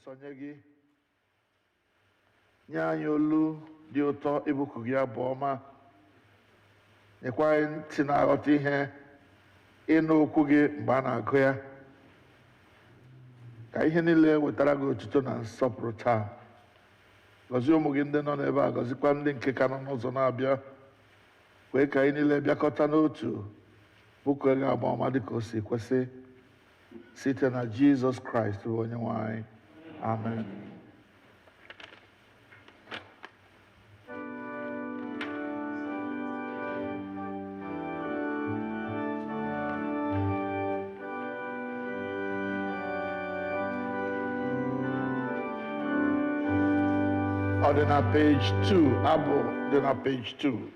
nsonye gị nye anyị olu dị ụtọ ịbụku gị abụ ọma nyekwa anyị ntị na-aghọta ihe ịnụ okwu gị mgbe a na-agụ ya ka ihe niile wetara gị otuto na nsọpụrụ taa. Gọzie ụmụ gị ndị nọ n'ebe a, gọzikwa ndị nke ka nọ n'ụzọ na-abịa, kwee ka anyị niile bịakọta n'otu bụkuo gị abụ ọma dịka o si kwesị, site na Jizọs Kraịst bụ onye nwe anyị. Amen. Or then at page 2, Abu, then at page 2.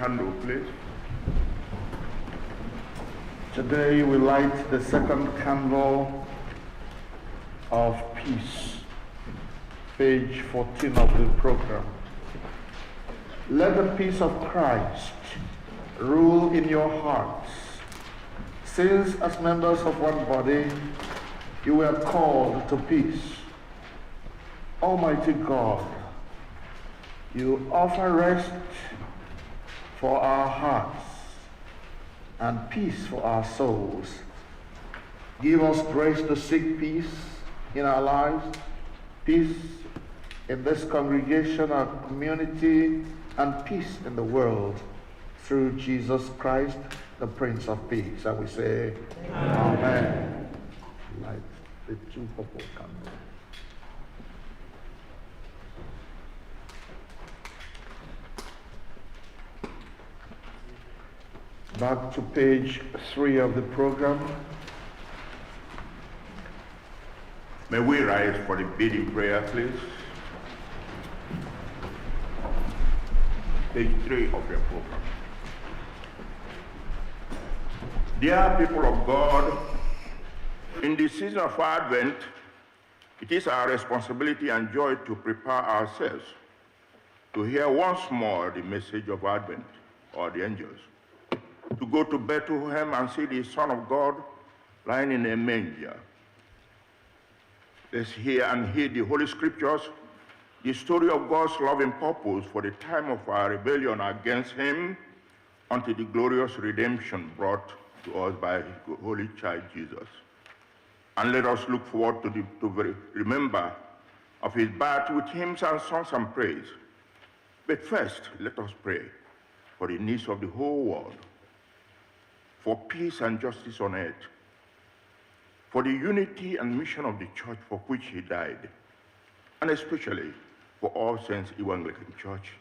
candle, please. Today we light the second candle of peace, page 14 of the program. Let the peace of Christ rule in your hearts, since as members of one body you were called to peace. Almighty God, you offer rest for our hearts and peace for our souls. Give us grace to seek peace in our lives, peace in this congregation, our community, and peace in the world through Jesus Christ, the Prince of Peace. And we say, Amen. Light the two purple candles. Back to page 3 of the program. May we rise for the bidding prayer, please. Page 3 of your program. Dear people of God, in the season of Advent, it is our responsibility and joy to prepare ourselves to hear once more the message of Advent, or the angels, to go to Bethlehem and see the Son of God lying in a manger. Let's hear and heed the Holy Scriptures, the story of God's loving purpose for the time of our rebellion against Him, until the glorious redemption brought to us by His Holy Child Jesus. And let us look forward to remember of His birth with hymns and songs and praise. But first, let us pray for the needs of the whole world, for peace and justice on earth, for the unity and mission of the church for which He died, and especially for All Saints Igbo Anglican Church,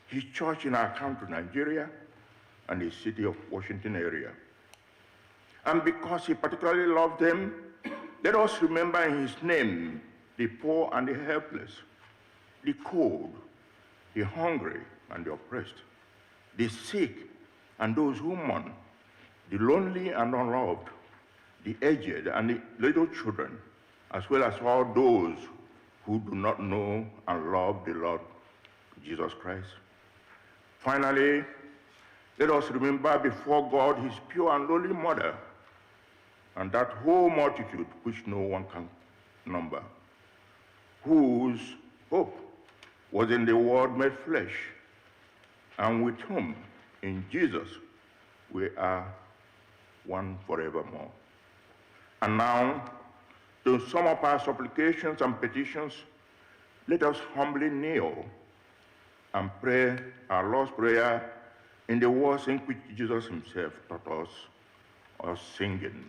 His church in our country, Nigeria, and the city of Washington area. And because He particularly loved them, let us remember in His name the poor and the helpless, the cold, the hungry and the oppressed, the sick and those who mourn, the lonely and unloved, the aged and the little children, as well as all those who do not know and love the Lord Jesus Christ. Finally, let us remember before God His pure and lowly mother, and that whole multitude which no one can number, whose hope was in the Word made flesh, and with whom, in Jesus, we are one forevermore. And now, to sum up our supplications and petitions, let us humbly kneel and pray our Lord's Prayer in the words in which Jesus Himself taught us singing.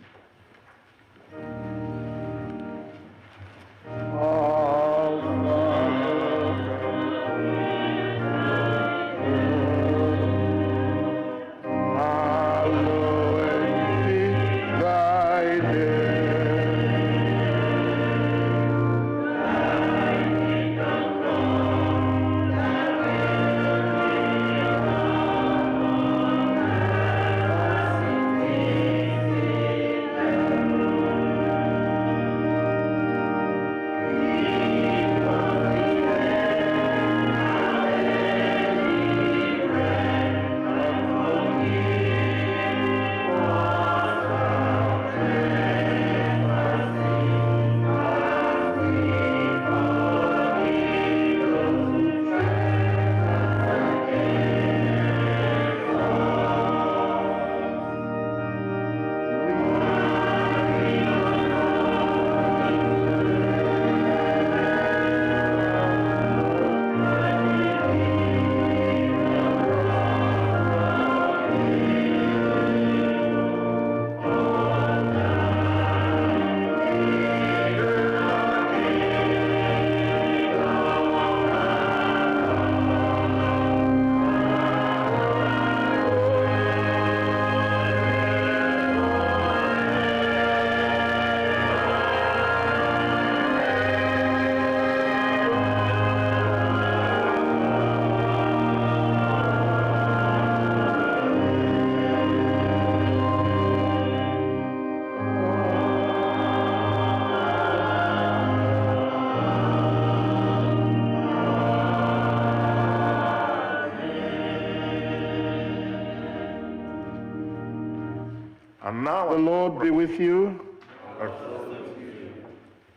And now, The Lord be with you.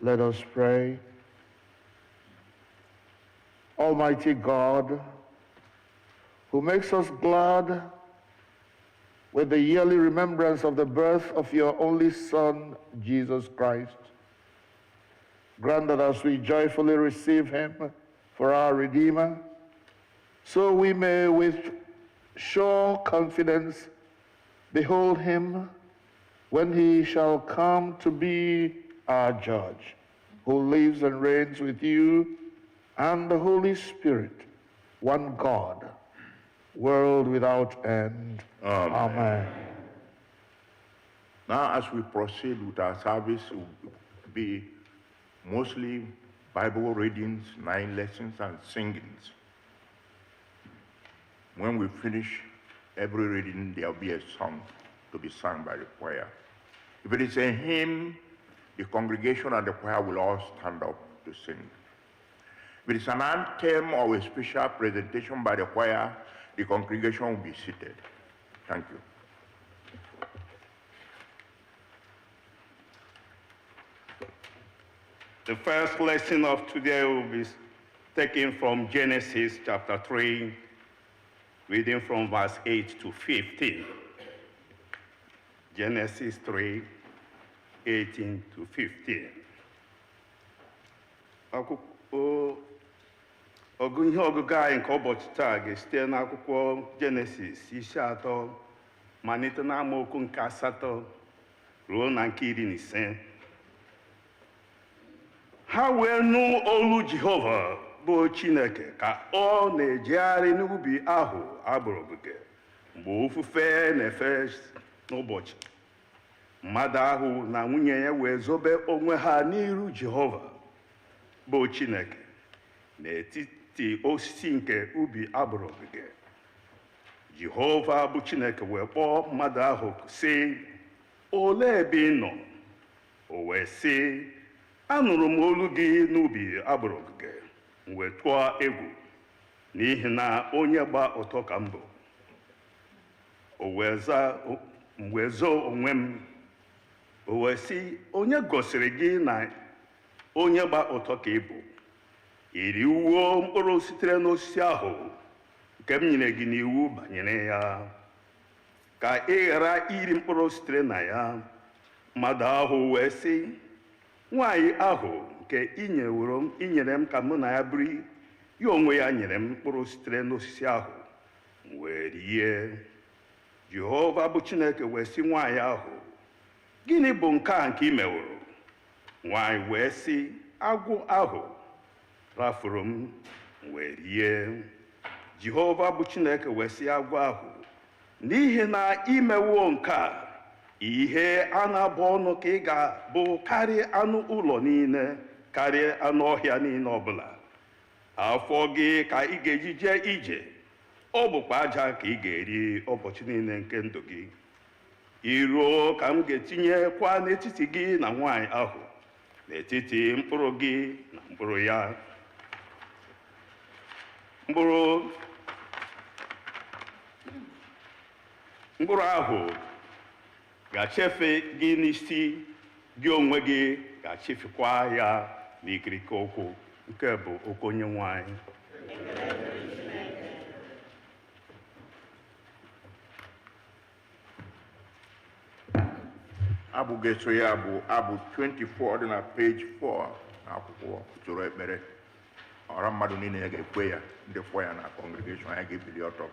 Let us pray. Almighty God, who makes us glad with the yearly remembrance of the birth of your only Son, Jesus Christ, grant that as we joyfully receive him for our Redeemer, so we may with sure confidence behold him when he shall come to be our judge, who lives and reigns with you and the Holy Spirit, one God, world without end. Amen. Amen. Now, as we proceed with our service, it will be mostly Bible readings, 9 lessons, and singings. When we finish every reading, there will be a song to be sung by the choir. If it is a hymn, the congregation and the choir will all stand up to sing. If it is an anthem or a special presentation by the choir, the congregation will be seated. Thank you. The first lesson of today will be taken from Genesis chapter 3, reading from verse 8 to 15. Genesis 3, 18 to 15. Ọgụ ihe ọgụgụ anyị nke ụbọchị taa ga-esite n'akwụkwọ Genesis isi 3 malite n'amaokwu nke 8 ruo na nke 15. Ha wee nụ olu Jehova bụ Chineke ka ọ na-ejegharị n'ubi ahụ agbụrụ ogige mgbe ofufe na-efe n'ụbọchị. Mmadụ ahụ na nwunye ya wee zobe onwe ha n'iru Jehova bụ Chineke n'etiti osisi nke ubi agbụrụ ogige. Jehova bụ Chineke wee kpọọ mmadụ ahụ sị, "Olee ebe ị nọ?" O wee sị, "Anụrụ m olu gị n'ubi agbụrụ ogige, m wee tụọ egwu n'ihi na onye gba ọtọ ka m bụ. M wee zoo onwe m." O wee sị, "Onye gosiri gị na onye gba ọtọ ka ị bụ? Ị riwuo mkpụrụ sitere n'osisi ahụ nke m nyere gị n'iwu banyere ya, ka ị ghara iri mkpụrụ sitere na ya." Mmadụ ahụ wee sị, "Nwaanyị ahụ nke ị nyere m ka mụ na ya biri, ya onwe ya nyere m mkpụrụ sitere n'osisi ahụ, m wee rie." Jehova bụ Chineke wee sị nwaanyị ahụ, "Gịnị bụ nke a nke ị meworo?" Nwaanyị wee sị, "Agwọ ahụ rafuru m, m wee rie." Jehova bụ Chineke wee sị agwọ ahụ, "N'ihi na imewo nke a, ihe a na-abụ ọnụ ka ị ga-abụ karịa anụ ụlọ niile, karịa anụ ọhịa niile ọbụla. Afọ gị ka ị ga-eji jee ije, ọ bụkwa aja ka ị ga-eri ụbọchị niile nke ndụ gị. Iruo ka m ga-etinyekwa n'etiti gị na nwaanyị ahụ, n'etiti mkpụrụ gị na mkpụrụ ya. Mkpụrụ ahụ ga-achefe gị n'isi, gị onwe gị ga-achefekwa ya n'ikirike ụkwụ." Nke bụ okwu Onyenwe anyị. Abụ ga-eso ya bụ abụ 24 dị na page 4 n'akwụkwọ usoro ekpere. Ọra mmadụ niile ga-ekwe ya, ndị kwọ ya na congregation ya ga-ebili ọtọ.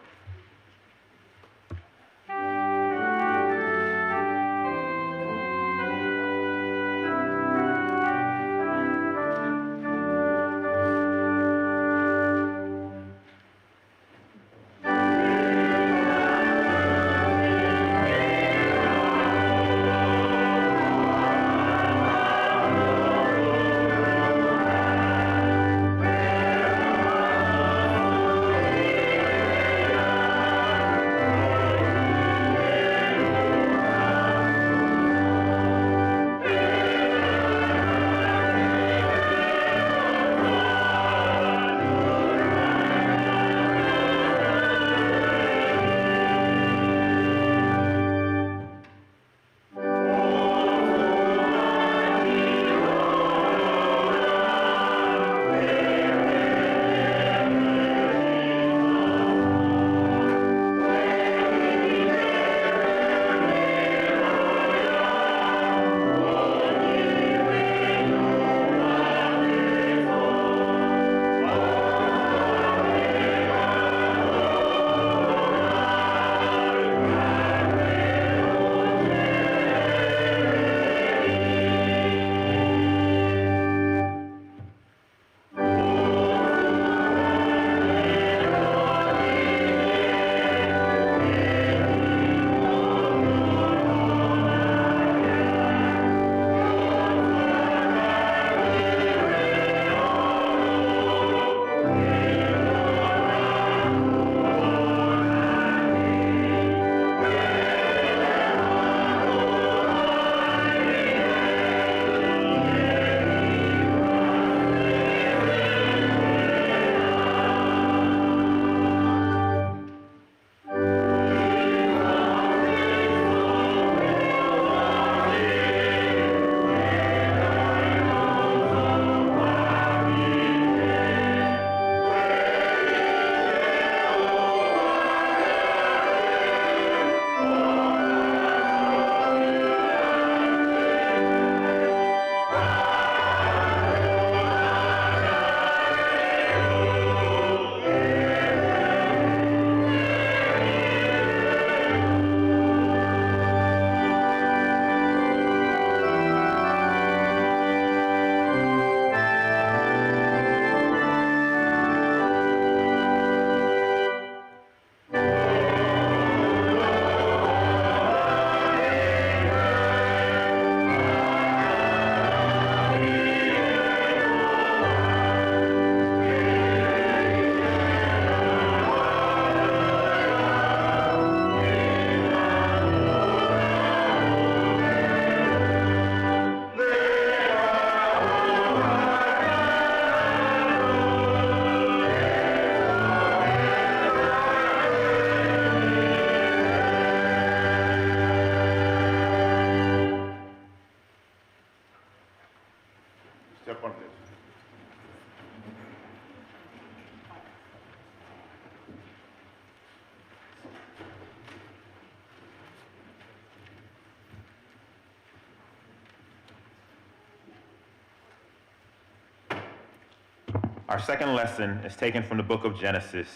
Our second lesson is taken from the book of Genesis,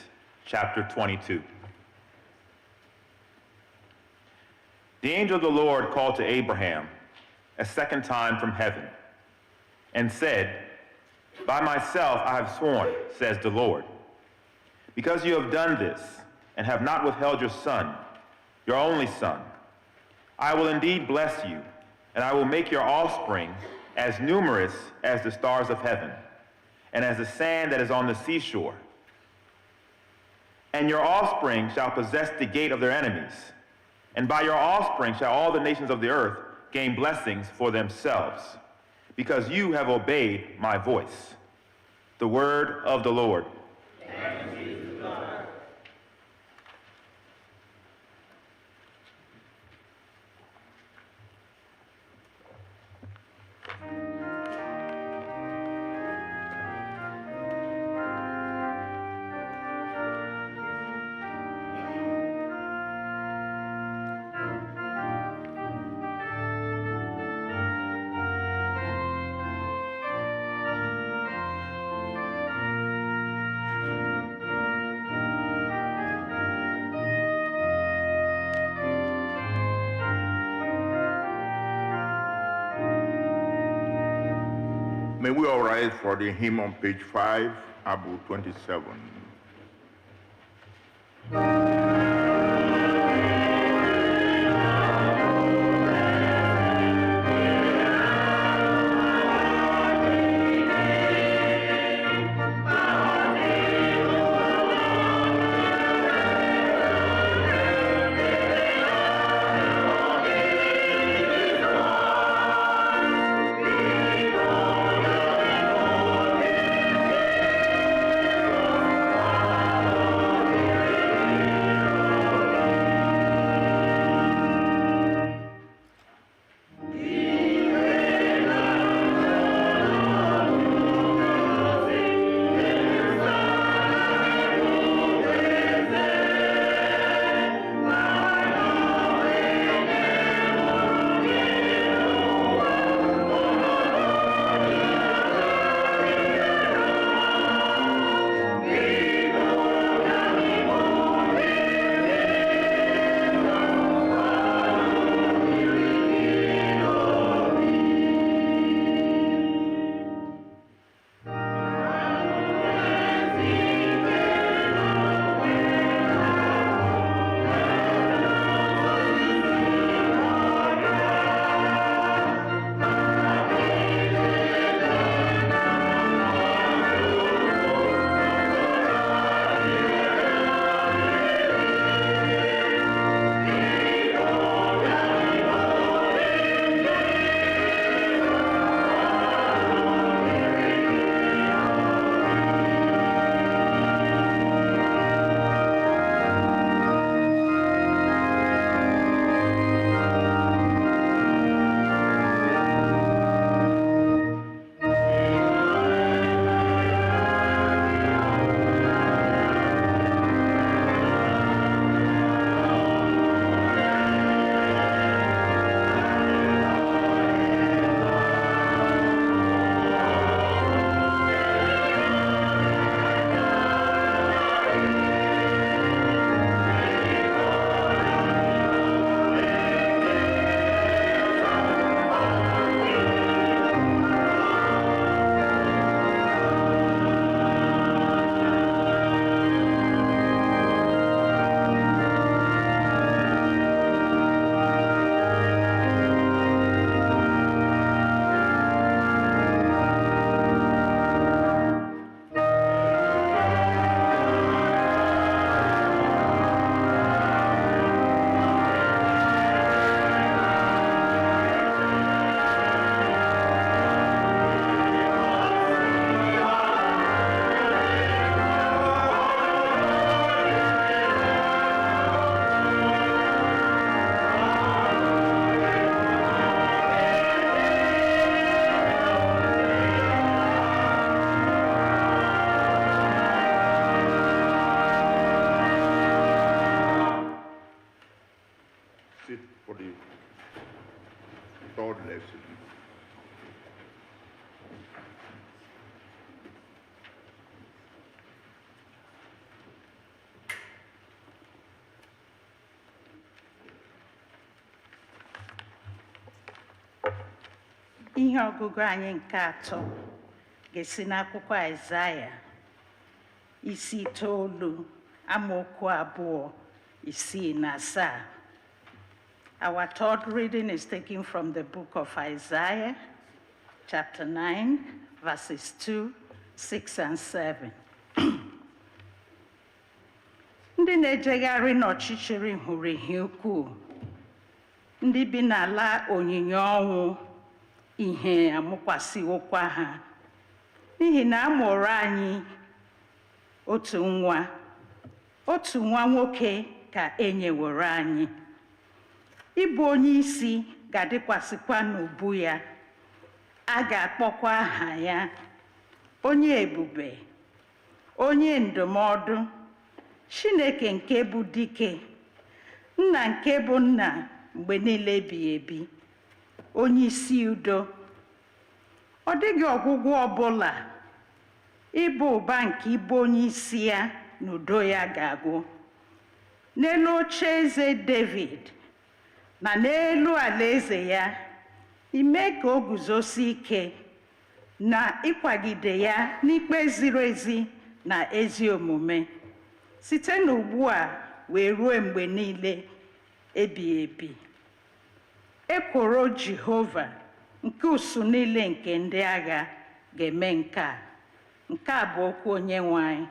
chapter 22. The angel of the Lord called to Abraham a second time from heaven and said, "By myself I have sworn, says the Lord, because you have done this and have not withheld your son, your only son, I will indeed bless you, and I will make your offspring as numerous as the stars of heaven and as the sand that is on the seashore. And your offspring shall possess the gate of their enemies, and by your offspring shall all the nations of the earth gain blessings for themselves, because you have obeyed my voice." The word of the Lord. Thanks be to God. May we all rise for the hymn on page 5, Abu 27. Ihe ọgụgụ anyị nke atọ ga-esi n'akwụkwọ Aịzaya isi 9 amaokwu 2-7. Our third reading is taken from the book of Isaiah, chapter 9, verses 2, 6, and 7. Ndị na-ejegharị n'ọchịchịrị hụrụ ihe ukwu, ndị bi n'ala onyinye ọnwụ, ihe amụkwasịwokwa ha. N'ihi na a mụrụ anyị otu nwa nwoke ka e nyeworo anyị. Ịbụ onye isi ga-adịkwasịkwa n'ubu ya. A ga-akpọkwa aha ya onye ebube, onye ndụmọdụ, Chineke nke bụ dike, nna nke bụ nna mgbe niile ebighị ebi, onye isi udo. Ọ dịghị ọgwụgwụ ọbụla ịba ụba nke ịbụ onye isi ya na udo ya ga-agwụ. N'elu oche eze Devid na n'elu alaeze ya, ime ka o guzosi ike na ịkwagide ya n'ikpe ziri ezi na ezi omume, site n'ugbu a wee ruo mgbe niile ebighị ebi. Ekworo Jehova nke usu niile nke ndị agha ga-eme nke a. Nke a bụ okwu Onyenwe anyị.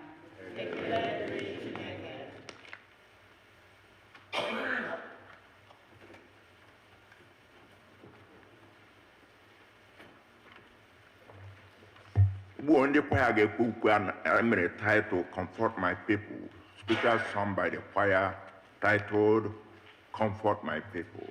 Ugbu ndị kwaya ga-ekwu ukwe a mere title Comfort My People. Spiritual song by the choir titled Comfort My People.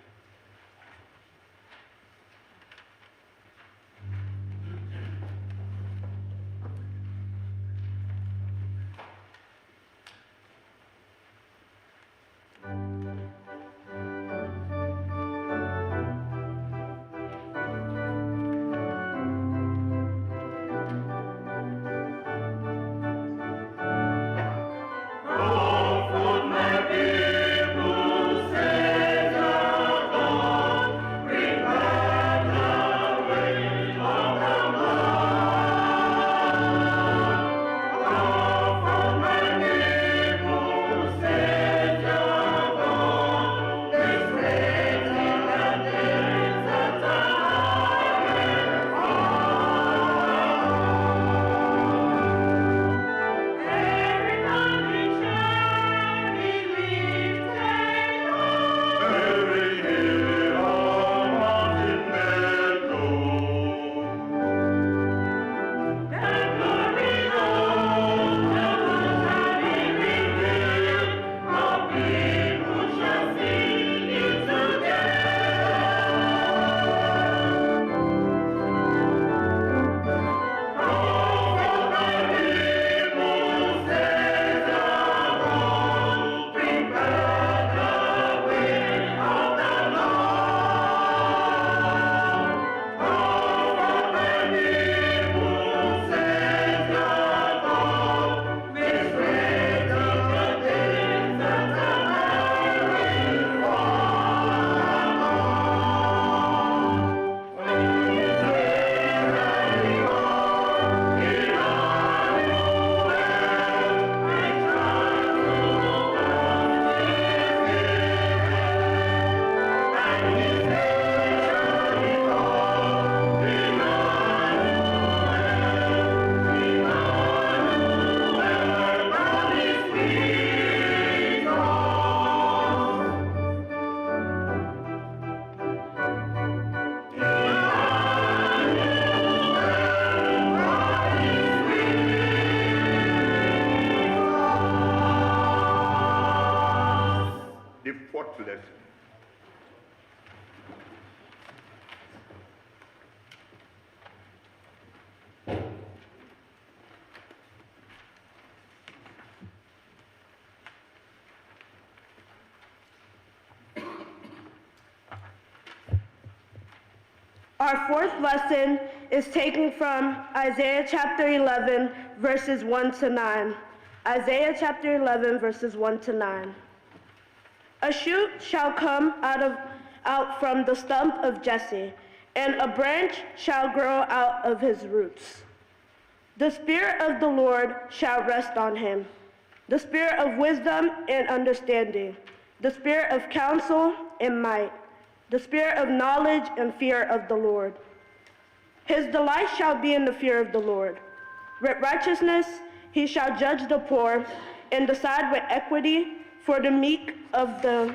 Our fourth lesson is taken from Isaiah chapter 11, verses 1-9. Isaiah chapter 11, verses 1-9. A shoot shall come out from the stump of Jesse, and a branch shall grow out of his roots. The Spirit of the Lord shall rest on him, the Spirit of wisdom and understanding, the Spirit of counsel and might, the Spirit of knowledge and fear of the Lord. His delight shall be in the fear of the Lord. With righteousness he shall judge the poor and decide with equity for the meek of the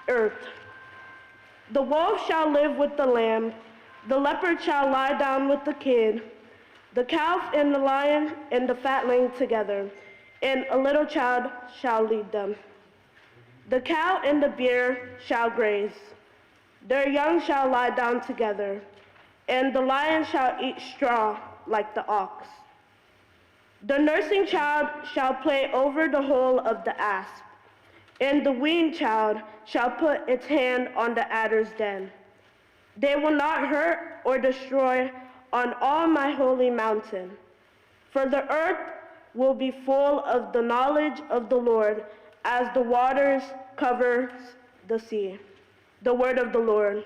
earth. The wolf shall live with the lamb, the leopard shall lie down with the kid, the calf and the lion and the fatling together, and a little child shall lead them. The cow and the bear shall graze, their young shall lie down together, and the lion shall eat straw like the ox. The nursing child shall play over the hole of the asp, and the weaned child shall put its hand on the adder's den. They will not hurt or destroy on all my holy mountain, for the earth will be full of the knowledge of the Lord as the waters cover the sea. The word of the Lord.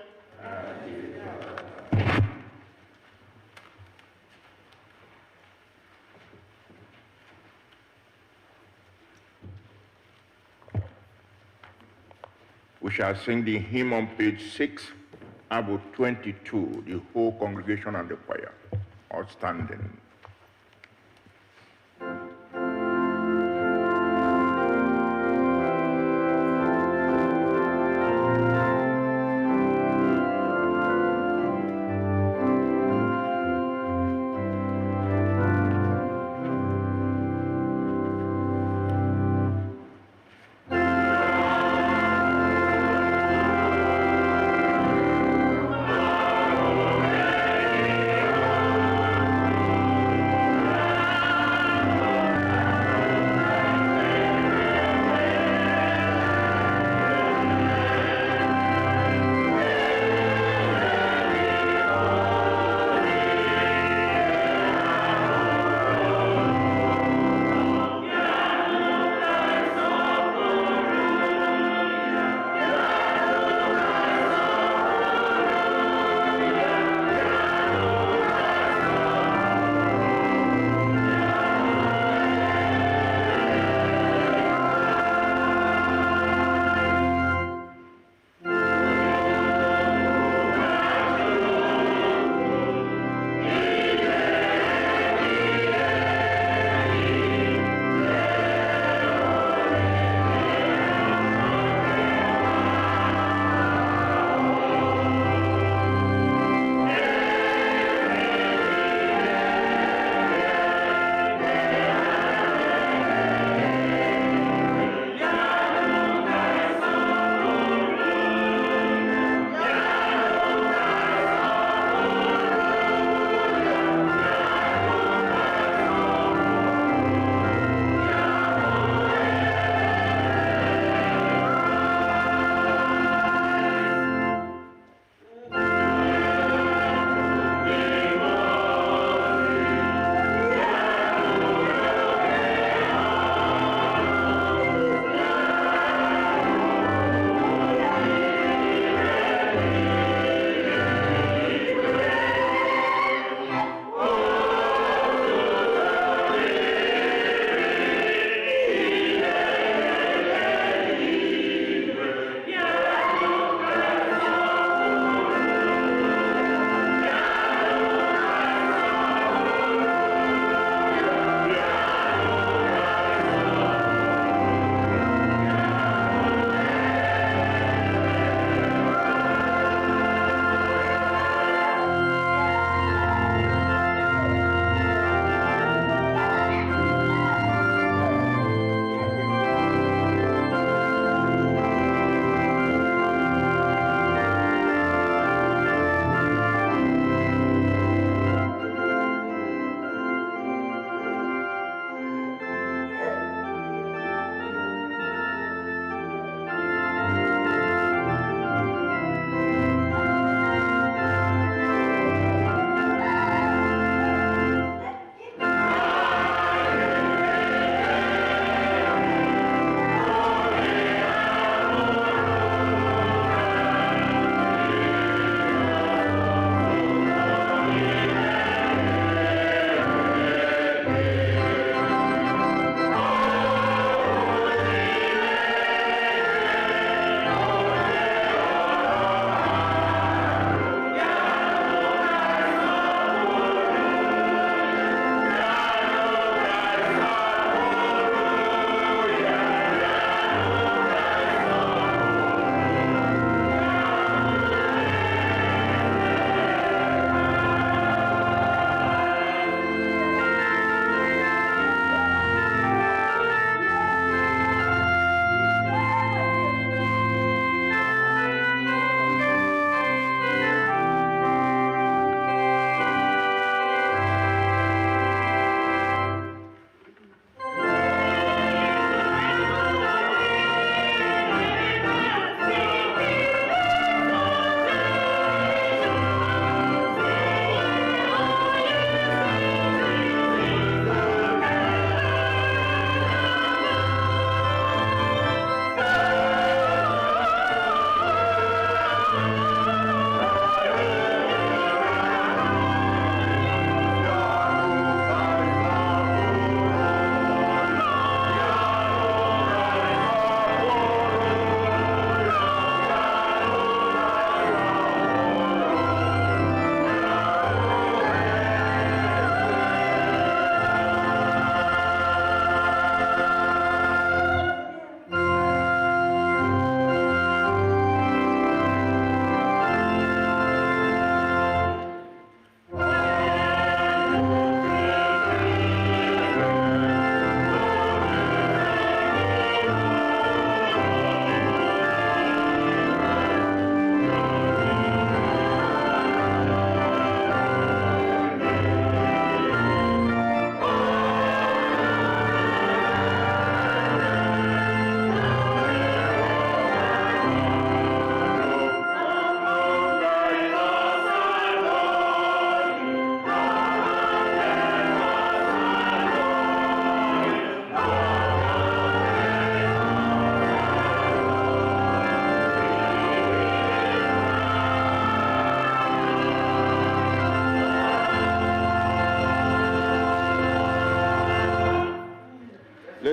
We shall sing the hymn on page 6, about 22, the whole congregation and the choir, all standing.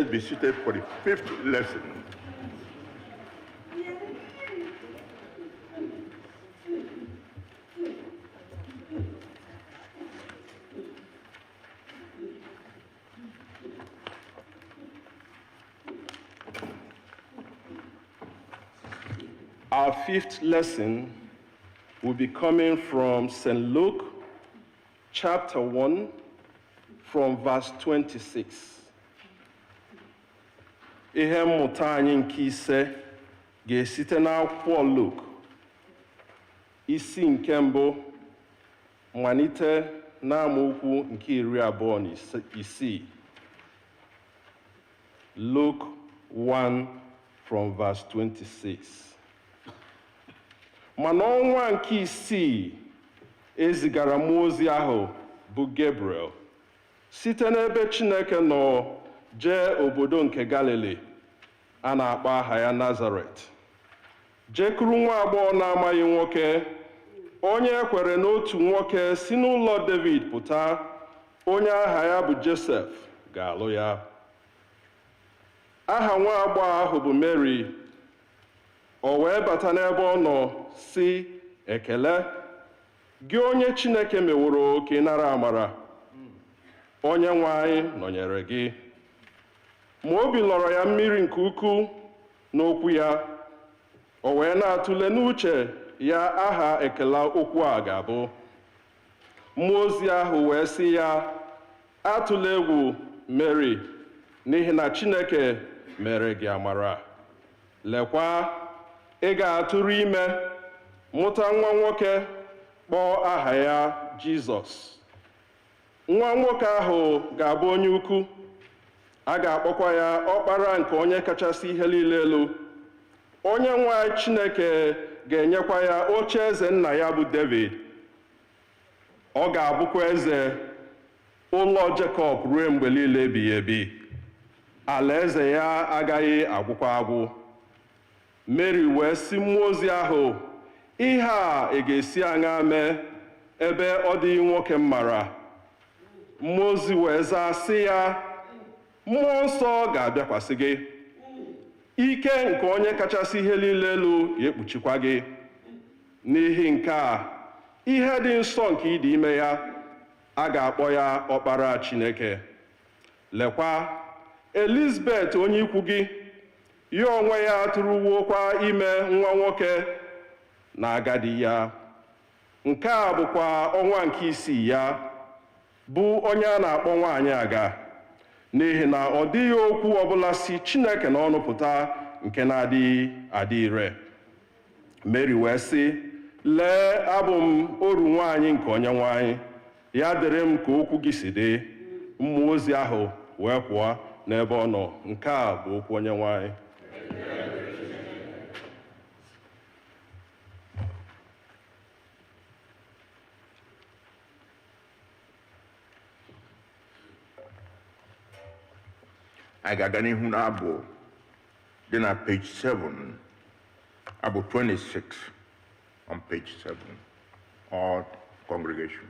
Let's be seated for the fifth lesson. Our fifth lesson will be coming from St. Luke, chapter 1, from verse 26. Ihe mmụta anyị nke ise ga-esite n'akwụkwọ Luke, isi nke mbụ, malite n'amaokwu nke 26. Luke 1 from verse 26. Ma n'ọnwa nke isii ezigara mmụọ ozi ahụ bụ Gabriel site n'ebe Chineke nọ jee obodo nke Galili a na-akpọ aha ya Nazaret, jekuru nwa agbọghọ na-amaghị nwoke, onye ekwere n'otu nwoke si n'ụlọ Devid pụta, onye aha ya bụ Josef ga-alụ ya. Aha nwa agbọghọ ahụ bụ Mary. O wee bata n'ebe ọ nọ sị, ekele gị onye Chineke meworo ka ị nara amara, onye nwe anyị nọnyere gị. Ma obi lọrọ ya mmiri nke ukwuu n'okwu ya. O wee na-atụle n'uche ya aha ekele okwu a ga-abụ. Mmụọ ozi ahụ wee sị ya, atụla egwu Mary, n'ihi na Chineke mere gị amara. Lekwa, ị ga-atụrụ ime, mụta nwa nwoke, kpọọ aha ya Jizọs. Nwa nwoke ahụ ga-abụ onye ukwu, a ga-akpọkwa ya ọkpara nke onye kachasị ihe niile elu. Onye nwe anyị Chineke ga-enyekwa ya ocheeze nna ya bụ Devid. Ọ ga-abụkwa eze ụlọ Jekọb ruo mgbe niile ebighị ebi. Alaeze ya agaghị agwụkwa agwụ. Mary wee sị mmụọ ozi ahụ, ihe a ga-esi aṅaa mee ebe ọ dịghị nwoke m mara? Mmụọ ozi wee zaa sị ya, Mmụọ nsọ ga-abịakwasị gị, ike nke onye kachasị ihe niile elu ga-ekpuchikwa gị. N'ihi nke a, ihe dị nsọ nke ịdị ime ya, a ga-akpọ ya ọkpara Chineke. Lekwa, Elizabeth onye ikwu gị, ya onwe ya tụrụwokwa ime nwa nwoke na agadi ya. Nke a bụkwa ọnwa nke isii ya, bụ onye a na-akpọ nwaanyị aga, n'ihi na ọ dịghị okwu ọbụla si Chineke n'ọnụ pụta nke na-adịghị adị ire. Mary wee sị, lee, abụ m oru nwaanyị nke Onyenwe anyị, ya dịrị m ka okwu gị si dị. Mmụọ ozi ahụ wee pụọ n'ebe ọ nọ. Nke a bụ okwu Onyenwe anyị. Anyị ga-aga n'ihu n'abụ dị na page 7, abụ 26 on page 7, all congregation.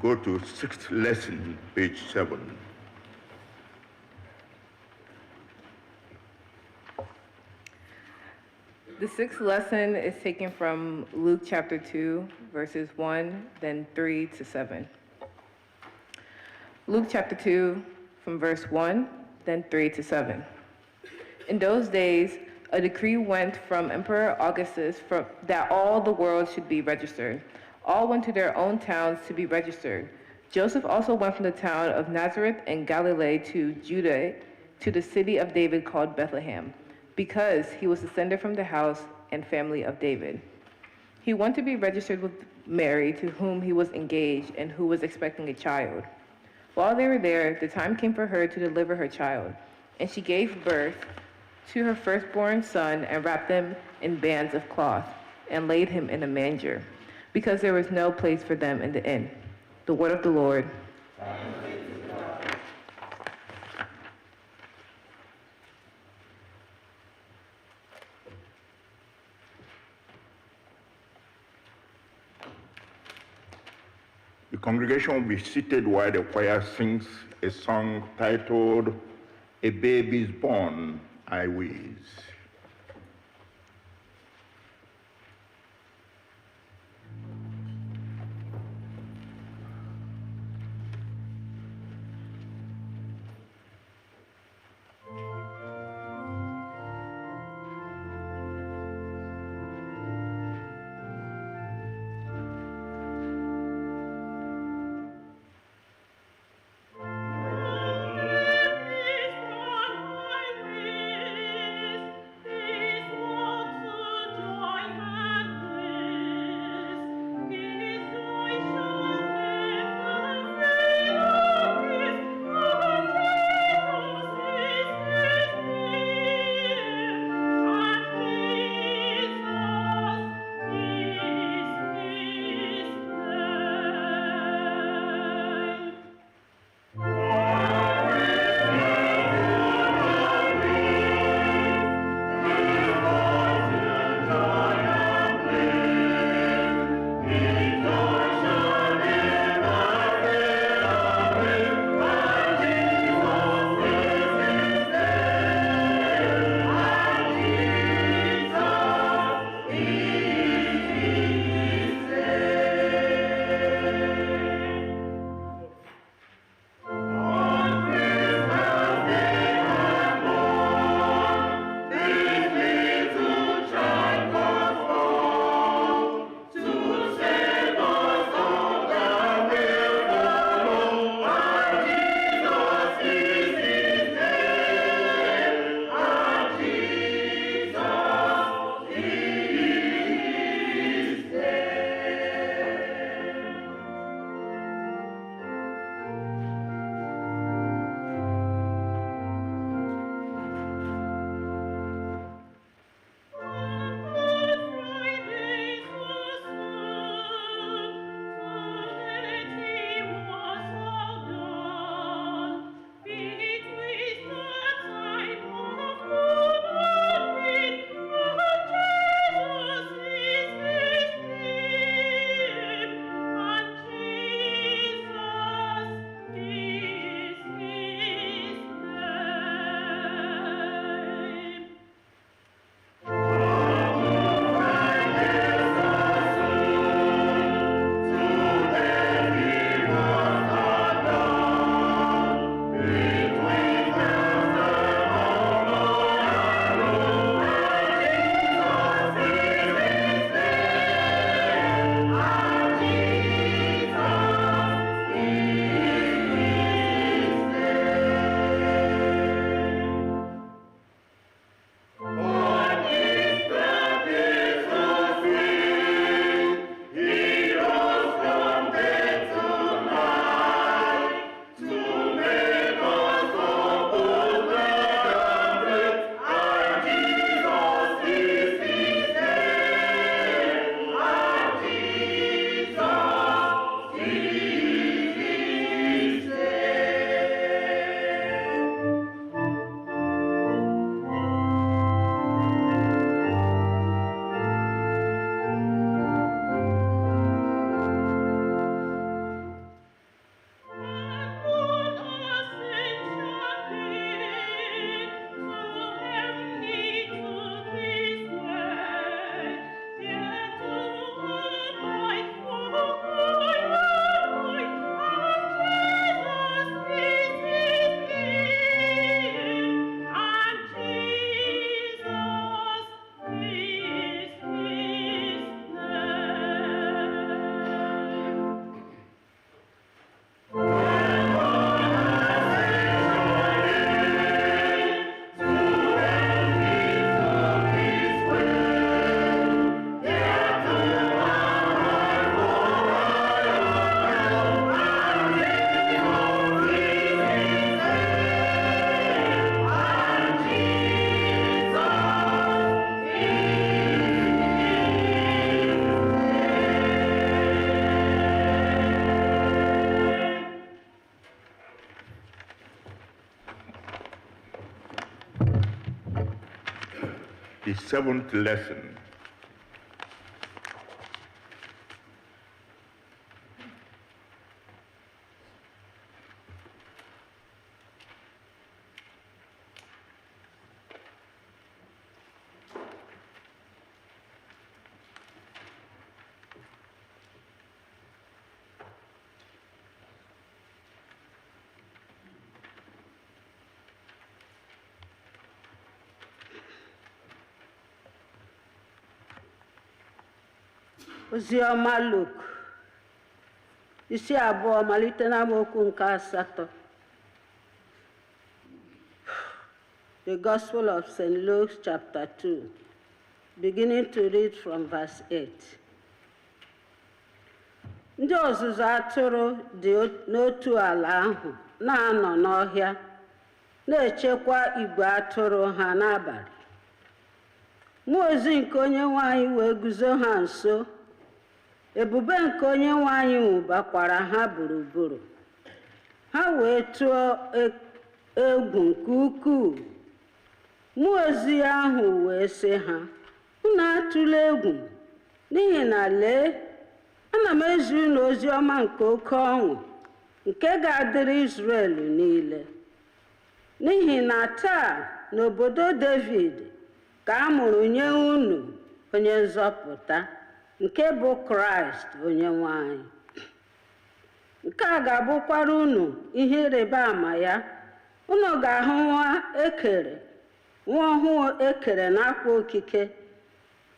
go to sixth lesson, page 7. The sixth lesson is taken from Luke chapter 2, verses 1, then 3 to 7. Luke chapter 2, from verse 1, then 3 to 7. In those days, a decree went from Emperor Augustus that all the world should be registered. All went to their own towns to be registered. Joseph also went from the town of Nazareth in Galilee to Judah, to the city of David called Bethlehem, because he was descended from the house and family of David. He went to be registered with Mary, to whom he was engaged and who was expecting a child. While they were there, the time came for her to deliver her child, and she gave birth to her firstborn son and wrapped him in bands of cloth and laid him in a manger, because there was no place for them in the inn. The word of the Lord. The congregation will be seated while the choir sings a song titled, "A Baby is Born, I Wish." the seventh lesson. Oziọma Luk, isi abụọ malite n'amaokwu nke 8. The Gospel of St. Luke, chapter 2, beginning to read from verse 8. Ndị ọzụzụ atụrụ dị n'otu ala ahụ na-anọ n'ọhịa na-echekwa igwe atụrụ ha n'abalị. Mmụọ ozi nke Onyenwe anyị wee guzo ha nso. Ebube nke Onyenwe anyị nwụbakwara ha gburugburu. Ha wee tụọ egwu nke ukwuu. Mmụọ ozi ahụ wee sị ha, unu atụla egwu, n'ihi na lee, ana m ezi unu ozi ọma nke oke ọṅụ, nke ga-adịrị Izrel niile. N'ihi na taa n'obodo Devid ka a mụrụ nye unu onye nzọpụta, nke bụ Kraịst Onyenwe anyị. Nke a ga-abụkwara unu ihe ịrịba ama ya. Unu ga-ahụ nwa ọhụụ ekere n'akwa okike,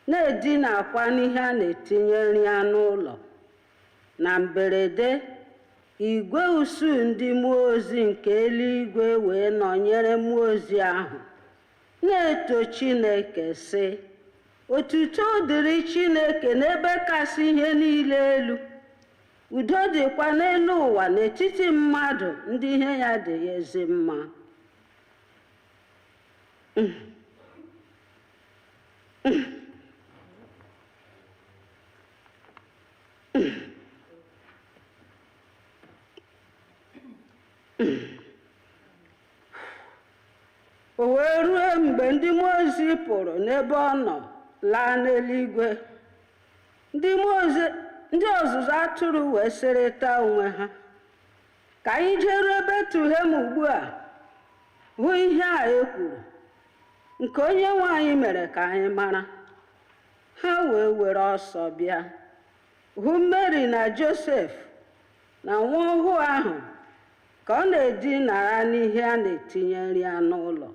na-edinakwa n'ihe a na-etinye nri anụ ụlọ. Na mberede, igwe usuu ndị mmụọ ozi nke eluigwe wee nọnyere mmụọ ozi ahụ, na-eto Chineke sị, otuto dịrị Chineke n'ebe kasị ihe niile elu. Udo dịkwa n'elu ụwa n'etiti mmadụ ndị ihe ya dị ya ezi mma. O wee ruo mgbe ndị mmụọ ozi pụrụ n'ebe ọ nọ laa n'eluigwe, ndị ọzụzụ atụrụ wee sịrịta onwe ha, ka anyị jeruo Betlehem ugbu a hụ ihe a e kwuru, nke Onyenwe anyị mere ka anyị mara. Ha wee were ọsọ bịa hụ Mary na Josef na nwa ọhụụ ahụ ka ọ na-edinara n'ihe a na-etinye nri anụ ụlọ.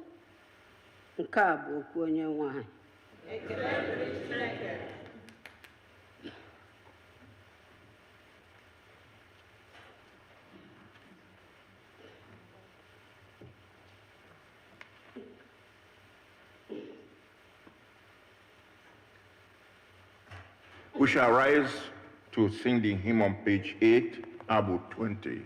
Nke a bụ okwu Onyenwe anyị. We shall rise to sing the hymn on page 8, Abu 20.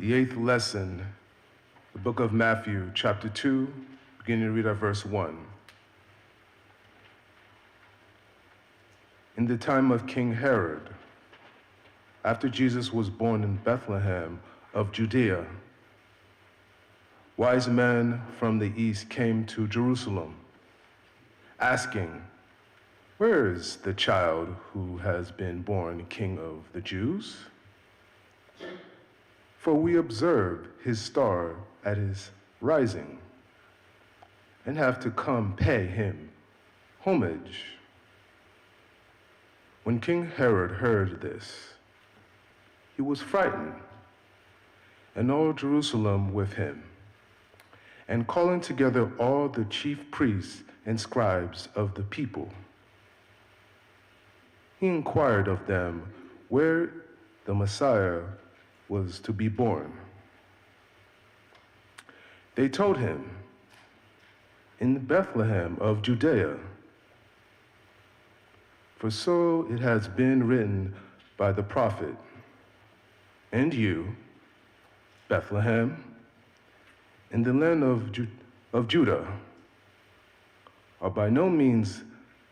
The 8th lesson, the book of Matthew, chapter 2, beginning to read at verse 1. In the time of King Herod, after Jesus was born in Bethlehem of Judea, wise men from the east came to Jerusalem, asking, "Where is the child who has been born King of the Jews? For we observed his star at his rising and have to come pay him homage." When King Herod heard this, he was frightened, and all Jerusalem with him. And calling together all the chief priests and scribes of the people, he inquired of them where the Messiah was to be born. They told him, "In Bethlehem of Judea, for so it has been written by the prophet, and you, Bethlehem, in the land of Judah, are by no means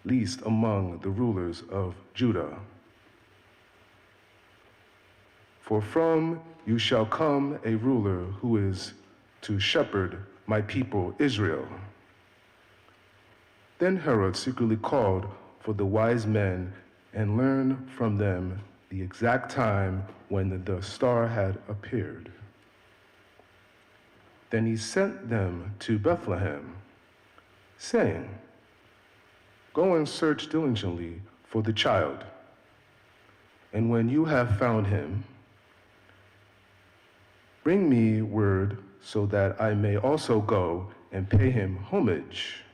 least among the rulers of Judah. For from you shall come a ruler who is to shepherd my people Israel." Then Herod secretly called for the wise men and learned from them the exact time when the star had appeared. Then he sent them to Bethlehem, saying, "Go and search diligently for the child, and when you have found him, bring me word so that I may also go and pay him homage."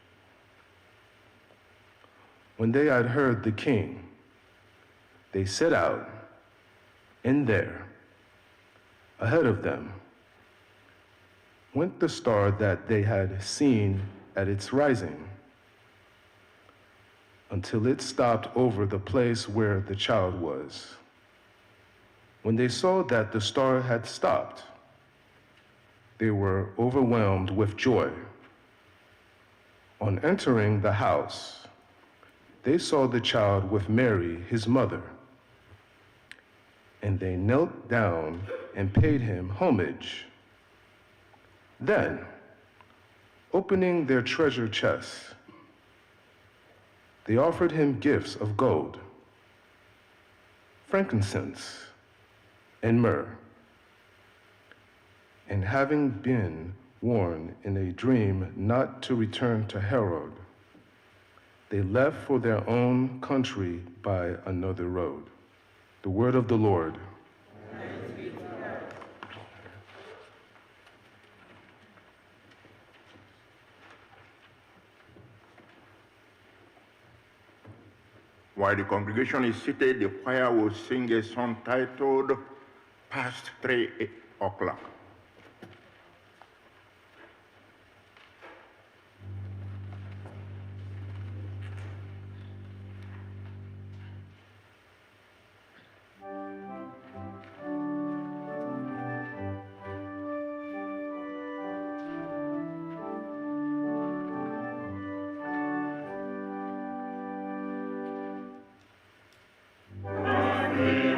When they had heard the king, they set out, and there, ahead of them, went the star that they had seen at its rising, until it stopped over the place where the child was. When they saw that the star had stopped, they were overwhelmed with joy. On entering the house, they saw the child with Mary, his mother, and they knelt down and paid him homage. Then, opening their treasure chests, they offered him gifts of gold, frankincense, and myrrh. And having been warned in a dream not to return to Herod, they left for their own country by another road. The word of the Lord. While the congregation is seated, the choir will sing a song titled "Past 3 o'clock." Thank you.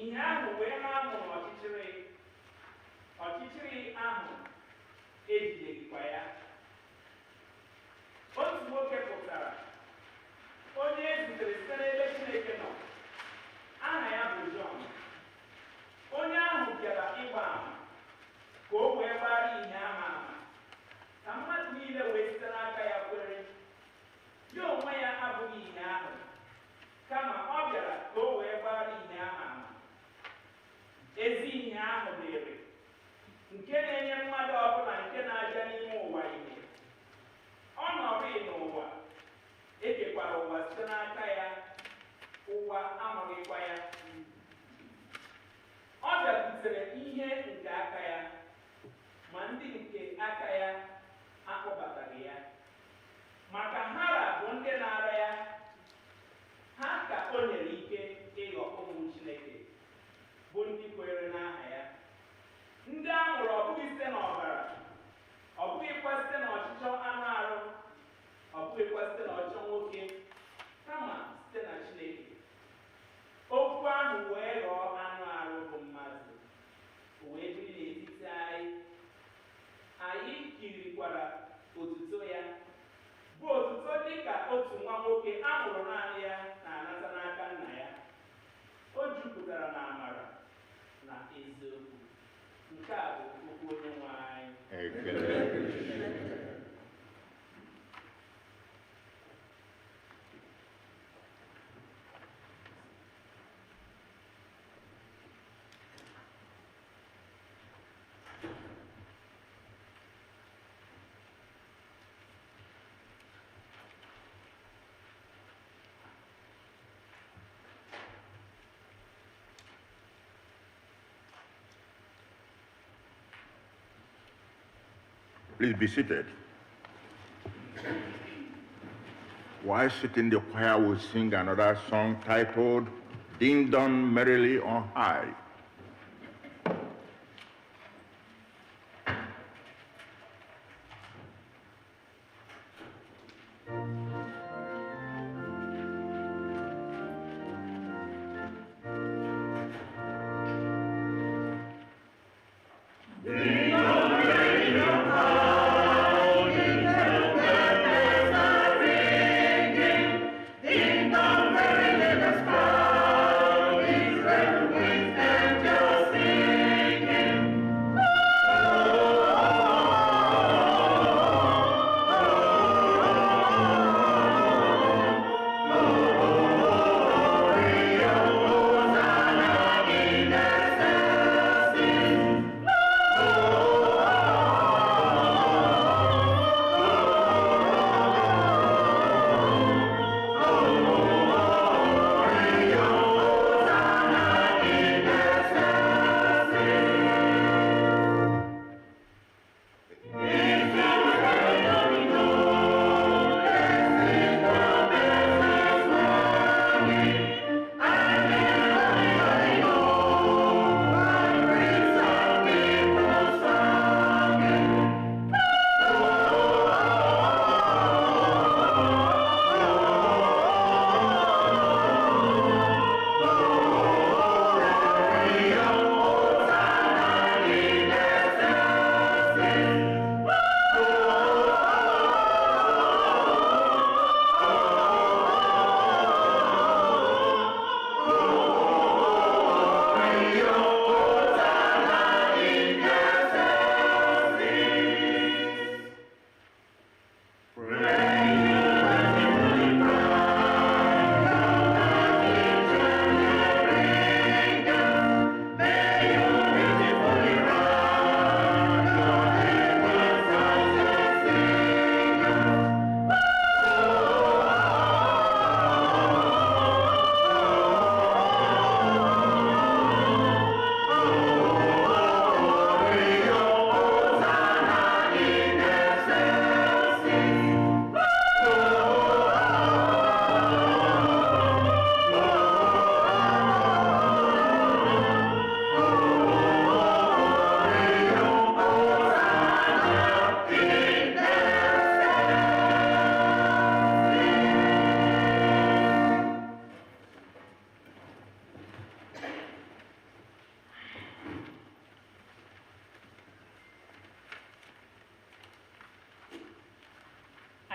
ihe ahụ wee na-amụ n'ọchịchịrị ọchịchịrị ahụ ejideghịkwa ya. Otu nwoke pụtara, onye ezutere site n'ebe Chineke nọ, aha ya bụ Jọn. Onye ahụ bịara ịgba ama ka o wee gbara ihe ahụ ama, ka mmadụ niile wee site n'aka ya kwere. Ya onwe ya abụghị ihe ahụ, kama ọ bịara ka o wee gbara ihe ahụ ama. Ezi ihe ahụ dịrị, nke na-enye mmadụ ọbụla nke na-abịa n'ime ụwa ihe. Ọ nọrịị n'ụwa, ekekwara ụwa site n'aka ya, ụwa amaghịkwa ya. Ọ bịakwutere ihe nke aka ya, ma ndị nke aka ya akpọbataghị ya. Maka ha bụ ndị na-ara ya, ha ka o nyere ike ịghọ ụmụ Chineke, bụ ndị kwere n'aha ya. Ndị a mụrụ ọ bụghị site n'ọbara, ọ bụghịkwa site n'ọchịchọ anụ arụ, ọ bụghịkwa site n'ọchịchọ nwoke, kama site na Chineke. Okwu ahụ wee ghọọ anụ arụ bụ mmadụ, o wee biri n'etiti anyị. Anyị kirikwara otuto ya, bụ otuto dịka otu nwa nwoke a mụrụ naanị ya na-anata n'aka nna ya. O jupụtara na amara na eziokwu. Nke a bụ okwu Onyenwe anyị. Please be seated. While sitting, the choir will sing another song titled, Ding Dong Merrily on High. Ding dong, merrily let us go. These red wings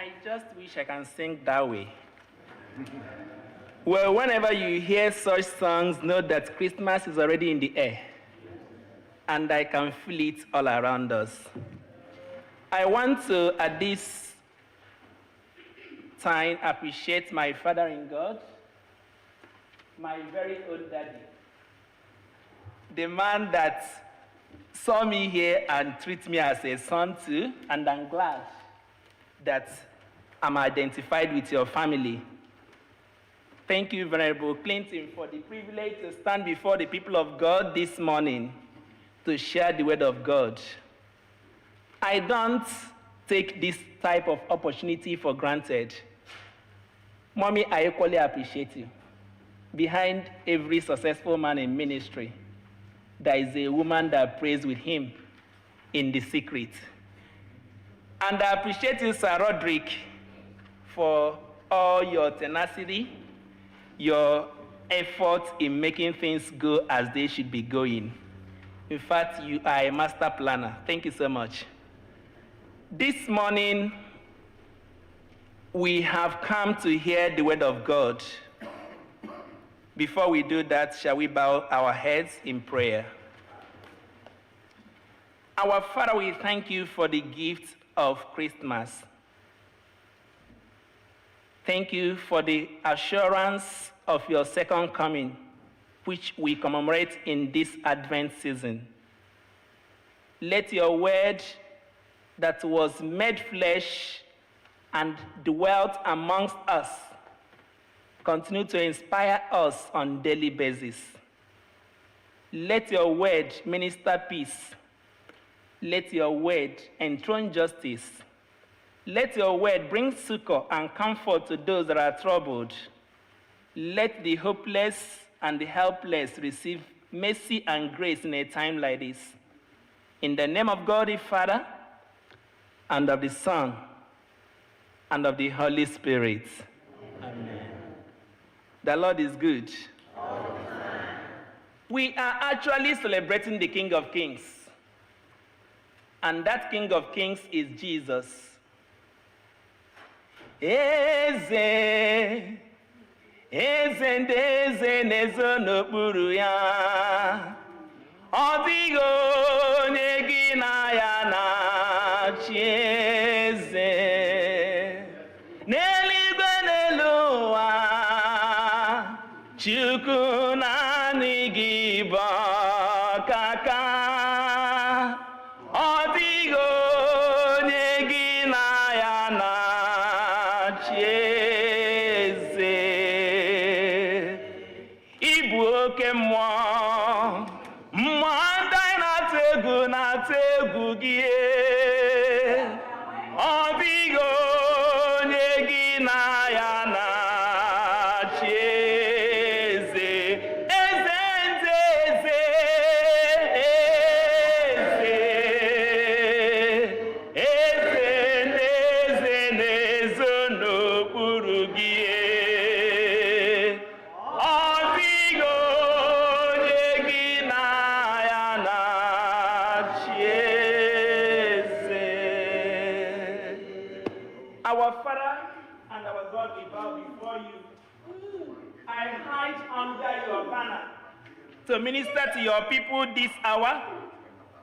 I just wish I can sing that way. Well, whenever you hear such songs, know that Christmas is already in the air. And I can feel it all around us. I want to, at this time, appreciate my father in God, my very own daddy, the man that saw me here and treats me as a son too, and I'm glad that I'm identified with your family. Thank you, Venerable Clinton, for the privilege to stand before the people of God this morning to share the word of God. I don't take this type of opportunity for granted. Mommy, I equally appreciate you. Behind every successful man in ministry, there is a woman that prays with him in the secret. And I appreciate you, Sir Roderick, for all your tenacity, your effort in making things go as they should be going. In fact, you are a master planner. Thank you so much. This morning, we have come to hear the word of God. Before we do that, shall we bow our heads in prayer? Our Father, we thank you for the gift of Christmas. Thank you for the assurance of your second coming, which we commemorate in this Advent season. Let your word that was made flesh and dwelt amongst us continue to inspire us on a daily basis. Let your word minister peace. Let your word enthrone justice. Let your word bring succor and comfort to those that are troubled. Let the hopeless and the helpless receive mercy and grace in a time like this. In the name of God the Father, and of the Son, and of the Holy Spirit. Amen. The Lord is good. All the time. We are actually celebrating the King of Kings. And that King of Kings is Jesus. Eze, eze ndị eze na-ezo n'okpuru ya. Ọ dịghị onye gị na ya na-achị eze. N'eluigwe n'elu ụwa, Chukwu naanị gị bụ ọkaka. Ọ dịghị onye gị na ya na-achị eze. Ị bụ oke mmụọ, mmụọ ndị anyị na-atụ egwu gị. Ọ dịghị onye gị na ya na-achị eze. Eze ndị eze, eze ndị eze na-ezo n'okpuru gị. Ọ dịghị onye gị na ya na-achị eze. Our Father and our God, we bow before you. I hide under your banner to minister to your people this hour.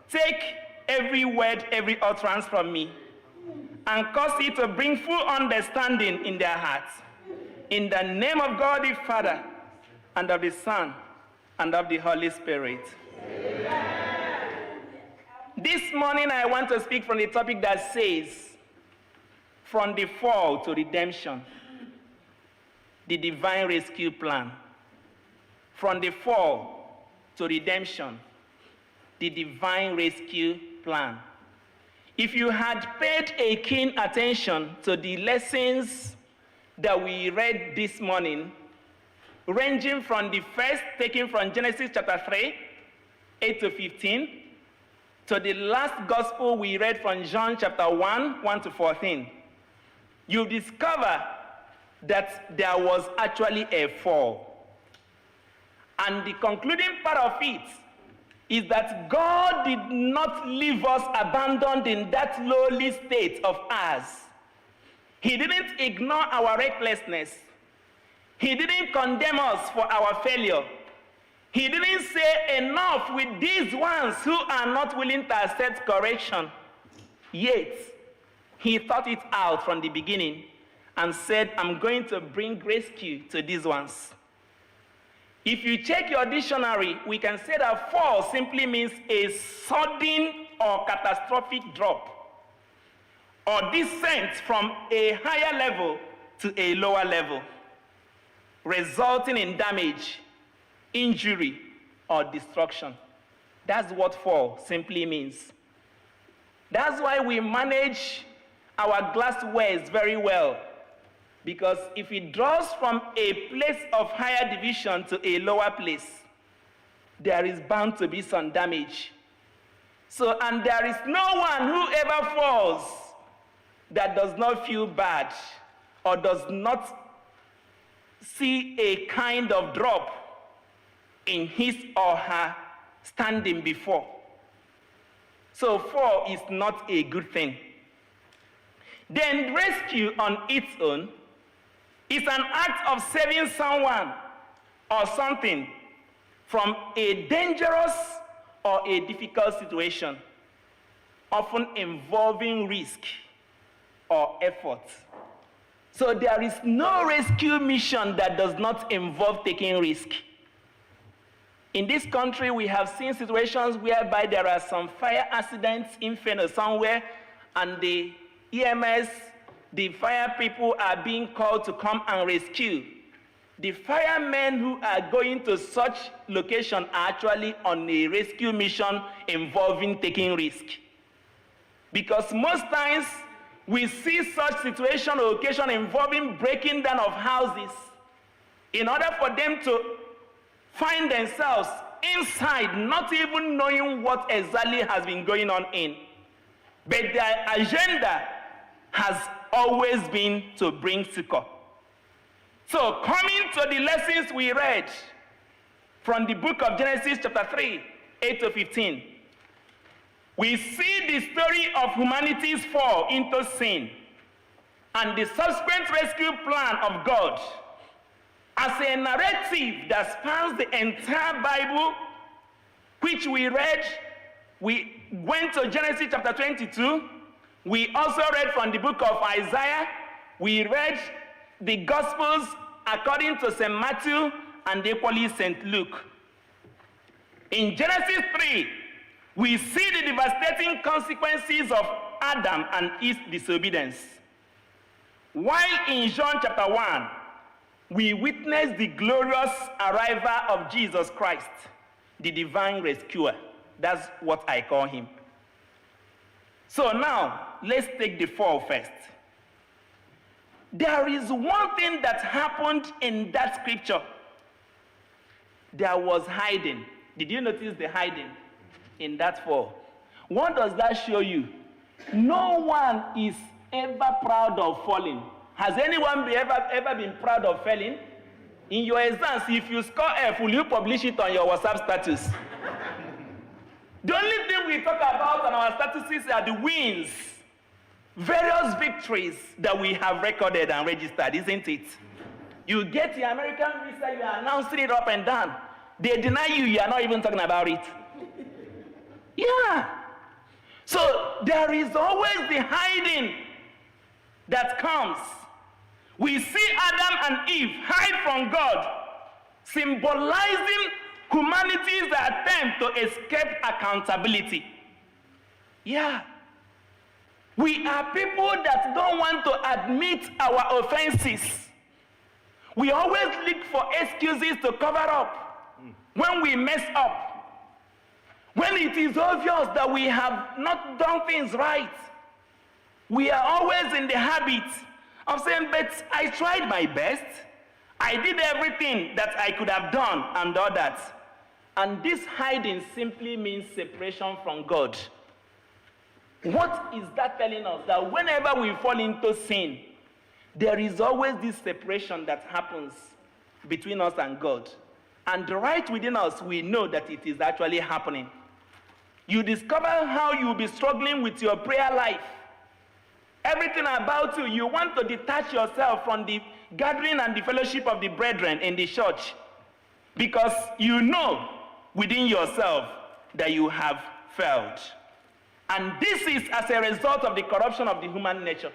Take every word, every utterance from me, and cause it to bring full understanding in their hearts. In the name of God the Father, and of the Son, and of the Holy Spirit. Amen. This morning I want to speak from the topic that says, from the fall to redemption, the divine rescue plan. From the fall to redemption, the divine rescue plan. If you had paid a keen attention to the lessons that we read this morning, ranging from the first, taken from Genesis chapter 3, 8 to 15, to the last gospel we read from John chapter 1, 1 to 14, you'll discover that there was actually a fall. And the concluding part of it is that God did not leave us abandoned in that lowly state of ours. He didn't ignore our recklessness. He didn't condemn us for our failure. He didn't say enough with these ones who are not willing to accept correction. Yet, he thought it out from the beginning and said, I'm going to bring rescue to these ones. If you check your dictionary, we can say that fall simply means a sudden or catastrophic drop or descent from a higher level to a lower level, resulting in damage, injury, or destruction. That's what fall simply means. That's why we manage our glasswares very well, because if it draws from a place of higher division to a lower place, there is bound to be some damage. So, and there is no one who ever falls that does not feel bad or does not see a kind of drop in his or her standing before. So fall is not a good thing. Then rescue on its own is an act of saving someone or something from a dangerous or a difficult situation, often involving risk or effort. So there is no rescue mission that does not involve taking risk. In this country, we have seen situations whereby there are some fire accidents in Feno somewhere, and the EMS, the fire people are being called to come and rescue. The firemen who are going to such location are actually on a rescue mission involving taking risk. Because most times, we see such situation or occasion involving breaking down of houses in order for them to find themselves inside, not even knowing what exactly has been going on in. But their agenda has always been to bring succor. So coming to the lessons we read from the book of Genesis chapter 3, 8 to 15, we see the story of humanity's fall into sin and the subsequent rescue plan of God as a narrative that spans the entire Bible, which we read. We went to Genesis chapter 22. We also read from the book of Isaiah. We read the Gospels according to St. Matthew and equally St. Luke. In Genesis 3, we see the devastating consequences of Adam and Eve's disobedience. While in John chapter 1, we witness the glorious arrival of Jesus Christ, the divine rescuer. That's what I call him. So now, let's take the fall first. There is one thing that happened in that scripture. There was hiding. Did you notice the hiding in that fall? What does that show you? No one is ever proud of falling. Has anyone ever been proud of failing? In your exams, if you score F, will you publish it on your WhatsApp status? The only thing we talk about on our statuses are the wins, various victories that we have recorded and registered, isn't it? You get the American visa, you are announcing it up and down. They deny you, you are not even talking about it. Yeah. So there is always the hiding that comes. We see Adam and Eve hide from God, symbolizing humanity's attempt to escape accountability. Yeah. We are people that don't want to admit our offenses. We always look for excuses to cover up when we mess up. When it is obvious that we have not done things right, we are always in the habit of saying, but I tried my best. I did everything that I could have done and all that. And this hiding simply means separation from God. What is that telling us? That whenever we fall into sin, there is always this separation that happens between us and God. And right within us, we know that it is actually happening. You discover how you'll be struggling with your prayer life. Everything about you, you want to detach yourself from the gathering and the fellowship of the brethren in the church because you know within yourself that you have failed. And this is as a result of the corruption of the human nature,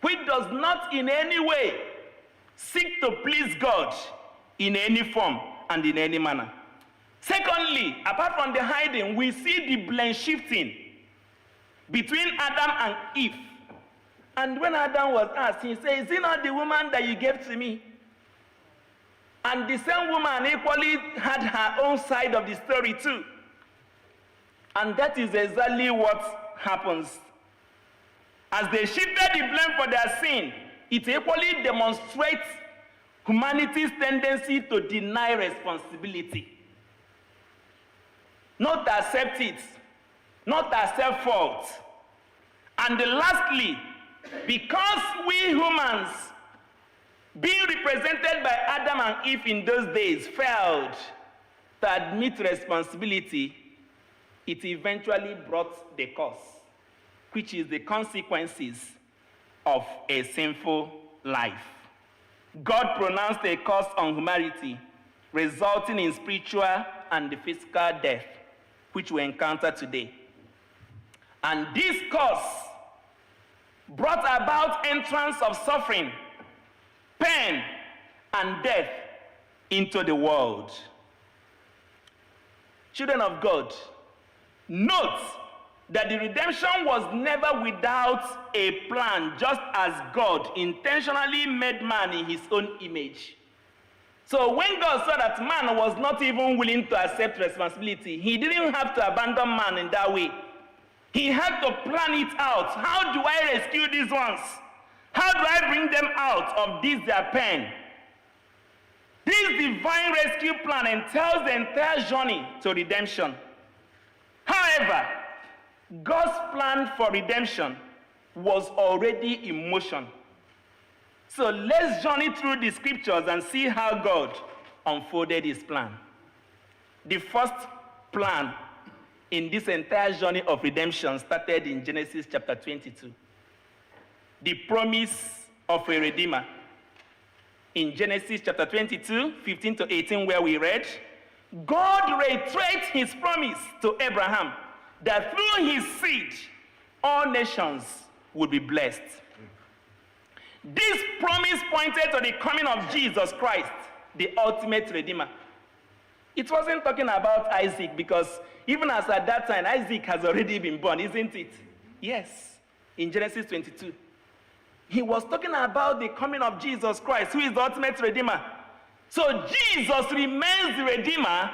which does not in any way seek to please God in any form and in any manner. Secondly, apart from the hiding, we see the blame shifting between Adam and Eve. And when Adam was asked, he said, "Is it not the woman that you gave to me?" And the same woman equally had her own side of the story too. And that is exactly what happens. As they shifted the blame for their sin, it equally demonstrates humanity's tendency to deny responsibility. Not accept it, not accept fault. And lastly, because we humans, being represented by Adam and Eve in those days, failed to admit responsibility, it eventually brought the curse, which is the consequences of a sinful life. God pronounced a curse on humanity, resulting in spiritual and physical death, which we encounter today. And this curse brought about entrance of suffering, pain, and death into the world. Children of God, note that the redemption was never without a plan, just as God intentionally made man in his own image. So when God saw that man was not even willing to accept responsibility, he didn't have to abandon man in that way. He had to plan it out. How do I rescue these ones? How do I bring them out of this their pain? This divine rescue plan entails the entire journey to redemption. However, God's plan for redemption was already in motion. So let's journey through the scriptures and see how God unfolded his plan. The first plan in this entire journey of redemption started in Genesis chapter 22. The promise of a redeemer. In Genesis chapter 22, 15 to 18, where we read, God reiterates his promise to Abraham that through his seed, all nations would be blessed. This promise pointed to the coming of Jesus Christ, the ultimate redeemer. It wasn't talking about Isaac, because even as at that time, Isaac has already been born, isn't it? Yes, in Genesis 22. He was talking about the coming of Jesus Christ, who is the ultimate redeemer. So Jesus remains the redeemer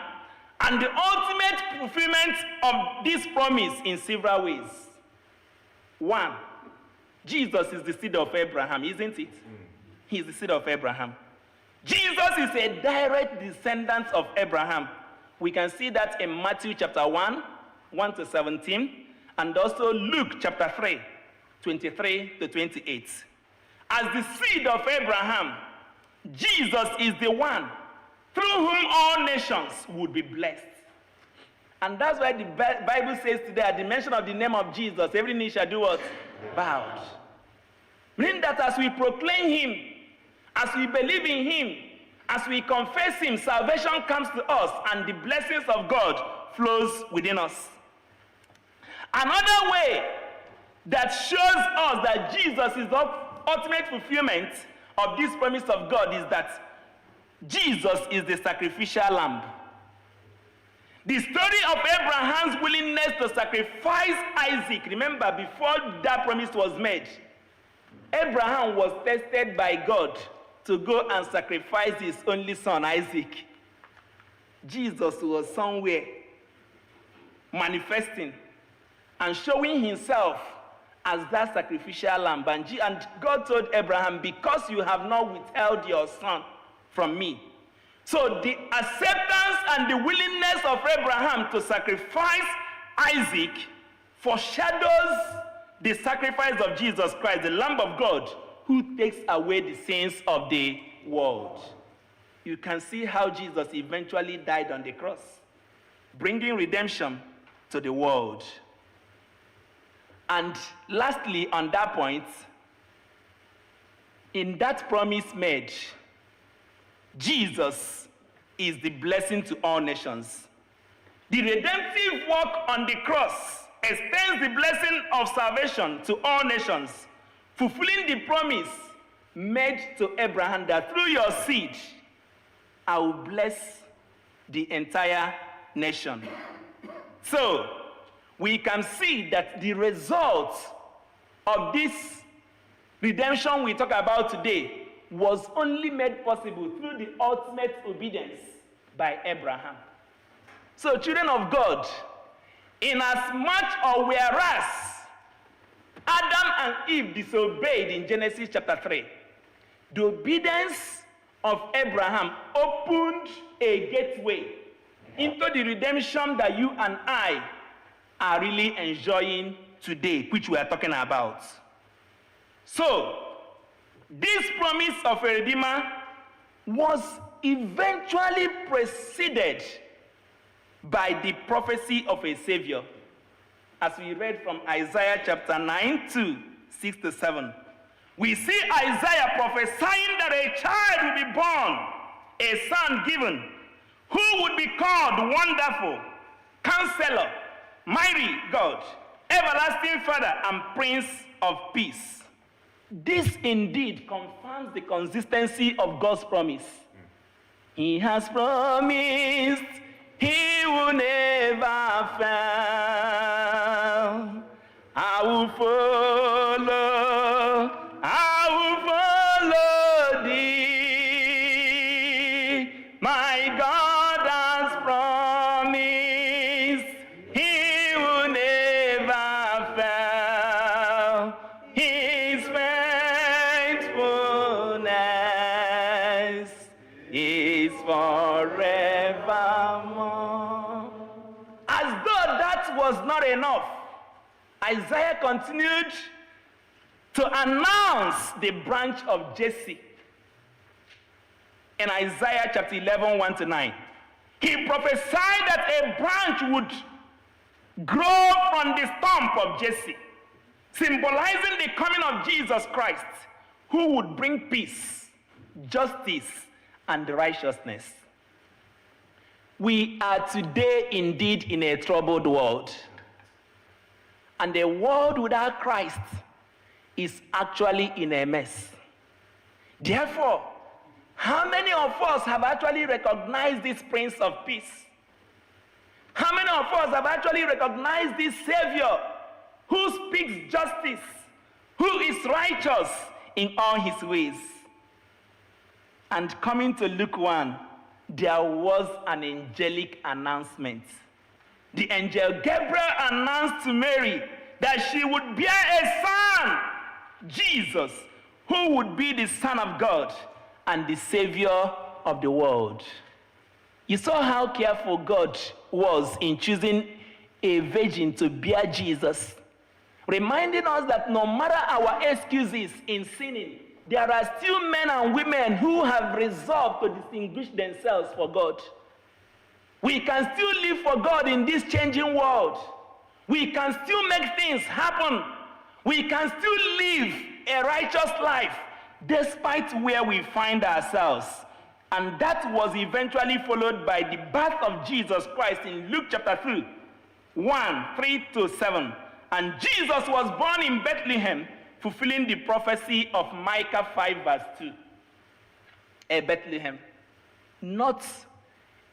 and the ultimate fulfillment of this promise in several ways. One, Jesus is the seed of Abraham, isn't it? He is the seed of Abraham. Jesus is a direct descendant of Abraham. We can see that in Matthew chapter 1, 1 to 17, and also Luke chapter 3, 23 to 28. As the seed of Abraham, Jesus is the one through whom all nations would be blessed. And that's why the Bible says today, at the mention of the name of Jesus, every knee shall do what? Bowed. Meaning that as we proclaim him, as we believe in him, as we confess him, salvation comes to us and the blessings of God flows within us. Another way that shows us that Jesus is the ultimate fulfillment of this promise of God is that Jesus is the sacrificial lamb. The story of Abraham's willingness to sacrifice Isaac, remember, before that promise was made, Abraham was tested by God to go and sacrifice his only son, Isaac. Jesus was somewhere manifesting and showing himself as that sacrificial lamb. And God told Abraham, because you have not withheld your son from me. So the acceptance and the willingness of Abraham to sacrifice Isaac foreshadows the sacrifice of Jesus Christ, the Lamb of God, who takes away the sins of the world. You can see how Jesus eventually died on the cross, bringing redemption to the world. And lastly, on that point, in that promise made, Jesus is the blessing to all nations. The redemptive work on the cross extends the blessing of salvation to all nations, fulfilling the promise made to Abraham that through your seed, I will bless the entire nation. So, we can see that the result of this redemption we talk about today was only made possible through the ultimate obedience by Abraham. So, children of God, in as much or whereas Adam and Eve disobeyed in Genesis chapter 3, the obedience of Abraham opened a gateway into the redemption that you and I are really enjoying today, which we are talking about. So, this promise of a Redeemer was eventually preceded by the prophecy of a Savior, as we read from Isaiah chapter 9 to 6 to 7. We see Isaiah prophesying that a child will be born, a son given, who would be called Wonderful, Counselor, Mighty God, Everlasting Father, and Prince of Peace. This indeed confirms the consistency of God's promise. He has promised he will never fail. I will follow thee. My God has promised he will never fail. His faithfulness is forevermore. As though that was not enough, Isaiah continued to announce the branch of Jesse. In Isaiah chapter 11, 1 to 9, he prophesied that a branch would grow from the stump of Jesse, symbolizing the coming of Jesus Christ, who would bring peace, justice, and righteousness. We are today indeed in a troubled world. And a world without Christ is actually in a mess. Therefore, how many of us have actually recognized this Prince of Peace? How many of us have actually recognized this Savior who speaks justice, who is righteous in all his ways? And coming to Luke 1, there was an angelic announcement. The angel Gabriel announced to Mary that she would bear a son, Jesus, who would be the Son of God and the Savior of the world. You saw how careful God was in choosing a virgin to bear Jesus, reminding us that no matter our excuses in sinning, there are still men and women who have resolved to distinguish themselves for God. We can still live for God in this changing world. We can still make things happen. We can still live a righteous life despite where we find ourselves. And that was eventually followed by the birth of Jesus Christ in Luke chapter 2, 1, 3 to 7. And Jesus was born in Bethlehem, fulfilling the prophecy of Micah 5 verse 2. Bethlehem, not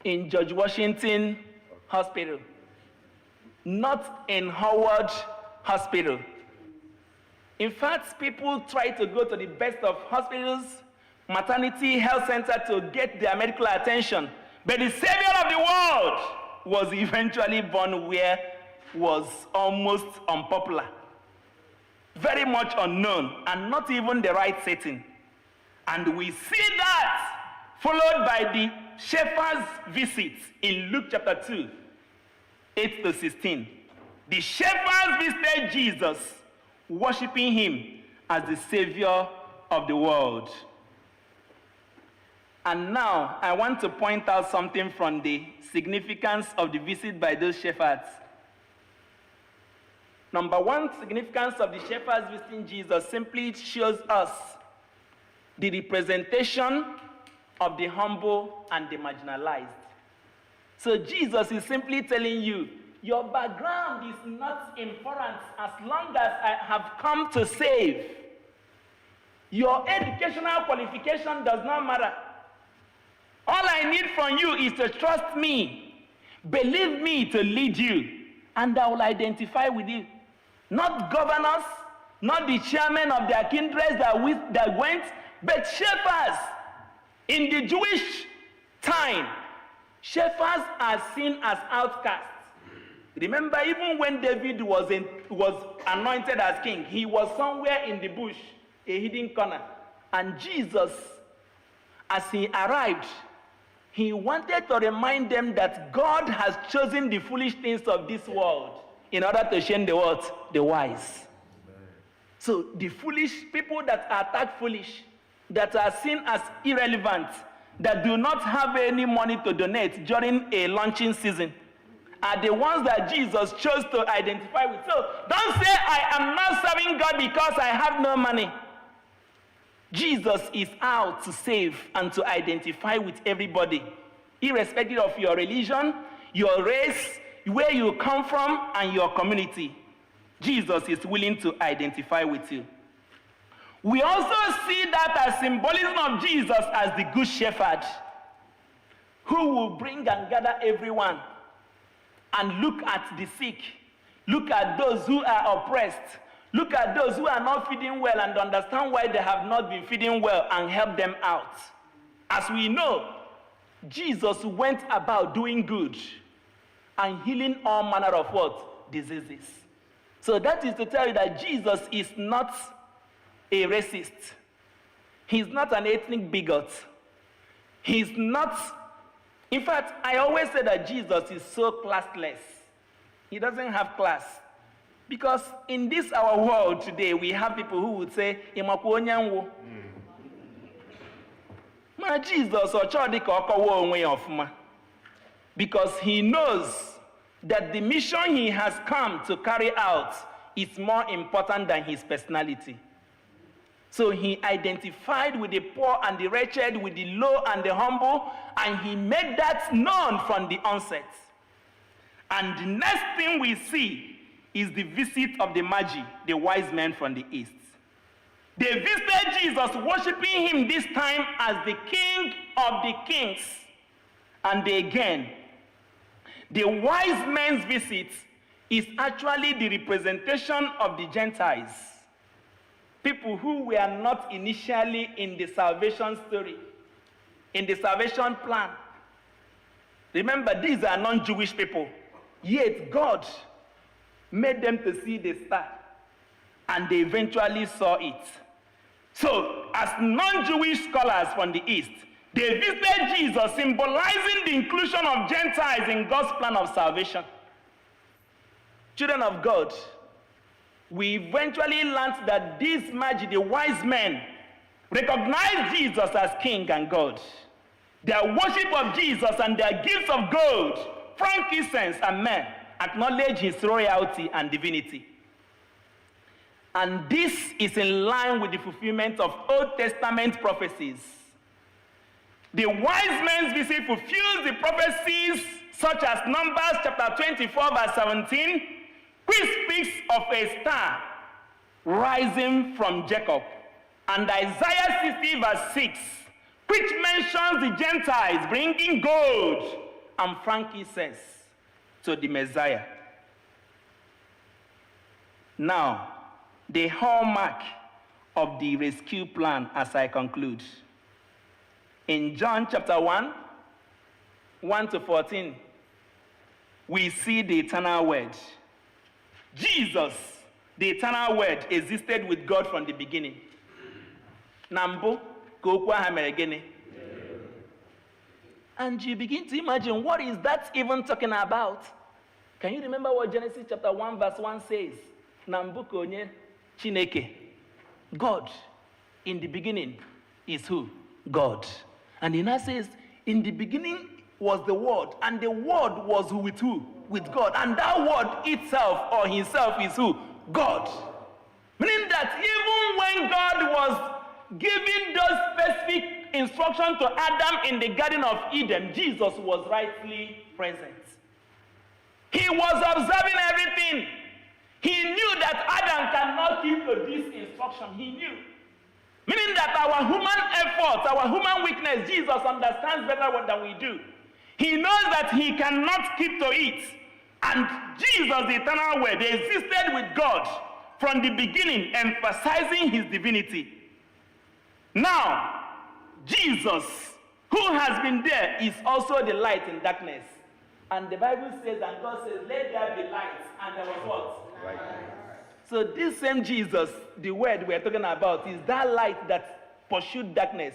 in George Washington Hospital, not in Howard Hospital. In fact, people try to go to the best of hospitals, maternity, health center to get their medical attention. But the Savior of the world was eventually born where was almost unpopular, very much unknown, and not even the right setting. And we see that followed by the shepherds' visit in Luke chapter 2, 8 to 16. The shepherds visited Jesus, worshiping him as the Savior of the world. And now, I want to point out something from the significance of the visit by those shepherds. Number one significance of the shepherds visiting Jesus simply shows us the representation of the humble and the marginalized. So Jesus is simply telling you, your background is not important as long as I have come to save. Your educational qualification does not matter. All I need from you is to trust me, believe me to lead you, and I will identify with you. Not governors, not the chairman of their kindreds that went, but shepherds. In the Jewish time, shepherds are seen as outcasts. Remember, even when David was anointed as king, he was somewhere in the bush, a hidden corner. And Jesus, as he arrived, he wanted to remind them that God has chosen the foolish things of this world in order to shame the what? The wise. So the foolish people that are that foolish, that are seen as irrelevant, that do not have any money to donate during a launching season, are the ones that Jesus chose to identify with. So don't say, I am not serving God because I have no money. Jesus is out to save and to identify with everybody, irrespective of your religion, your race, where you come from, and your community. Jesus is willing to identify with you. We also see that as symbolism of Jesus as the good shepherd, who will bring and gather everyone and look at the sick, look at those who are oppressed, look at those who are not feeding well and understand why they have not been feeding well and help them out. As we know, Jesus went about doing good and healing all manner of what? Diseases. So that is to tell you that Jesus is not a racist. He's not an ethnic bigot. He's not. In fact, I always say that Jesus is so classless. He doesn't have class. Because in this our world today, we have people who would say, "Imakwo Ma Jesus or Chodika Okowo onwe ofuma." Because he knows that the mission he has come to carry out is more important than his personality. So he identified with the poor and the wretched, with the low and the humble, and he made that known from the onset. And the next thing we see is the visit of the Magi, the wise men from the east. They visited Jesus, worshiping him this time as the King of the kings. And again, the wise men's visit is actually the representation of the Gentiles. People who were not initially in the salvation story, in the salvation plan. Remember, these are non-Jewish people. Yet God made them to see the star, and they eventually saw it. So, as non-Jewish scholars from the East, they visited Jesus, symbolizing the inclusion of Gentiles in God's plan of salvation. Children of God, we eventually learned that these Magi, the wise men, recognized Jesus as King and God. Their worship of Jesus and their gifts of gold, frankincense, and myrrh acknowledge his royalty and divinity. And this is in line with the fulfillment of Old Testament prophecies. The wise men's visit fulfills the prophecies such as Numbers chapter 24 verse 17, which speaks of a star rising from Jacob, and Isaiah 60 verse 6, which mentions the Gentiles bringing gold and frankincense to the Messiah. Now, the hallmark of the rescue plan as I conclude. In John chapter 1, 1 to 14, we see the eternal word. Jesus, the eternal word, existed with God from the beginning. Nambo, kokwa hameregene. And you begin to imagine, what is that even talking about? Can you remember what Genesis chapter 1 verse 1 says? Nambu konye Chineke. God, in the beginning, is who? God. And he now says, in the beginning was the Word, and the Word was with who? With God. And that Word itself or himself is who? God. Meaning that even when God was giving those specific instructions to Adam in the Garden of Eden, Jesus was rightly present. He was observing everything. He knew that Adam cannot keep to this instruction. He knew. Meaning that our human efforts, our human weakness, Jesus understands better than we do. He knows that he cannot keep to it. And Jesus, the eternal word, existed with God from the beginning, emphasizing his divinity. Now, Jesus, who has been there, is also the light in darkness. And the Bible says, and God says, let there be light. And there was what? Light. So this same Jesus, the word we're talking about, is that light that pursued darkness.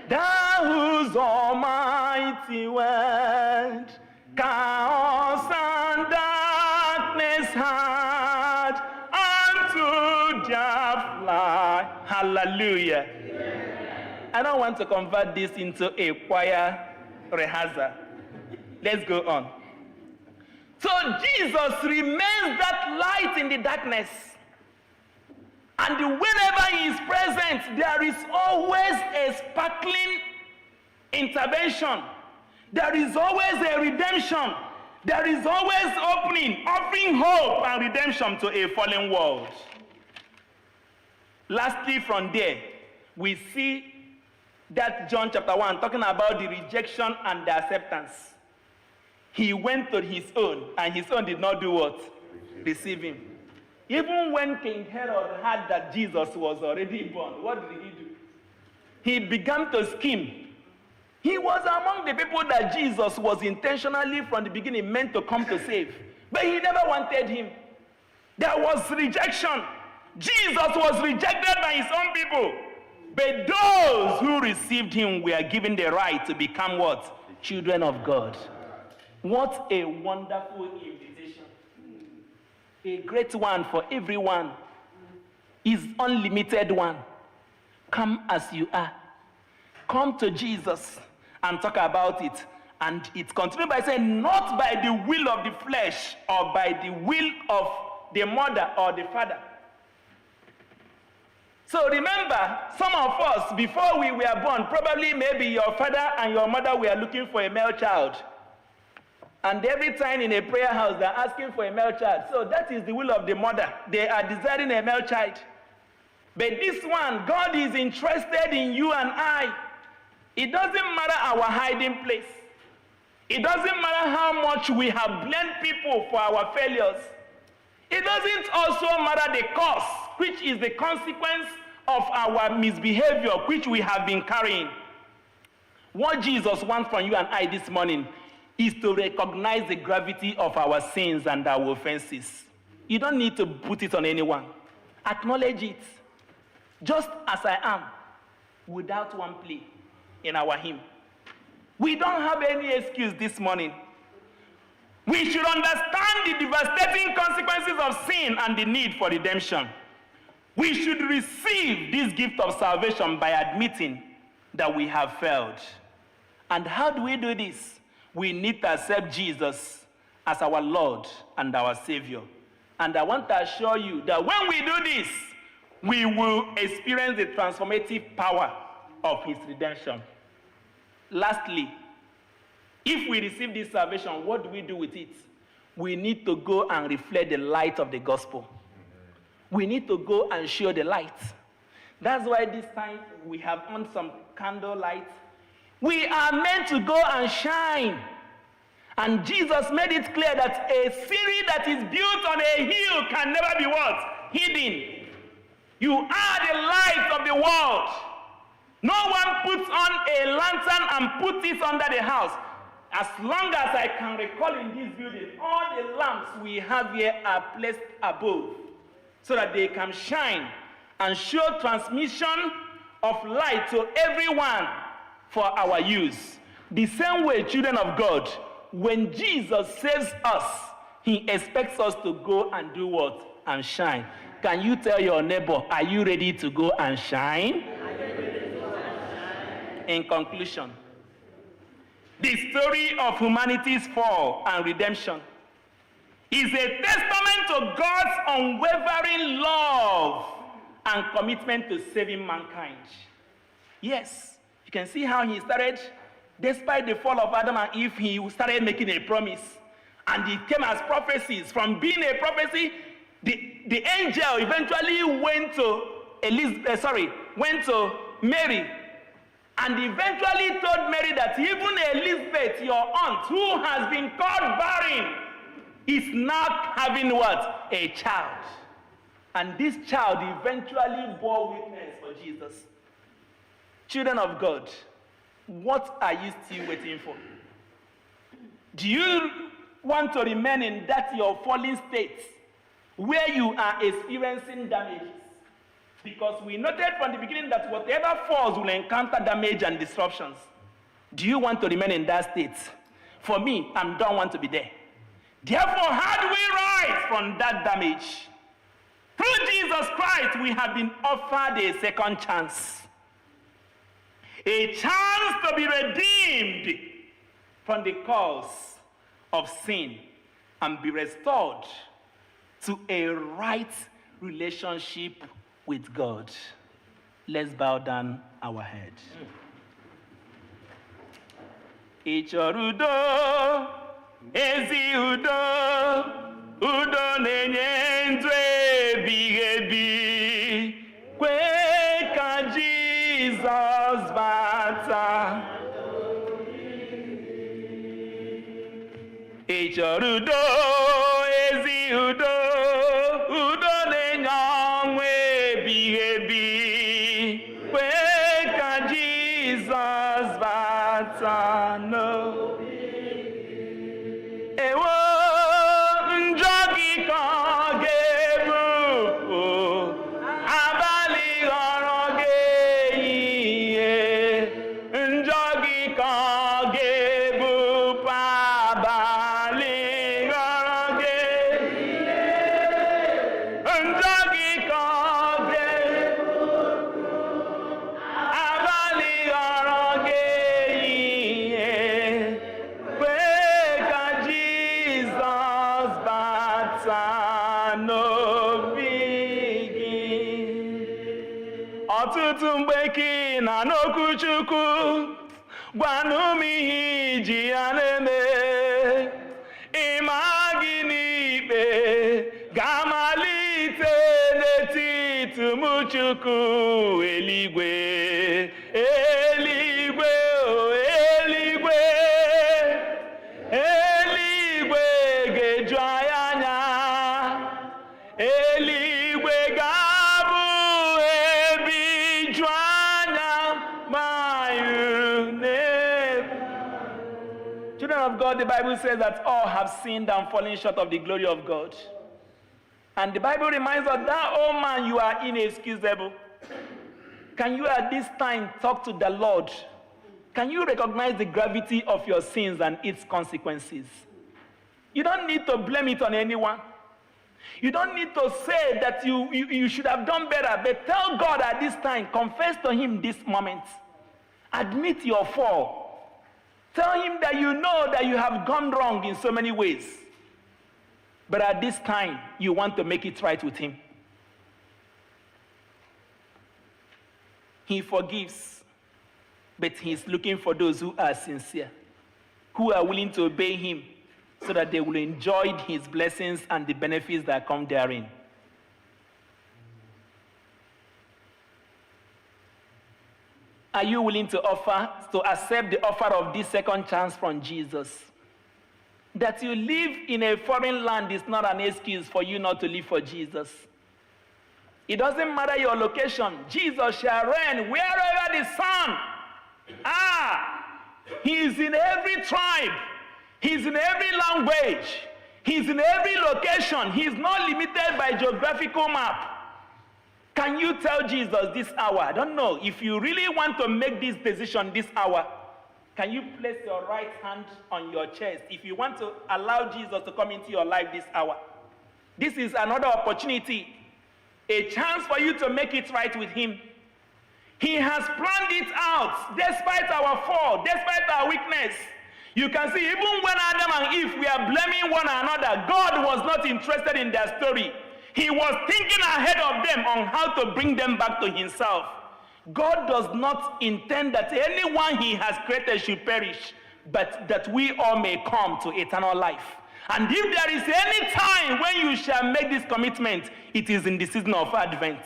Thou whose almighty word chaos and darkness had unto their fly. Hallelujah. Amen. I don't want to convert this into a choir rehearsal. Let's go on. So Jesus remains that light in the darkness. And whenever he is present, there is always a sparkling intervention. There is always a redemption. There is always offering hope and redemption to a fallen world. Lastly, from there, we see that John chapter 1 talking about the rejection and the acceptance. He went to his own, and his own did not do what? Receive him. Even when King Herod heard that Jesus was already born, what did he do? He began to scheme. He was among the people that Jesus was intentionally from the beginning meant to come to save. But he never wanted him. There was rejection. Jesus was rejected by his own people. But those who received him were given the right to become what? Children of God. What a wonderful invitation. A great one for everyone. Is unlimited one. Come as you are. Come to Jesus and talk about it. And it continues by saying, not by the will of the flesh or by the will of the mother or the father. So remember, some of us, before we were born, probably maybe your father and your mother were looking for a male child. And every time in a prayer house, they're asking for a male child. So that is the will of the mother. They are desiring a male child. But this one, God is interested in you and I. It doesn't matter our hiding place. It doesn't matter how much we have blamed people for our failures. It doesn't also matter the cost, which is the consequence of our misbehavior, which we have been carrying. What Jesus wants from you and I this morning is to recognize the gravity of our sins and our offenses. You don't need to put it on anyone. Acknowledge it. Just as I am, without one plea in our hymn. We don't have any excuse this morning. We should understand the devastating consequences of sin and the need for redemption. We should receive this gift of salvation by admitting that we have failed. And how do we do this? We need to accept Jesus as our Lord and our Savior. And I want to assure you that when we do this, we will experience the transformative power of his redemption. Lastly, if we receive this salvation, what do we do with it? We need to go and reflect the light of the gospel. We need to go and show the light. That's why this time we have on some candle light. We are meant to go and shine. And Jesus made it clear that a city that is built on a hill can never be what? Hidden. You are the light of the world. No one puts on a lantern and puts it under the house. As long as I can recall in this building, all the lamps we have here are placed above so that they can shine and show transmission of light to everyone for our use. The same way, children of God, when Jesus saves us, he expects us to go and do what? And shine. Can you tell your neighbor, are you ready to go and shine? in conclusion, the story of humanity's fall and redemption is a testament to God's unwavering love and commitment to saving mankind. Yes, you can see how he started, despite the fall of Adam and Eve, he started making a promise. And it came as prophecies. From being a prophecy, the angel eventually went to Mary, and eventually told Mary that even Elizabeth, your aunt, who has been called barren, is now having what? A child. And this child eventually bore witness for Jesus. Children of God, what are you still waiting for? Do you want to remain in that your fallen state where you are experiencing damages? Because we noted from the beginning that whatever falls will encounter damage and disruptions. Do you want to remain in that state? For me, I don't want to be there. Therefore, how do we rise from that damage? Through Jesus Christ, we have been offered a second chance. A chance to be redeemed from the curse of sin and be restored to a right relationship with God. Let's bow down our heads. Ichorudo, ezi udo, udo nenye ndụ ebighị ebi, kwe ka Jizọs bata. Ichorudo, ezi udo, udo nenye ọnwụ ebighị ebi, kwe ka Jizọs bata n'obi. Ewo njọ gị ka ọ ga-ebupụ, abalị ghọrọ gị ehihie. Njọ gị ka ọ ga-ebupụ, abalị ghọrọ gị ehihie. Njọ gị ka ọ ga-ebupụ, abalị ghọrọ gị ehihie. Kwe ka Jizọs bata n'obi gị. Ọtụtụ mgbe ka ị na n'okwu Chukwu, gwanụ m ihe iji ya na-eme. Ịma gị n'ikpe ga-amalite n'etiti ụmụ Chukwu. Eluigwe, eluigwe, o eluigwe, eluigwe ga-eju anyị anya. Eluigwe ga-abụ ebe iju anya ma anyị na-ebu. Children of God, the Bible says that all have sinned and fallen short of the glory of God. And the Bible reminds us that, oh man, you are inexcusable. Can you at this time talk to the Lord? Can you recognize the gravity of your sins and its consequences? You don't need to blame it on anyone. You don't need to say that you should have done better, but tell God at this time, confess to him this moment. Admit your fall. Tell him that you know that you have gone wrong in so many ways. But at this time, you want to make it right with him. He forgives, but he's looking for those who are sincere, who are willing to obey him so that they will enjoy his blessings and the benefits that come therein. Are you willing to accept the offer of this second chance from Jesus? That you live in a foreign land is not an excuse for you not to live for Jesus. It doesn't matter your location. Jesus shall reign wherever the sun. He is in every tribe. He's in every language. He's in every location. He's not limited by geographical map. Can you tell Jesus this hour? I don't know. If you really want to make this decision this hour, can you place your right hand on your chest? If you want to allow Jesus to come into your life this hour, this is another opportunity, a chance for you to make it right with him. He has planned it out despite our fall, despite our weakness. You can see even when Adam and Eve were blaming one another, God was not interested in their story. He was thinking ahead of them on how to bring them back to himself. God does not intend that anyone he has created should perish, but that we all may come to eternal life. And if there is any time when you shall make this commitment, it is in the season of Advent.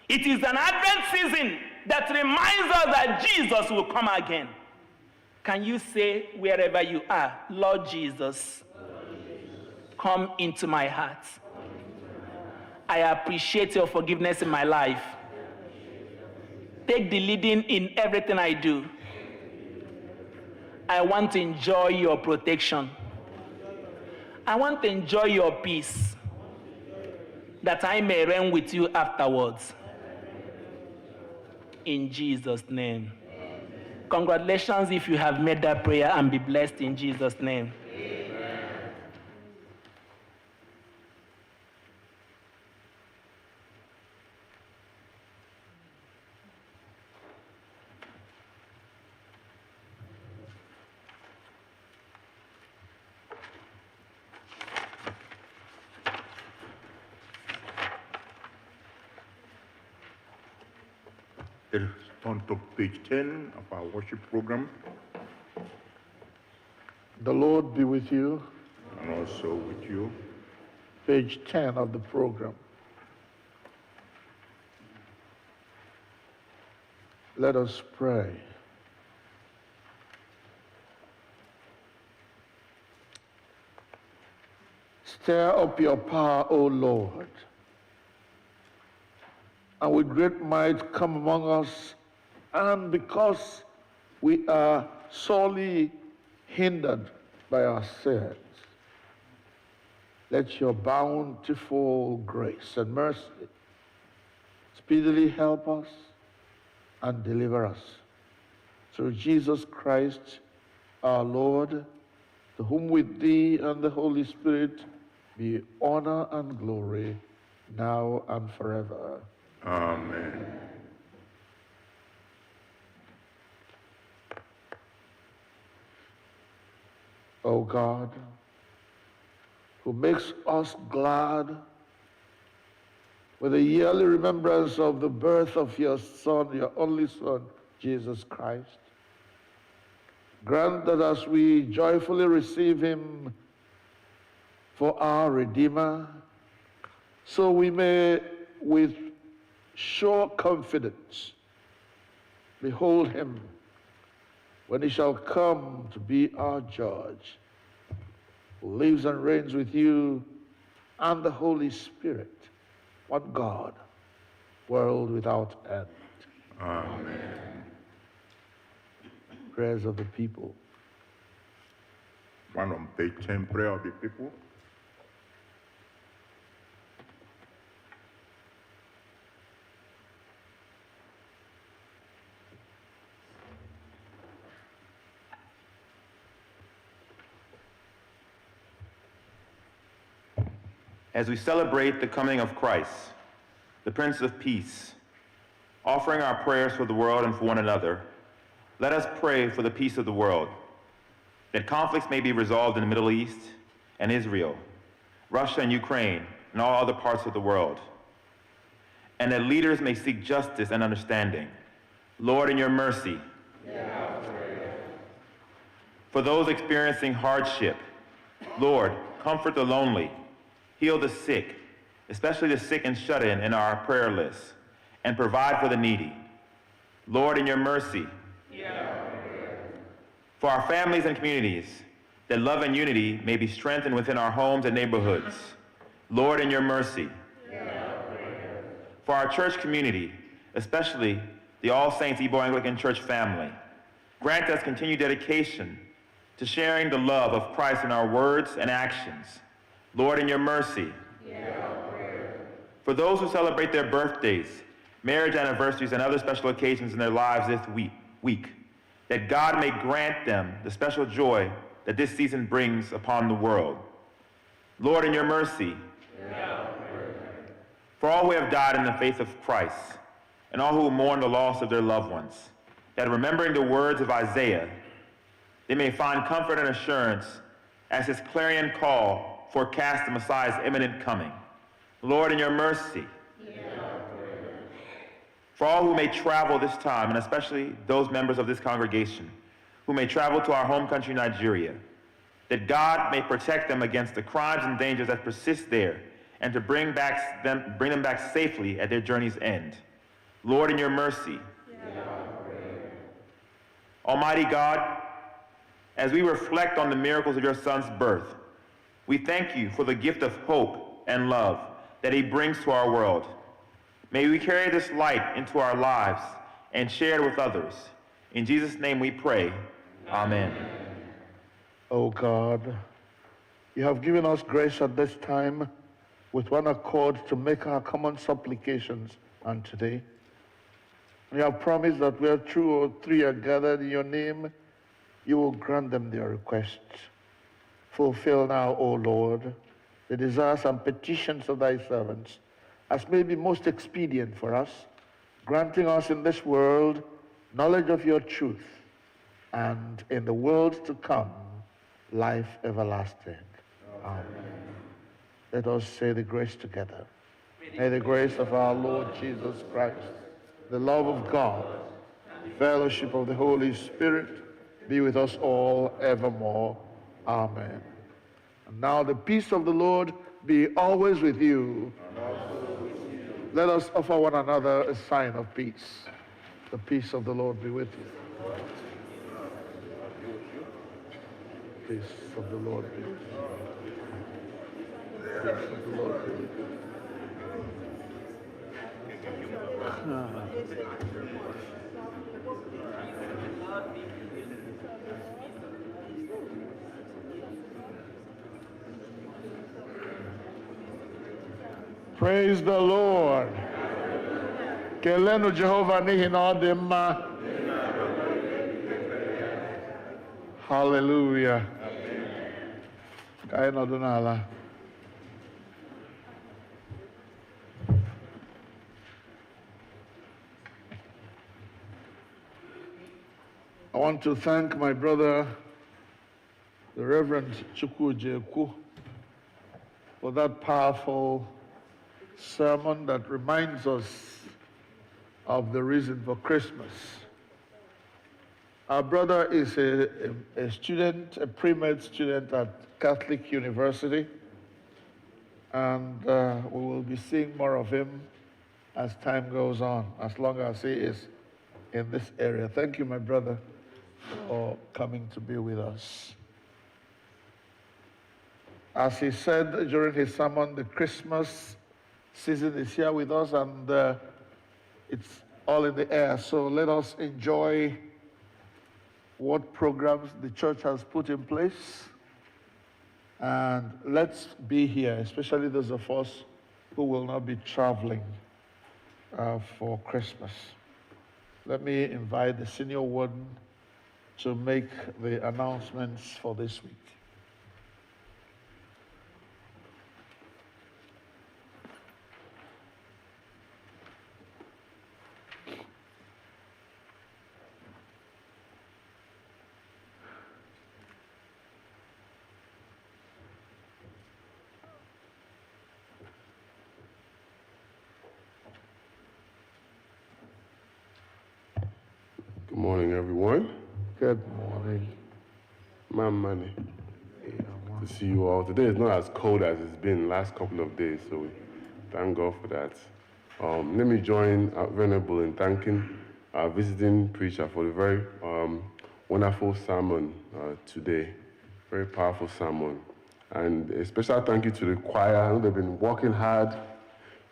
It is an Advent season that reminds us that Jesus will come again. Can you say wherever you are, Lord Jesus, come into my heart. I appreciate your forgiveness in my life. Take the leading in everything I do. I want to enjoy your protection. I want to enjoy your peace, that I may reign with you afterwards. In Jesus' name. Congratulations if you have made that prayer, and be blessed in Jesus' name. It is on to page 10 of our worship program, The Lord be with you. and also with you. Page 10 of the program. Let us pray. Stir up your power, O Lord, and with great might come among us, and because we are sorely hindered by our sins, let your bountiful grace and mercy speedily help us and deliver us. Through Jesus Christ, our Lord, to whom with thee and the Holy Spirit be honor and glory, now and forever. Amen. O God, who makes us glad with a yearly remembrance of the birth of your Son, your only Son, Jesus Christ, grant that as we joyfully receive him for our Redeemer, so we may with sure confidence behold him when he shall come to be our judge, who lives and reigns with you and the Holy Spirit, one God, world without end. Amen. Prayers of the people. One on page 10, prayer of the people. As we celebrate the coming of Christ, the Prince of Peace, offering our prayers for the world and for one another, let us pray for the peace of the world, that conflicts may be resolved in the Middle East and Israel, Russia and Ukraine, and all other parts of the world, and that leaders may seek justice and understanding. Lord, in your mercy, for those experiencing hardship, Lord, comfort the lonely, heal the sick, especially the sick and shut-in our prayer list, and provide for the needy. Lord, in your mercy, for our families and communities, that love and unity may be strengthened within our homes and neighborhoods. Lord, in your mercy, for our church community, especially the All Saints Igbo Anglican Church family, grant us continued dedication to sharing the love of Christ in our words and actions. Lord, in your mercy, for those who celebrate their birthdays, marriage anniversaries, and other special occasions in their lives this week, that God may grant them the special joy that this season brings upon the world. Lord, in your mercy, for all who have died in the faith of Christ, and all who mourn the loss of their loved ones, that remembering the words of Isaiah, they may find comfort and assurance as his clarion call forecasts the Messiah's imminent coming. Lord, in your mercy, for all who may travel this time, and especially those members of this congregation who may travel to our home country, Nigeria, that God may protect them against the crimes and dangers that persist there, and to bring them back safely at their journey's end. Lord, in your mercy. Almighty God, as we reflect on the miracles of your Son's birth, we thank you for the gift of hope and love that he brings to our world. May we carry this light into our lives and share it with others. In Jesus' name we pray. Amen. O God, you have given us grace at this time with one accord to make our common supplications unto thee. You have promised that where 2 or 3 are gathered in your name, you will grant them their requests. Fulfill now, O Lord, the desires and petitions of thy servants, as may be most expedient for us, granting us in this world knowledge of your truth, and in the world to come, life everlasting. Amen. Let us say the grace together. May the grace of our Lord Jesus Christ, the love of God, the fellowship of the Holy Spirit be with us all evermore. Amen. And now the peace of the Lord be always with you. Let us offer one another a sign of peace. The peace of the Lord be with you. Peace of the Lord be with you. Peace of the Lord be with you. Praise the Lord. Kelenu Jehovah n'ihi na ọ dị mma. Hallelujah. Ka anyị nọdụ n'ala. I want to thank my brother, the Reverend Chukwujekwu, for that powerful sermon that reminds us of the reason for Christmas. Our brother is a student, a pre-med student at Catholic University, and we will be seeing more of him as time goes on, as long as he is in this area. Thank you, my brother, for coming to be with us. As he said during his sermon, the Christmas season is here with us, and it's all in the air. So let us enjoy what programs the church has put in place, and let's be here, especially those of us who will not be traveling for Christmas. Let me invite the senior warden to make the announcements for this week. Good morning, everyone. Good morning. Money. To see you all. Today is not as cold as it's been the last couple of days, so we thank God for that. Let me join Venerable in thanking our visiting preacher for the very wonderful sermon today. Very powerful sermon. And a special thank you to the choir. I know they've been working hard,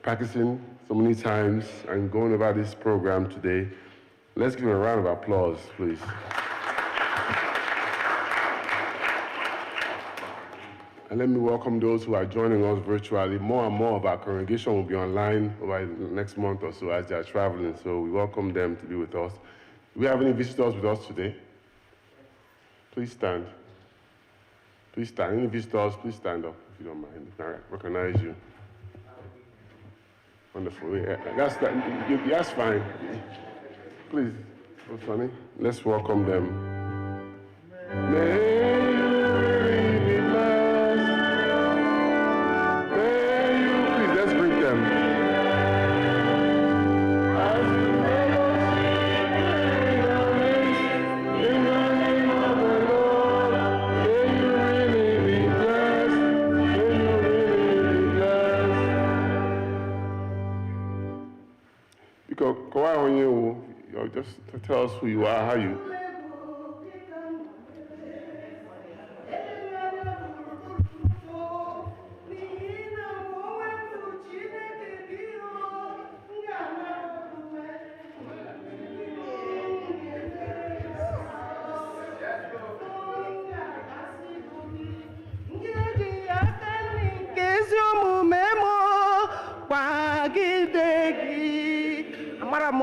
practicing so many times, and going over this program today. Let's give them a round of applause, please. And let me welcome those who are joining us virtually. More and more of our congregation will be online over the next month or so as they are traveling, so we welcome them to be with us. Do we have any visitors with us today? Please stand. Please stand. Any visitors, please stand up if you don't mind. I recognize you. Wonderful. Yeah, that's fine. Please, what's funny? Let's welcome them. May you really be blessed. May you, please, let's bring them. As you make us in the name of the Lord, may you really be blessed. May you really be blessed. Because Kawai on you, just tell us who you are, how you.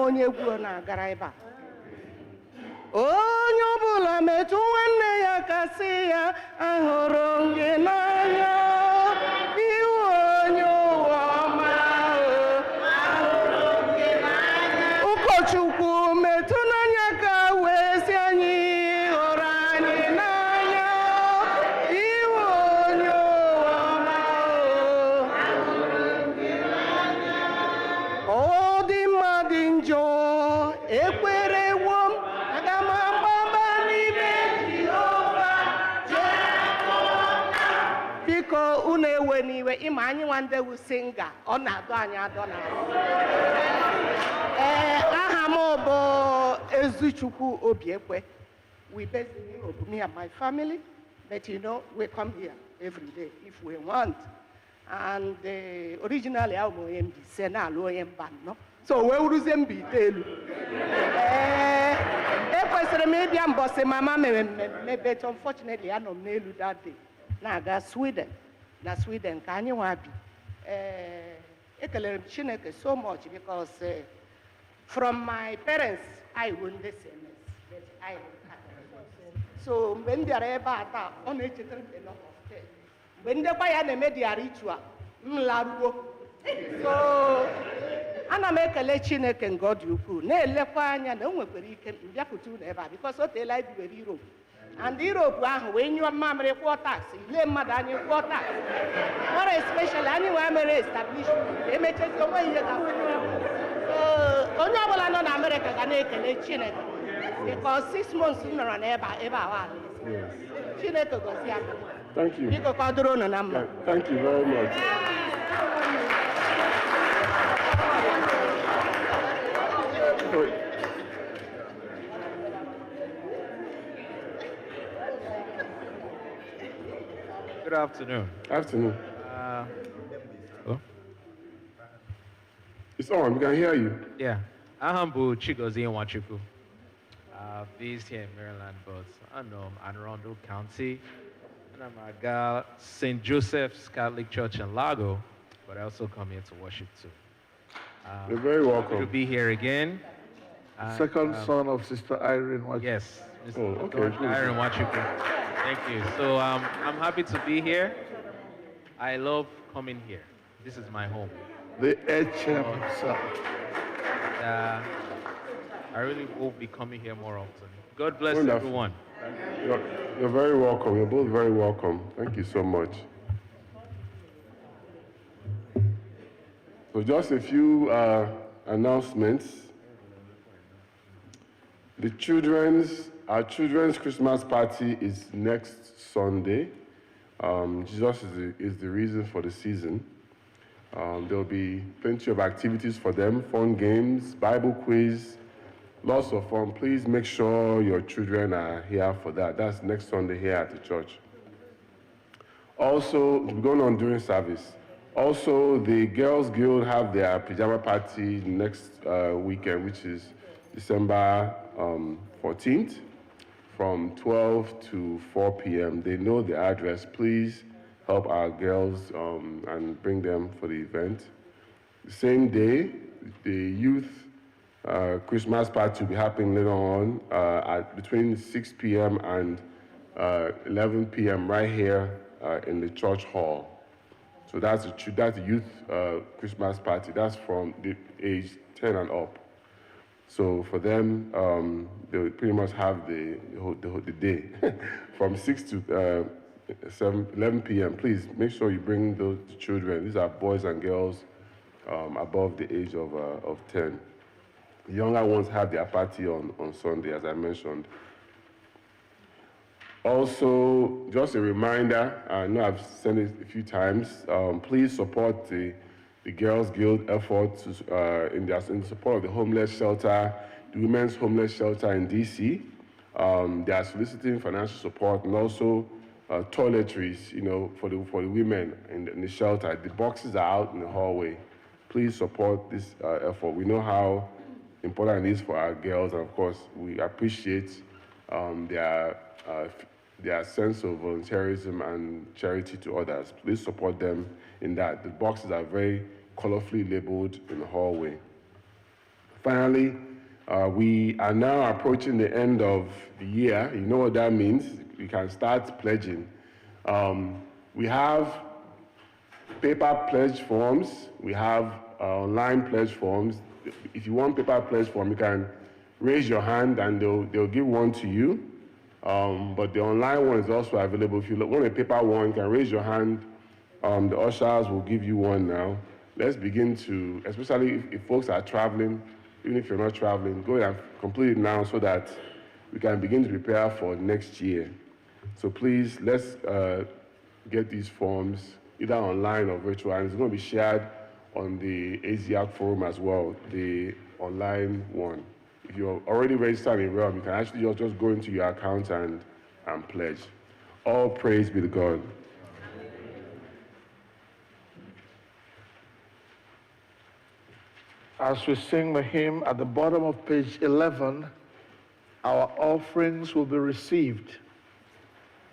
Onye egwu na-agara ebe a onye ọbụla metụ nwanne ya kasị ya ahụrụ gị n'anya iwu onye ụwa ọma ahụrụ gị n'anya ụkọchukwu metụ n'anya ka wee si anyị hụrụ anyị n'anya iwu onye ụwa ọma ahụrụ gị n'anya ọ dị mma dị njọ ekwerewo m aga m agbaba n'ime Jehova biko unu ewe n'iwe ịma anyị nwandewu singa ọ na-adọ anyị adọ na aha m bụ Ezuchukwu Obiekwe. We based in Europe, me and my family, but you know we come here every day if we want. And originally I was in Senalo in Banno. So we were in Bitelu. Maybe I'm bossing my mama, but unfortunately I don't know that day. Now that's Sweden. That's Sweden. Can you have so much because from my parents I won the same. But I so when they are about on each other, when they buy an media ritual, so ana make a Chineke and God you could. Ne lekwanya no we can yakutu never because what they like with Europe. And Europe when your mom report tax, lay madani report tax. More especially anywhere establishment. They may take away your honorable and America can make a Chineke. Because 6 months sooner and ever Chineke goes here. Thank you. Thank you very much. Good afternoon. Afternoon. Hello? It's on, we can hear you. Yeah. I'm Chigozie Nwachukwu. Based here in Maryland, but I know Anne Arundel County. And I'm at St. Joseph's Catholic Church in Lago, but I also come here to worship too. You're very welcome. Happy to be here again. Second son of Sister Irene Nwachukwu. Yes, Mr. Okay, Irene Nwachukwu. Thank you. So I'm happy to be here. I love coming here. This is my home. The HM himself. I really will be coming here more often. God bless Wonderful. everyone. You're very welcome. You're both very welcome. Thank you so much. So just a few announcements. Our children's Christmas party is next Sunday. Jesus is the reason for the season. There'll be plenty of activities for them, fun games, Bible quiz, lots of fun. Please make sure your children are here for that. That's next Sunday here at the church. Also, we're going on during service. Also, the Girls Guild have their pajama party next weekend, which is December 14th, from 12 to 4 p.m. They know the address. Please help our girls and bring them for the event. The same day, the youth Christmas party will be happening later on at between 6 p.m. and 11 p.m. right here in the church hall. So that's a youth Christmas party. That's from the age 10 and up. So for them, they pretty much have the day from 6 to 11 p.m. Please make sure you bring those children. These are boys and girls above the age of 10. The younger ones have their party on Sunday, as I mentioned. Also, just a reminder, I know I've said it a few times, please support the Girls Guild effort in support of the homeless shelter, the women's homeless shelter in DC. They are soliciting financial support and also toiletries, for the women in the shelter. The boxes are out in the hallway. Please support this effort. We know how important it is for our girls, and of course, we appreciate their sense of volunteerism and charity to others. Please support them in that. The boxes are very colorfully labeled in the hallway. Finally, we are now approaching the end of the year. You know what that means. We can start pledging. We have paper pledge forms. We have online pledge forms. If you want paper pledge form, you can raise your hand and they'll give one to you. But the online one is also available. If you want a paper one, you can raise your hand. The ushers will give you one now. Let's begin to, especially if folks are traveling, even if you're not traveling, go ahead and complete it now so that we can begin to prepare for next year. So please, let's get these forms either online or virtual, and it's going to be shared on the ASIAC forum as well, the online one. If you're already registered in Realm, you can actually just go into your account and pledge. All praise be to God. As we sing the hymn at the bottom of page 11, our offerings will be received.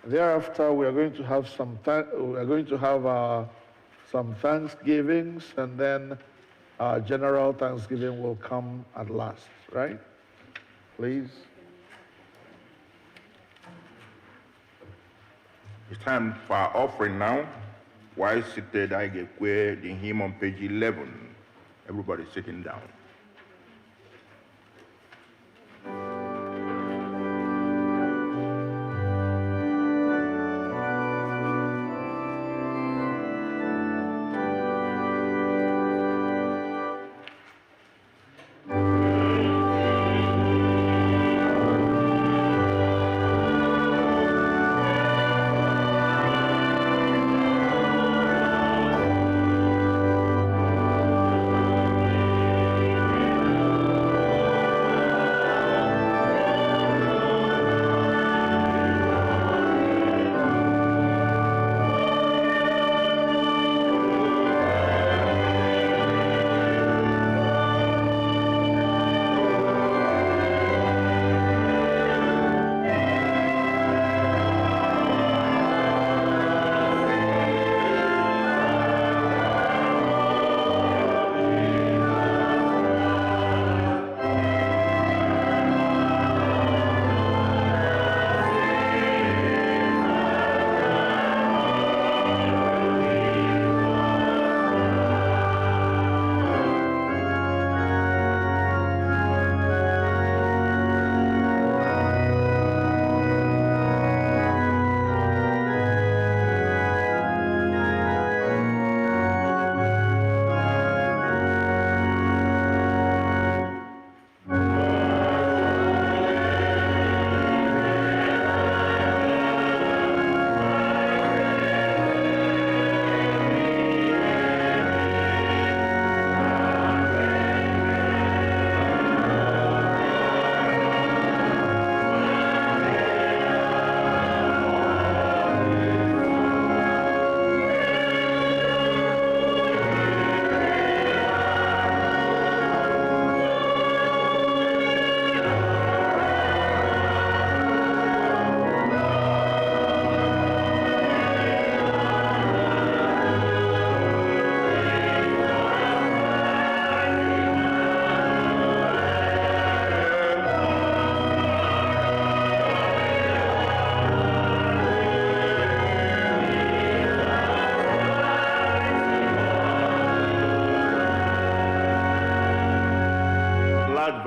Thereafter, we are going to have some thanksgivings, and then our general thanksgiving will come at last, right? Please. It's time for our offering now. While seated, I get the hymn on page 11. Everybody sitting down.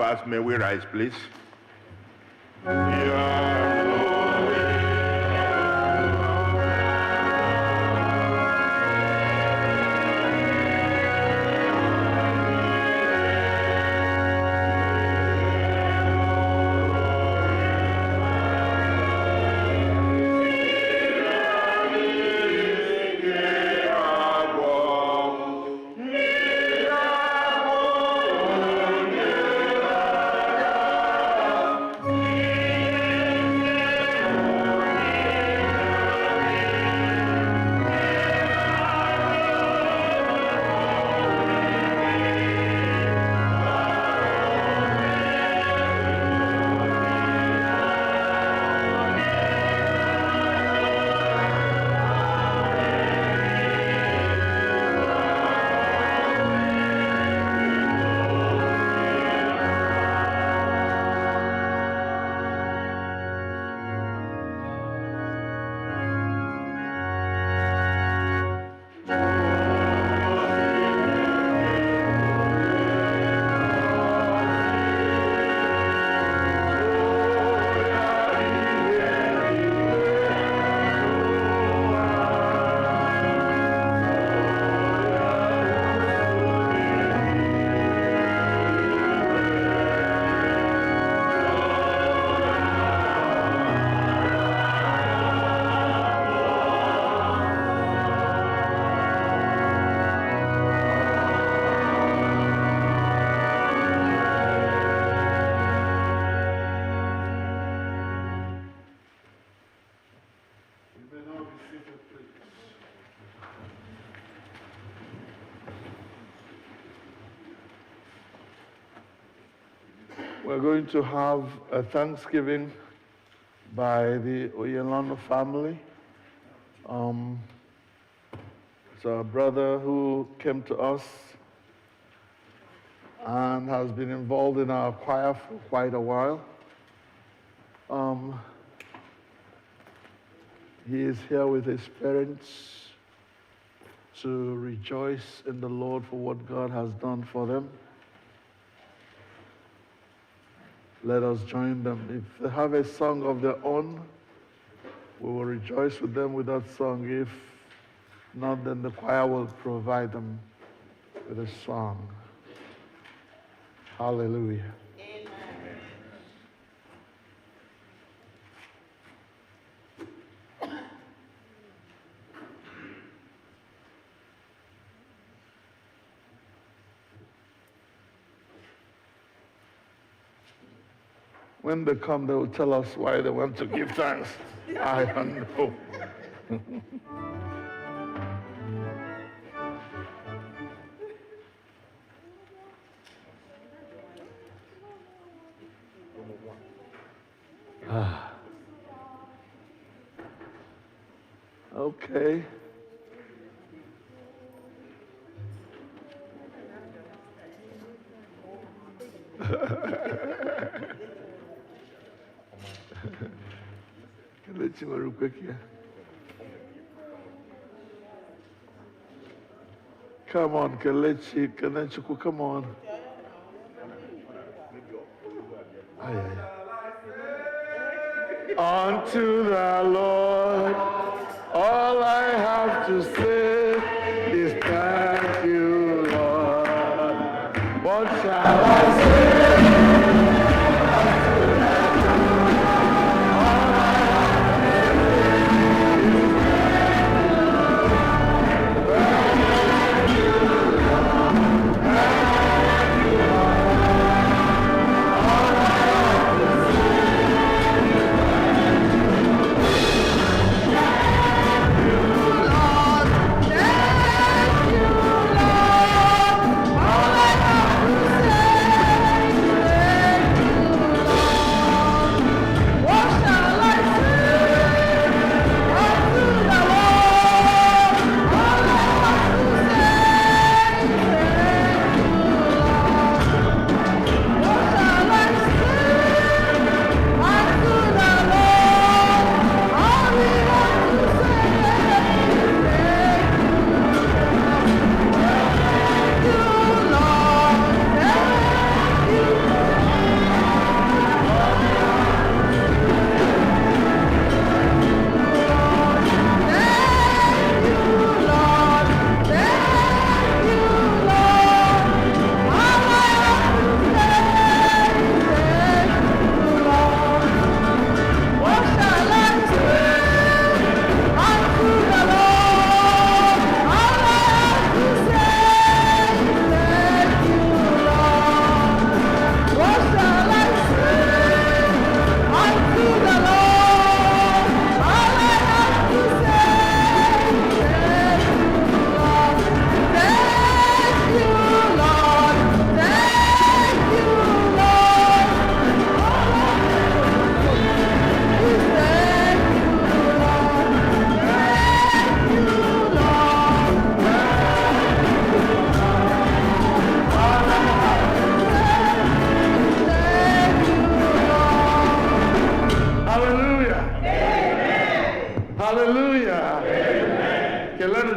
verse, may we rise, please? We're going to have a Thanksgiving by the Oyelano family. It's a brother who came to us and has been involved in our choir for quite a while. He is here with his parents to rejoice in the Lord for what God has done for them. Let us join them. If they have a song of their own, we will rejoice with them with that song. If not, then the choir will provide them with a song. Hallelujah. When they come, they will tell us why they want to give thanks. I don't know. Okay. Kelechi real quick here. Come on, Kelechi, come on. Unto the Lord, all I have to say is thank you, Lord. What shall I say?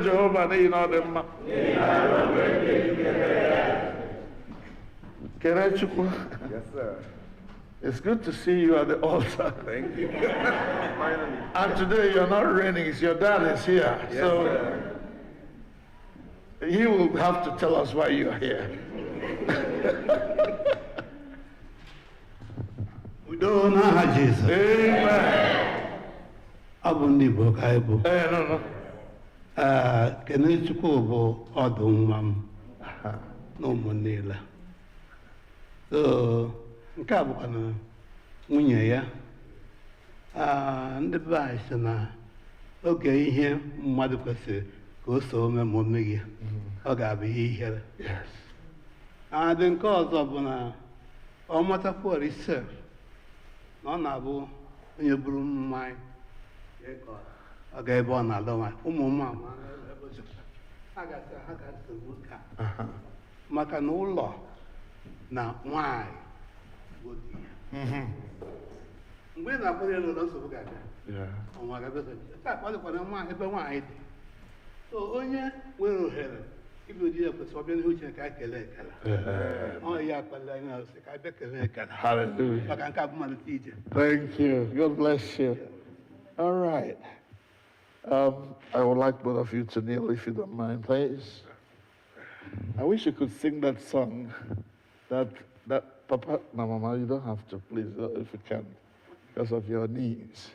Jehovah n'ihi na ọ dị mma. Kenechukwu. Yes, sir. It's good to see you at the altar. Thank you. Finally. And today you're not reigning, it's your dad is here. Yes, So sir. he will have to tell us why you are here. Udo n'aha Jizọs. Amen. Ọ bụ ndị Igbo ka anyị bụ. No. Kenechukwu bụ ọdụ nwa m na ụmụ niile. So nke a bụkwa na nwunye ya. Ndị be anyị sị na oge ihe mmadụ kwesịrị ka o so ome ma o meghị ọ ga-abụ ihe ihere. Adị nke ọzọ bụ na ọ matakwa risef na ọ na-abụ onye buru mmanya ọ ga ebe ọ na-alụ nwanyị ụmụ mma ha ga-esogbu ka maka na ụlọ na nwanyị bụ di ya. Mgbe ị na-akpọrọ elu ụlọ nsogbu ga-abịa ọnwa ga-abịa nwaanyị ebe nwaanyị dị. So onye nwere ohere ibi odi ya kwesịrị ọbịa n'ihu Chineke ka kelee ekele. Ọ ya akpali anyị na sị ka abịa kelee ekele. Hallelujah. Maka nke a bụ malite ije. Thank you. God bless you. All right. I would like both of you to kneel if you don't mind, please. I wish you could sing that song. That Papa, no, Mama, you don't have to, please, if you can, because of your knees.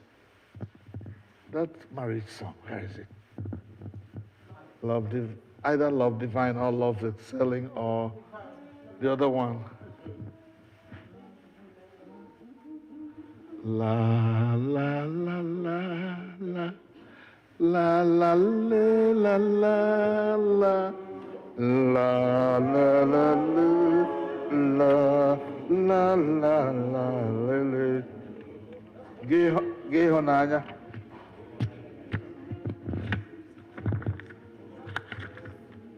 That marriage song, where is it? Either Love Divine or Love Excelling or the other one. La la la la la la la la la la la la la la la la. Gị hụnanya.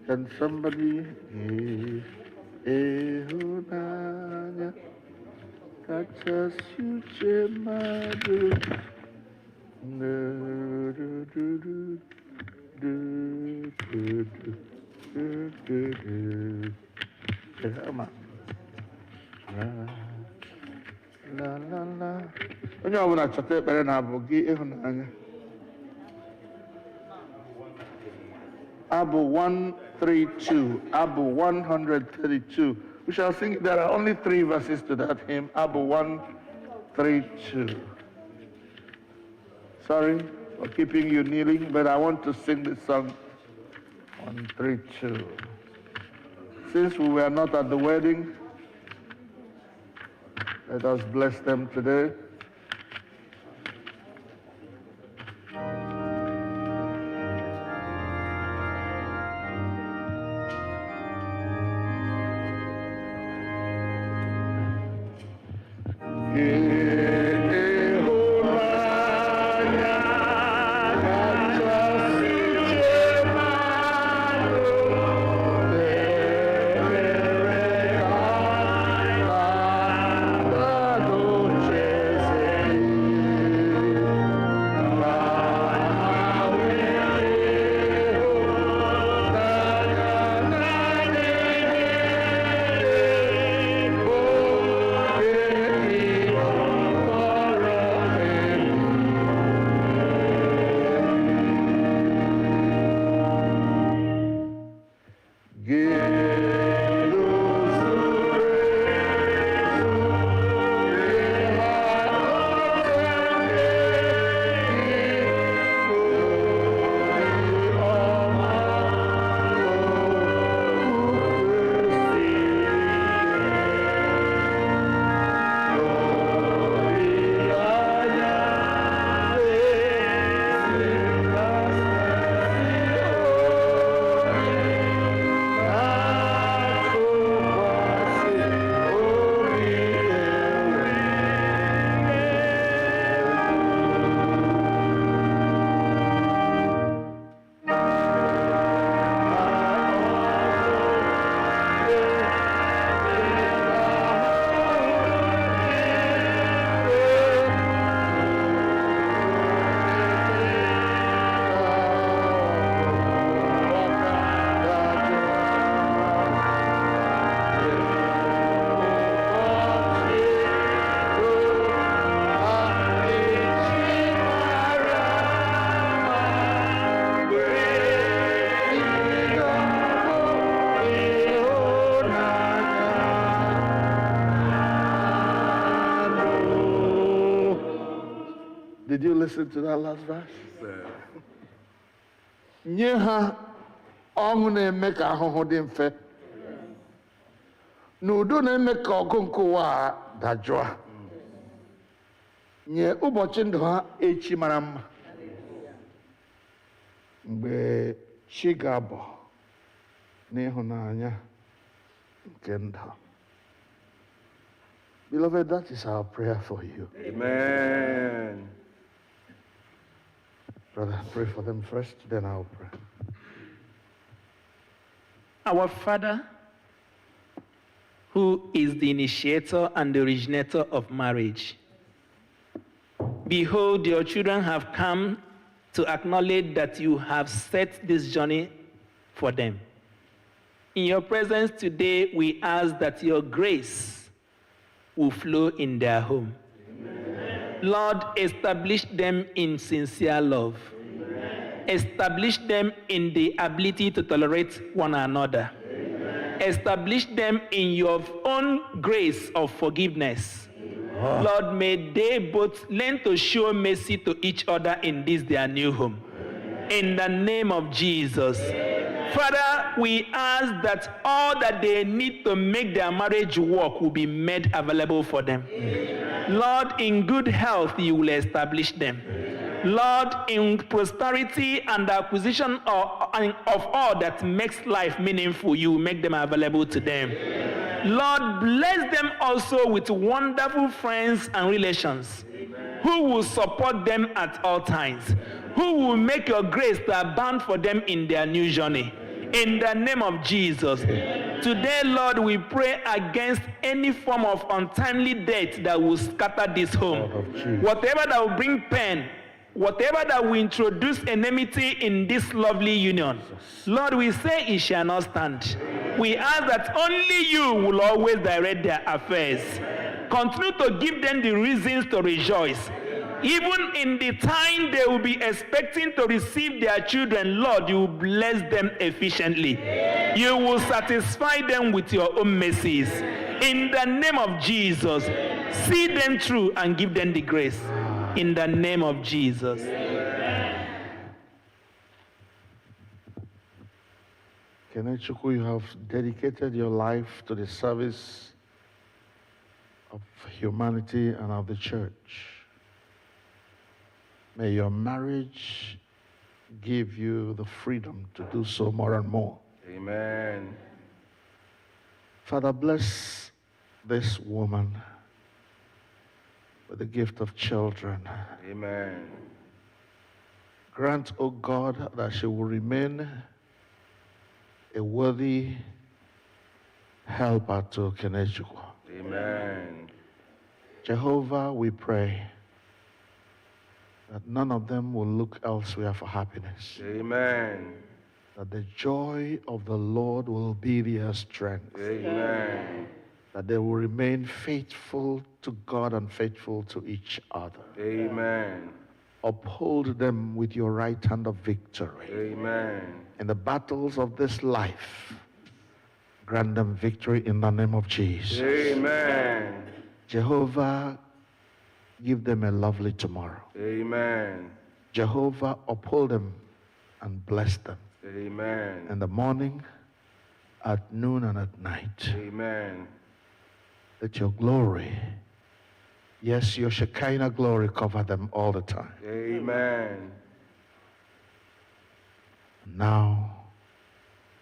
Can somebody give ịhụnanya kachasị uche mmadụ? Onye ọbụla chọta ekpere na-abụ gị ịhụnanya. Abụ 132, Abụ 132. We shall sing, there are only 3 verses to that hymn, Abụ 132. Sorry for keeping you kneeling, but I want to sing this song, 132. Since we were not at the wedding, let us bless them today. Did you listen to that last verse? Nye ha ọṅụ na-eme ka ahụhụ dị mfe. N'udo na-eme ka ọgụ nke ụwa a dajụọ. Nye ụbọchị ndụ ha echi mara mma. Mgbe chi ga-abọ n'ịhụnanya nke ndụ. Beloved, that is our prayer for you. Amen. Brother, pray for them first, then I'll pray. Our Father, who is the initiator and the originator of marriage, behold, your children have come to acknowledge that you have set this journey for them. In your presence today, we ask that your grace will flow in their home. Amen. Lord, establish them in sincere love. Amen. Establish them in the ability to tolerate one another. Amen. Establish them in your own grace of forgiveness. Amen. Lord, may they both learn to show mercy to each other in this their new home. Amen. In the name of Jesus. Amen. Father, we ask that all that they need to make their marriage work will be made available for them. Amen. Lord, in good health, you will establish them. Amen. Lord, in prosperity and acquisition of all that makes life meaningful, you will make them available to them. Amen. Lord, bless them also with wonderful friends and relations. Amen. Who will support them at all times. Who will make your grace to abound for them in their new journey. In the name of Jesus. Amen. Today, Lord, we pray against any form of untimely death that will scatter this home. Whatever that will bring pain, whatever that will introduce enmity in this lovely union, Lord, we say it shall not stand. We ask that only you will always direct their affairs. Continue to give them the reasons to rejoice. Even in the time they will be expecting to receive their children, Lord, you will bless them efficiently. You will satisfy them with your own mercies. In the name of Jesus, see them through and give them the grace. In the name of Jesus. Kenechukwu, you have dedicated your life to the service of humanity and of the church. May your marriage give you the freedom to do so more and more. Amen. Father, bless this woman with the gift of children. Amen. Grant, O God, that she will remain a worthy helper to Kenechukwu. Amen. Jehovah, we pray that none of them will look elsewhere for happiness. Amen. That the joy of the Lord will be their strength. Amen. That they will remain faithful to God and faithful to each other. Amen. Uphold them with your right hand of victory. Amen. In the battles of this life, grant them victory in the name of Jesus. Amen. Jehovah, give them a lovely tomorrow. Amen. Jehovah, uphold them and bless them. Amen. In the morning, at noon, and at night. Amen. Let your glory, yes, your Shekinah glory, cover them all the time. Amen. Now,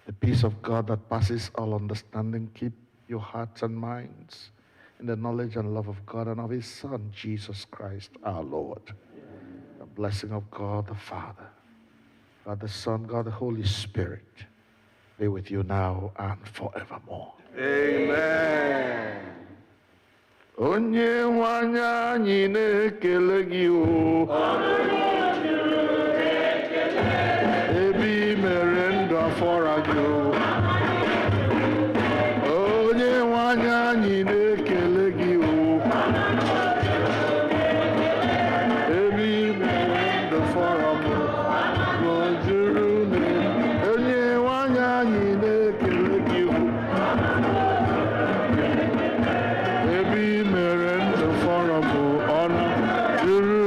the peace of God that passes all understanding, keep your hearts and minds in the knowledge and love of God and of His Son, Jesus Christ, our Lord. The blessing of God the Father, God the Son, God the Holy Spirit, be with you now and forevermore. Amen. Onye nwanyị anyị na-ekele gị o. Ebe I mere ndụ afọra gị o. Onye nwanyị anyị na-ekele gị o. Ebe I mere ndụ afọra m o. Juru na onye nwanyị anyị na-ekele gị o. Ebe I mere ndụ afọra m o. Ọnụ juru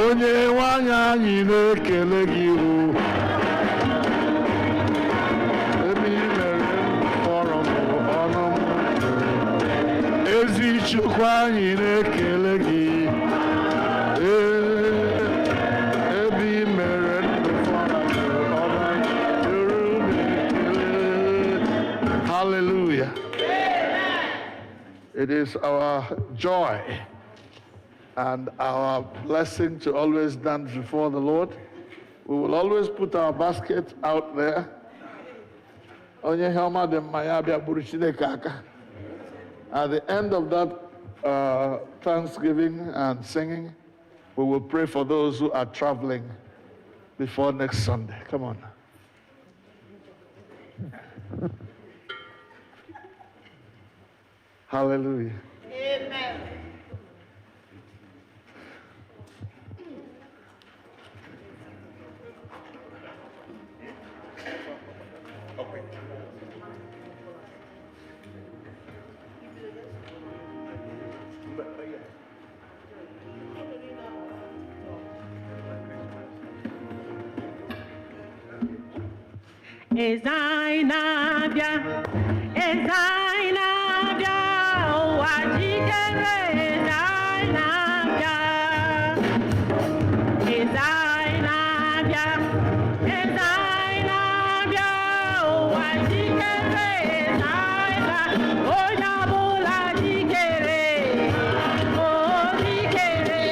onye nwanyị anyị na-ekele gị o. Ebe i mere mkpọrọ m ọnụ m. Ezi Chukwu anyị na-ekele gị. Ebe i mere ndụ fọrọ m ọma jụrụ m ekele. Hallelujah. It is our joy and our blessing to always dance before the Lord. We will always put our basket out there. Onye ihe ọma dị mma ya bịa bụrụ Chineke aka. At the end of that Thanksgiving and singing, we will pray for those who are traveling before next Sunday. Come on. Hallelujah. Amen. Ezainabia, Ezainabia, wajikere Ezainabia, Ezainabia, Ezainabia, wajikere Ezainabia, oyabula jikere, jikere.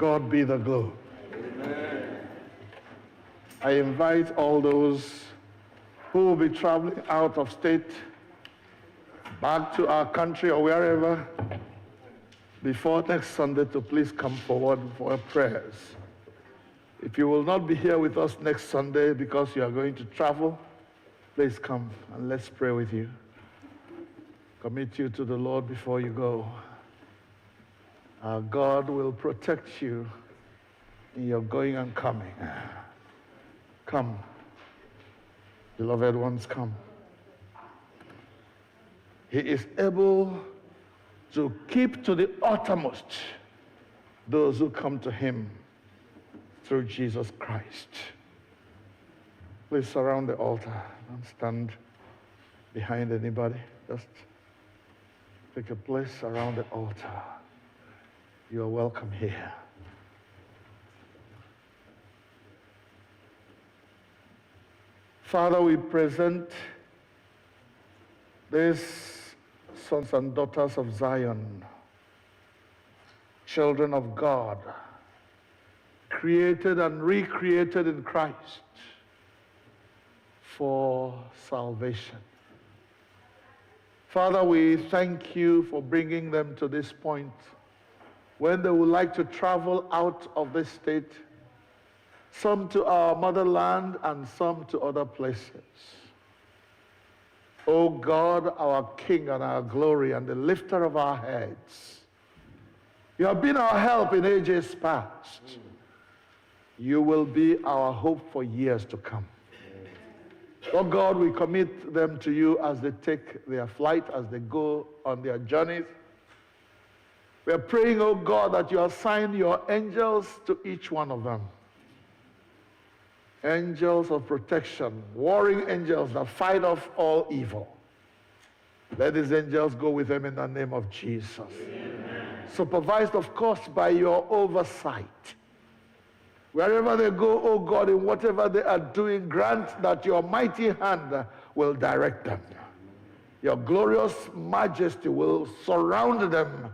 God be the glory. I invite all those who will be traveling out of state, back to our country or wherever, before next Sunday to please come forward for prayers. If you will not be here with us next Sunday because you are going to travel, please come and let's pray with you. Commit you to the Lord before you go. Our God will protect you in your going and coming. Come, beloved ones, come. He is able to keep to the uttermost those who come to him through Jesus Christ. Please surround the altar. Don't stand behind anybody. Just take a place around the altar. You are welcome here. Father, we present these sons and daughters of Zion, children of God, created and recreated in Christ for salvation. Father, we thank you for bringing them to this point when they would like to travel out of this state, some to our motherland and some to other places. O God, our King and our glory and the lifter of our heads, you have been our help in ages past. You will be our hope for years to come. Oh God, we commit them to you as they take their flight, as they go on their journeys. We are praying, oh God, that you assign your angels to each one of them. Angels of protection, warring angels that fight off all evil. Let these angels go with them in the name of Jesus. Amen. Supervised, of course, by your oversight. Wherever they go, oh God, in whatever they are doing, grant that your mighty hand will direct them. Your glorious majesty will surround them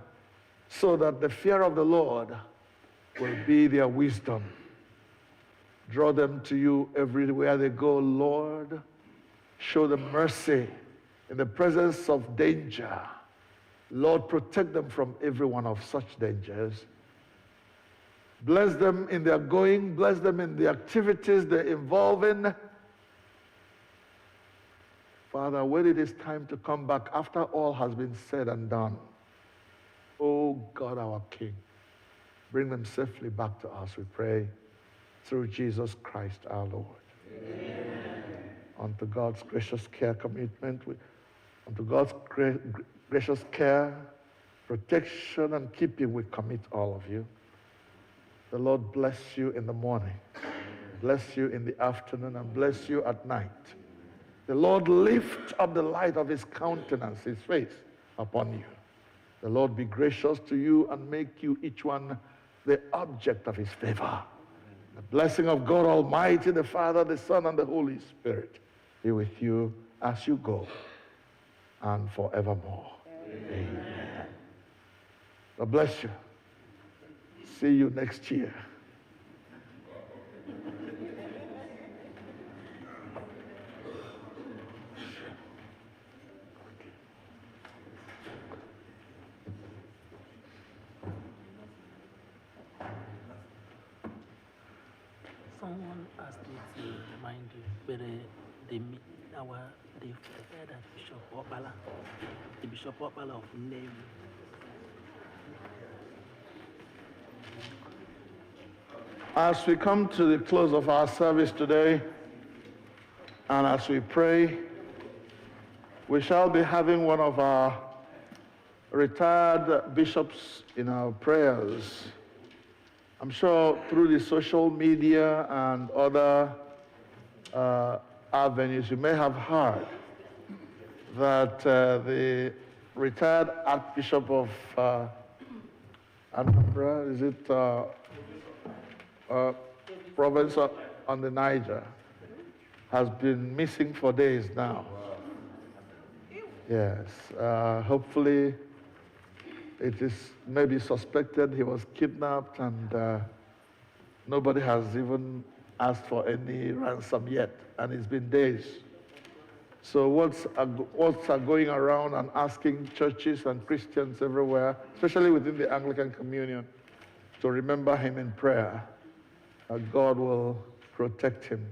so that the fear of the Lord will be their wisdom. Draw them to you everywhere they go, Lord. Show them mercy in the presence of danger. Lord, protect them from every one of such dangers. Bless them in their going. Bless them in the activities they involve in. Father, when it is time to come back, after all has been said and done, oh God, our King, bring them safely back to us, we pray, through Jesus Christ our Lord. Amen. Unto God's gracious care, commitment, unto God's gracious care, protection, and keeping, we commit all of you. The Lord bless you in the morning, bless you in the afternoon, and bless you at night. The Lord lift up the light of his countenance, his face, upon you. The Lord be gracious to you and make you each one the object of his favor. The blessing of God Almighty, the Father, the Son, and the Holy Spirit be with you as you go and forevermore. Amen. God bless you. See you next year. Someone asked me to remind you where the head of Bishop Opala, the Bishop Opala of Navy. As we come to the close of our service today, and as we pray, we shall be having one of our retired bishops in our prayers. I'm sure through the social media and other avenues, you may have heard that the retired Archbishop of Anambra, is it province on the Niger, has been missing for days now. Yes, hopefully It is maybe suspected he was kidnapped, and nobody has even asked for any ransom yet, and it's been days. So what's going around and asking churches and Christians everywhere, especially within the Anglican communion, to remember him in prayer, that God will protect him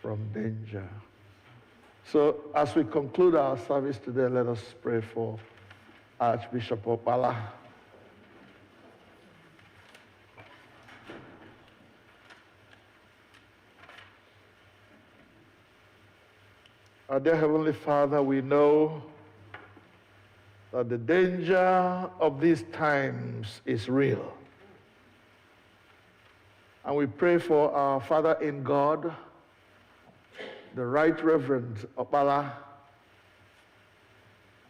from danger. So as we conclude our service today, let us pray for Archbishop Okpala. Our dear Heavenly Father, we know that the danger of these times is real. And we pray for our Father in God, the Right Reverend Okpala,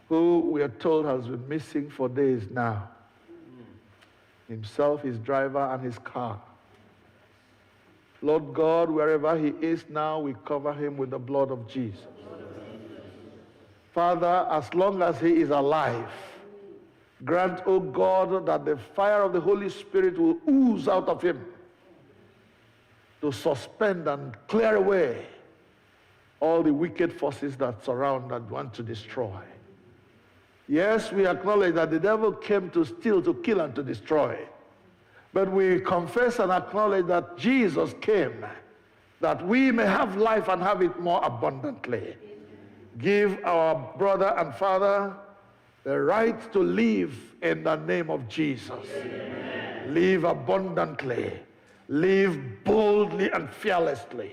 who we are told has been missing for days now. Himself, his driver, and his car. Lord God, wherever he is now, we cover him with the blood of Jesus. Father, as long as he is alive, grant, O God, that the fire of the Holy Spirit will ooze out of him to suspend and clear away all the wicked forces that surround and want to destroy. Yes, we acknowledge that the devil came to steal, to kill, and to destroy. But we confess and acknowledge that Jesus came that we may have life and have it more abundantly. Give our brother and father the right to live in the name of Jesus. Amen. Live abundantly. Live boldly and fearlessly.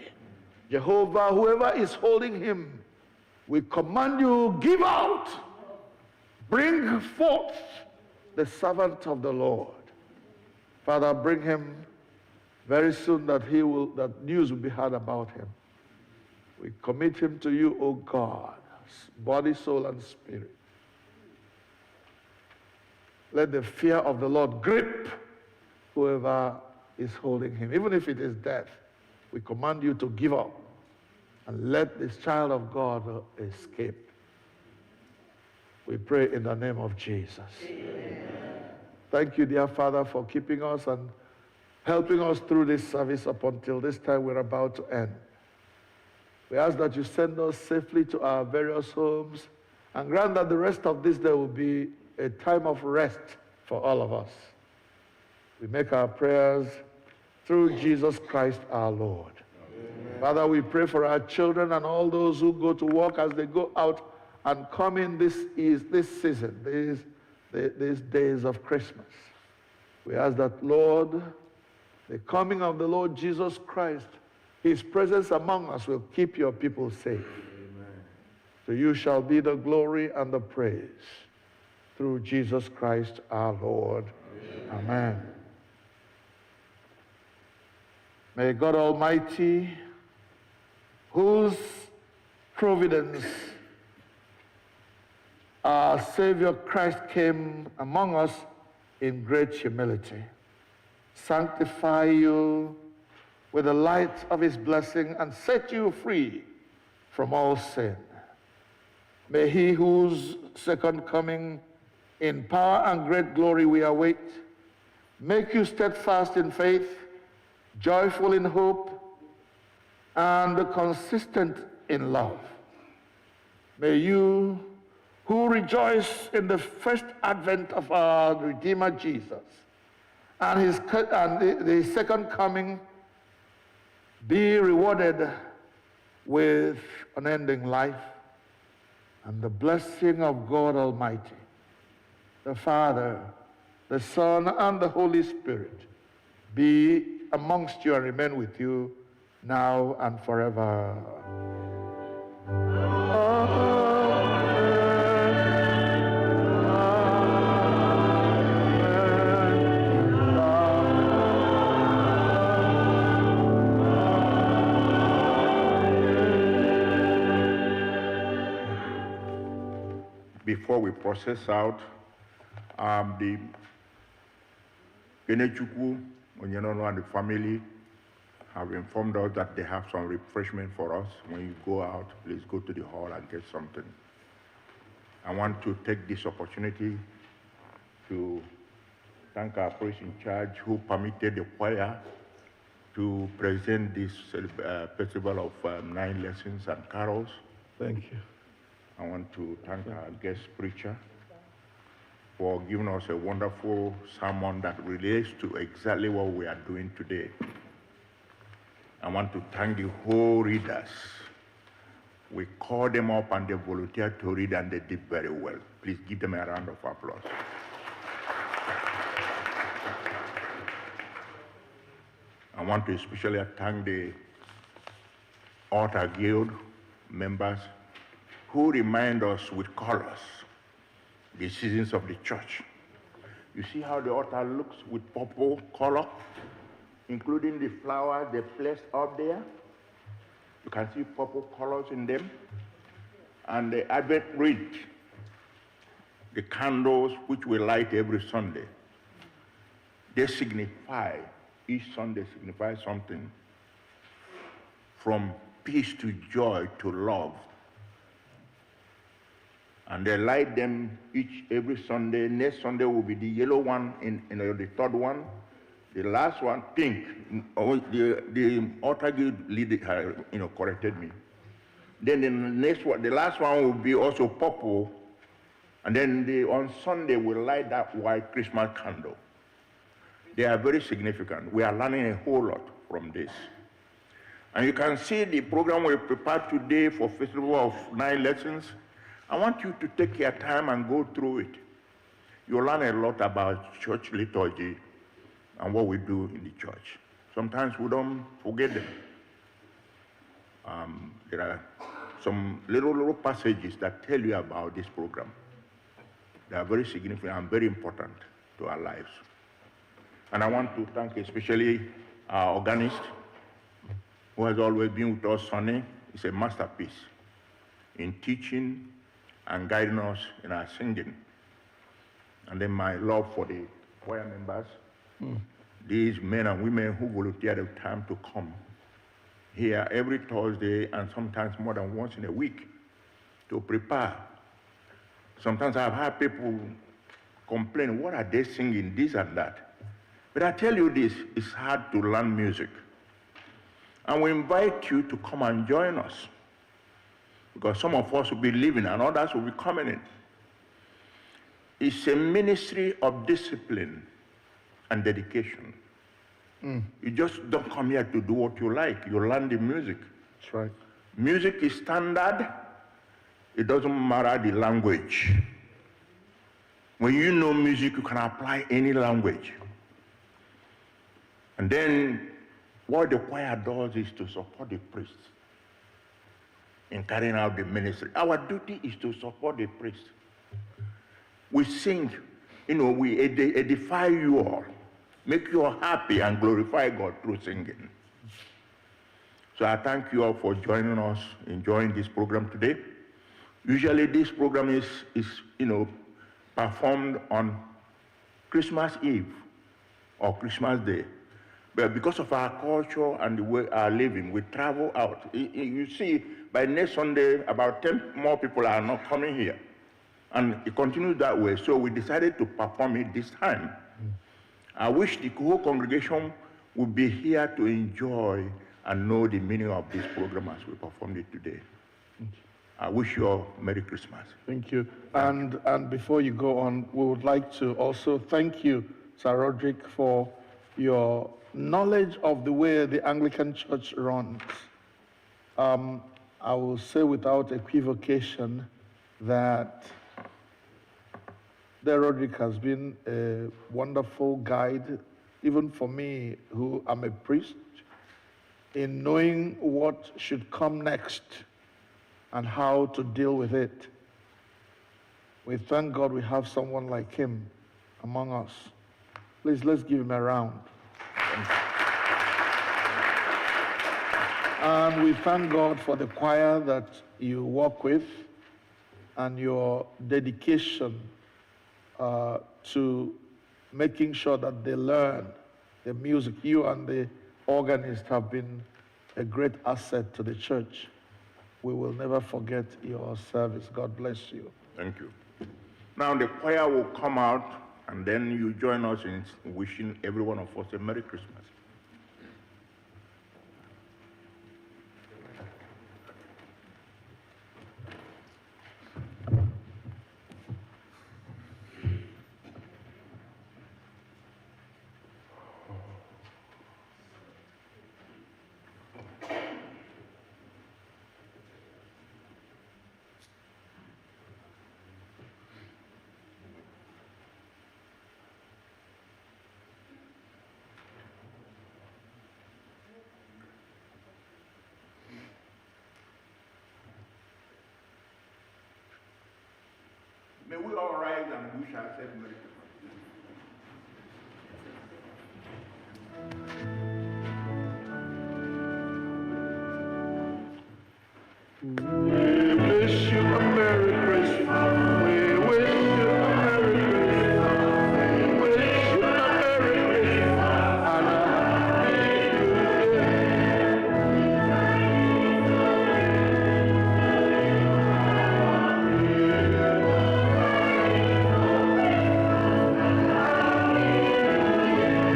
Jehovah, whoever is holding him, we command you, give out. Bring forth the servant of the Lord. Father, bring him very soon that news will be heard about him. We commit him to you, O God, body, soul, and spirit. Let the fear of the Lord grip whoever is holding him. Even if it is death, we command you to give up and let this child of God escape. We pray in the name of Jesus. Amen. Thank you, dear Father, for keeping us and helping us through this service up until this time we're about to end. We ask that you send us safely to our various homes and grant that the rest of this day will be a time of rest for all of us. We make our prayers through Jesus Christ our Lord. Amen. Father, we pray for our children and all those who go to work as they go out and come in this season, these days of Christmas. We ask that, Lord, the coming of the Lord Jesus Christ, his presence among us will keep your people safe. Amen. So you shall be the glory and the praise through Jesus Christ our Lord. Amen. Amen. May God Almighty, whose providence our Savior Christ came among us in great humility, sanctify you with the light of his blessing and set you free from all sin. May he whose second coming in power and great glory we await, make you steadfast in faith, joyful in hope, and consistent in love. May you who rejoice in the first advent of our Redeemer Jesus and the second coming be rewarded with unending life and the blessing of God Almighty, the Father, the Son, and the Holy Spirit be amongst you and remain with you now and forever. Before we process out, the Genechukwu, Onyenono, and the family have informed us that they have some refreshment for us. When you go out, please go to the hall and get something. I want to take this opportunity to thank our priest in charge who permitted the choir to present this festival of 9 lessons and carols. Thank you. I want to thank our guest preacher for giving us a wonderful sermon that relates to exactly what we are doing today. I want to thank the whole readers. We called them up and they volunteered to read and they did very well. Please give them a round of applause. I want to especially thank the Altar Guild members who remind us with colors the seasons of the church. You see how the altar looks with purple color, including the flowers they placed up there? You can see purple colors in them. And the Advent wreath, the candles which we light every Sunday, they signify, each Sunday signifies something from peace to joy to love. And they light them every Sunday. Next Sunday will be the yellow one, the third one. The last one, pink. The altar guild leader, corrected me. Then the next one, the last one will be also purple. And then on Sunday we'll light that white Christmas candle. They are very significant. We are learning a whole lot from this. And you can see the program we prepared today for Festival of 9 Lessons. I want you to take your time and go through it. You'll learn a lot about church liturgy and what we do in the church. Sometimes we don't forget them. There are some little passages that tell you about this program. They are very significant and very important to our lives. And I want to thank especially our organist, who has always been with us, Sonny. It's a masterpiece in teaching and guiding us in our singing. And then my love for the choir members, these men and women who volunteer their time to come here every Thursday and sometimes more than once in a week to prepare. Sometimes I've had people complain, what are they singing, this and that? But I tell you this, it's hard to learn music. And we invite you to come and join us, because some of us will be leaving and others will be coming in. It's a ministry of discipline and dedication. You just don't come here to do what you like. You learn the music. That's right. Music is standard. It doesn't matter the language. When you know music, you can apply any language. And then what the choir does is to support the priests in carrying out the ministry. Our duty is to support the priest. We sing, we edify you all, make you all happy and glorify God through singing. So I thank you all for joining us, enjoying this program today. Usually this program is performed on Christmas Eve or Christmas Day. But because of our culture and the way our living, we travel out. You see, by next Sunday, about 10 more people are not coming here. And it continues that way, so we decided to perform it this time. I wish the whole congregation would be here to enjoy and know the meaning of this program as we performed it today. I wish you all Merry Christmas. Thank you. And before you go on, we would like to also thank you, Sir Roderick, for your knowledge of the way the Anglican Church runs. I will say without equivocation that Roderick has been a wonderful guide, even for me, who am a priest, in knowing what should come next and how to deal with it. We thank God we have someone like him among us. Please, let's give him a round. And we thank God for the choir that you work with and your dedication to making sure that they learn the music. You and the organist have been a great asset to the church. We will never forget your service. God bless you. Thank you. Now the choir will come out And then you join us in wishing every one of us a Merry Christmas. May we all rise and we shall say Merry Christmas. We wish you a Merry Christmas. We wish you a Merry Christmas. We wish you a Merry Christmas and a Happy New Year.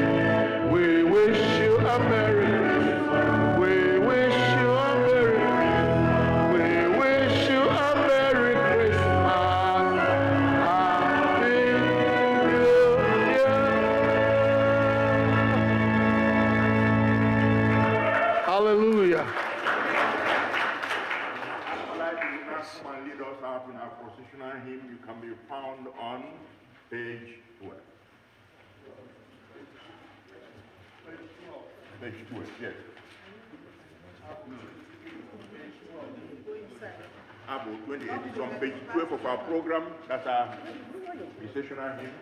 We wish you a Merry Christmas. We wish you a Merry Christmas. We wish you a Merry Christmas. Happy New Year. Hallelujah. Acolytes, you now come and lead us out in our processional hymn. You can be found on page 12. Page 12, yes. About 28 is on page 12 of our program. That's our processional hymn.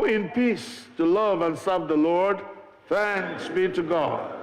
in peace to love and serve the Lord. Thanks be to God.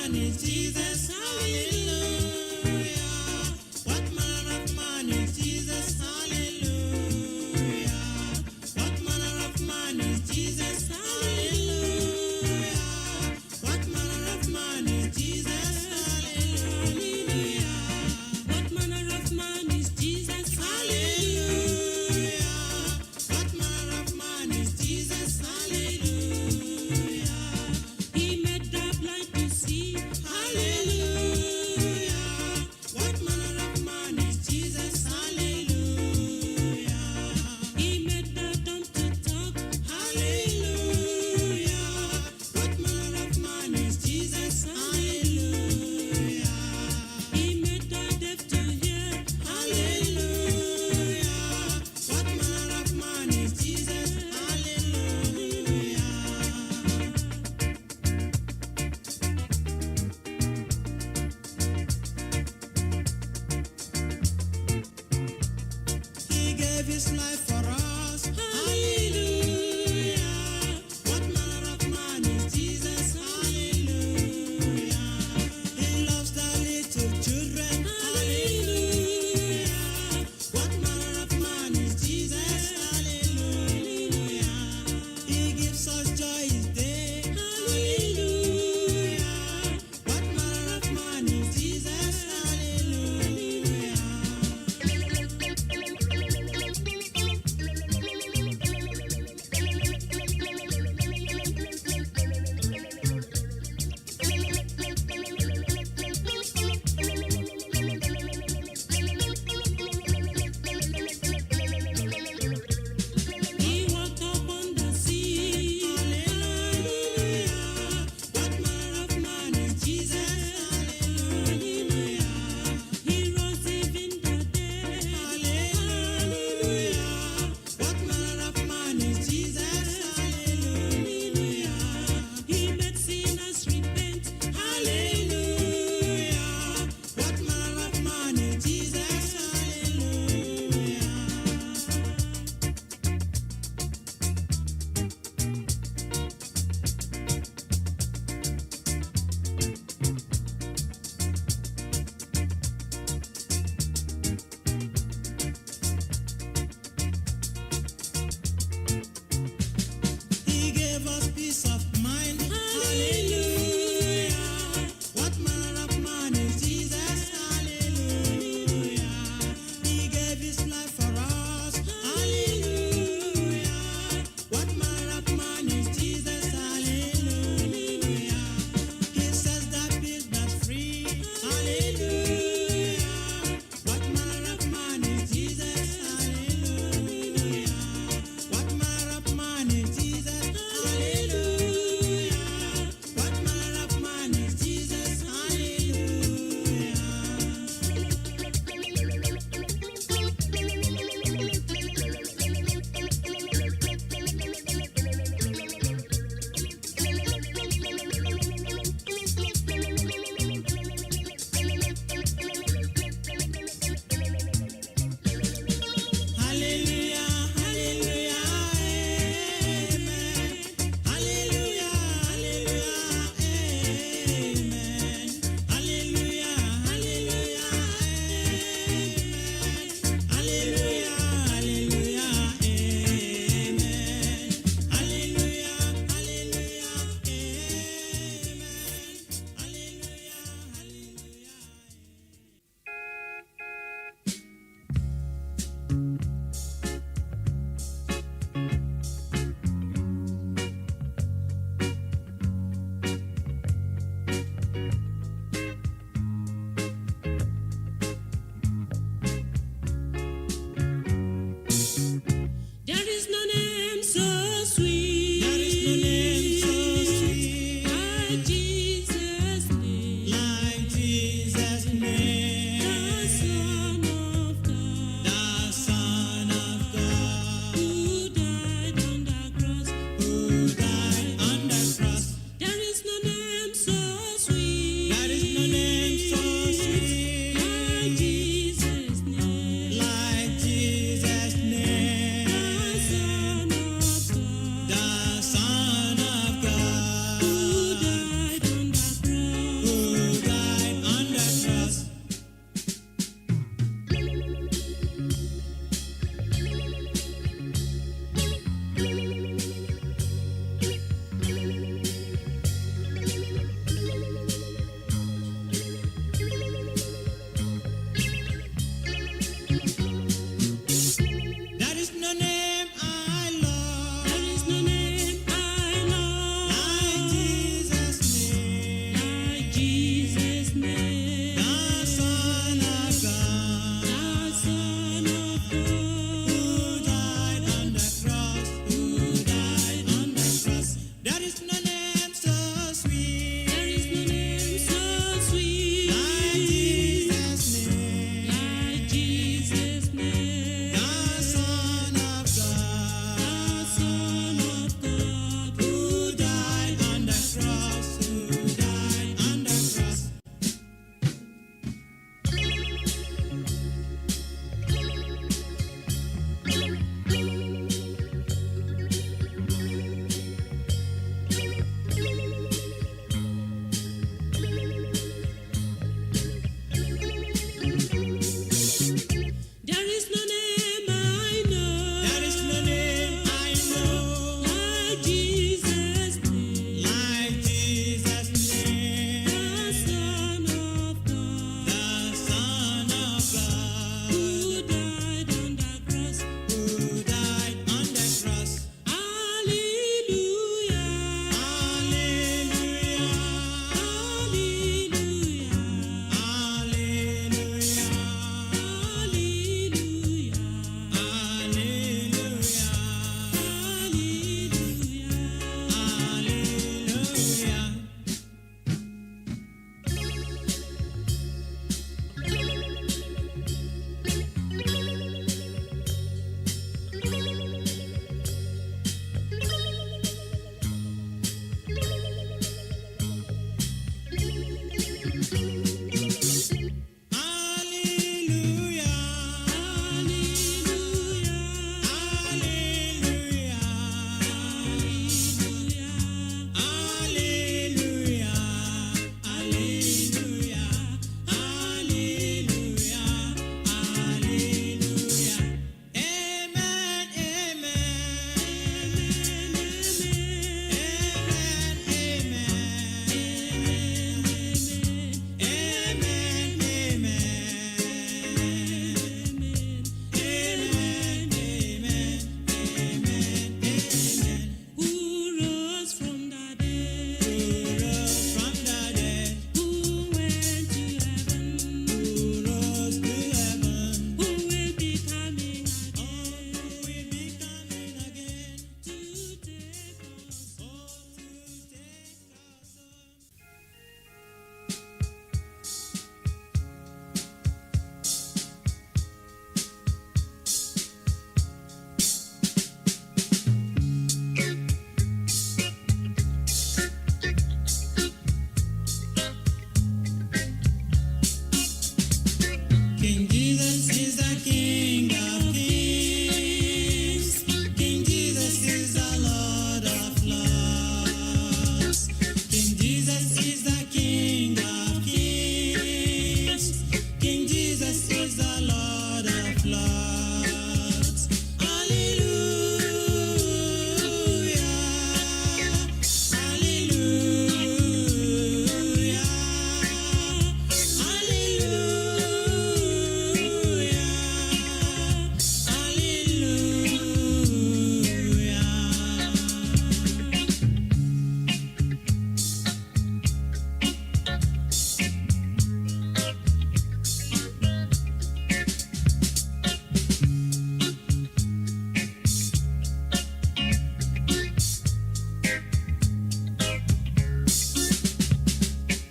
man is Jesus? Hallelujah. What manner of man is Jesus? Hallelujah. What manner of man is Jesus? Hallelujah. What manner of man is Jesus? Hallelujah. What manner of man is Jesus? Hallelujah. What manner of man is Jesus? Hallelujah. He made the blind to see. Hallelujah.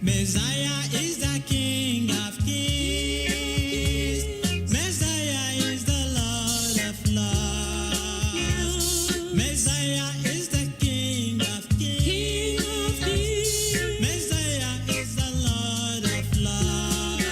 Messiah is the King of Kings. Messiah is the Lord of Lords. Messiah is the King of Kings. Messiah is the Lord of Lords.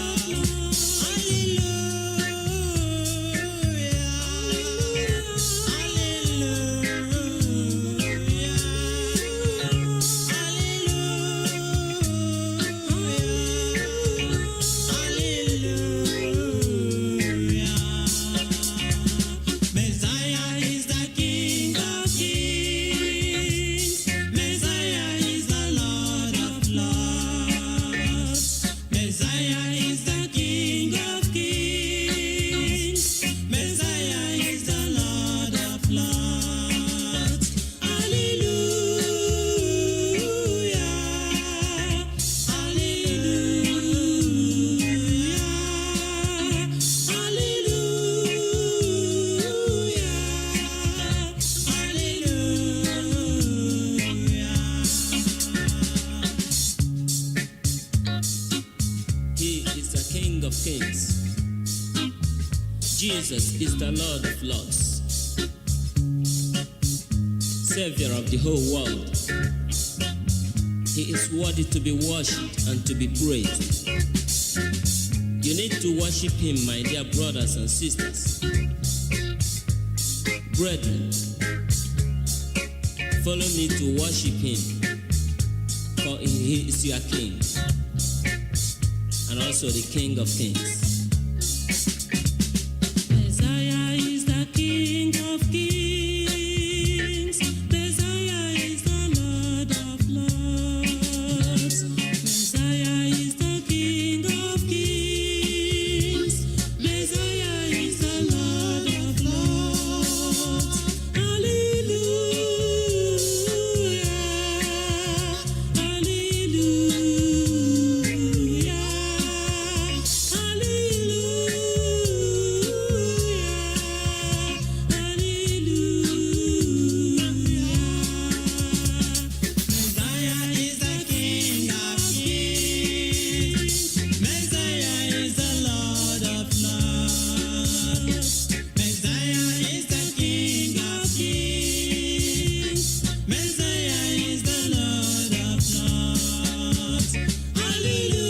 Messiah is the King of Kings. Messiah is the Lord of Lords. Messiah is the King of Kings. Messiah is the Lord of Lords. Hallelujah. He is the King of Kings. Jesus is the Lord of Lords, Savior of the whole world. He is worthy to be worshipped and to be praised. You need to worship Him, my dear brothers and sisters. Brethren, follow me to worship Him, for He is your King and also the King of Kings. Messiah is the King of Kings. Messiah is the Lord of Lords. Messiah is the King of Kings. Messiah is the Lord of Lords. Hallelujah. Hallelujah. Messiah is the King of Kings. Messiah is the Lord of Lords. Messiah is the King of Kings. Messiah is the Lord of Lords. Hallelujah.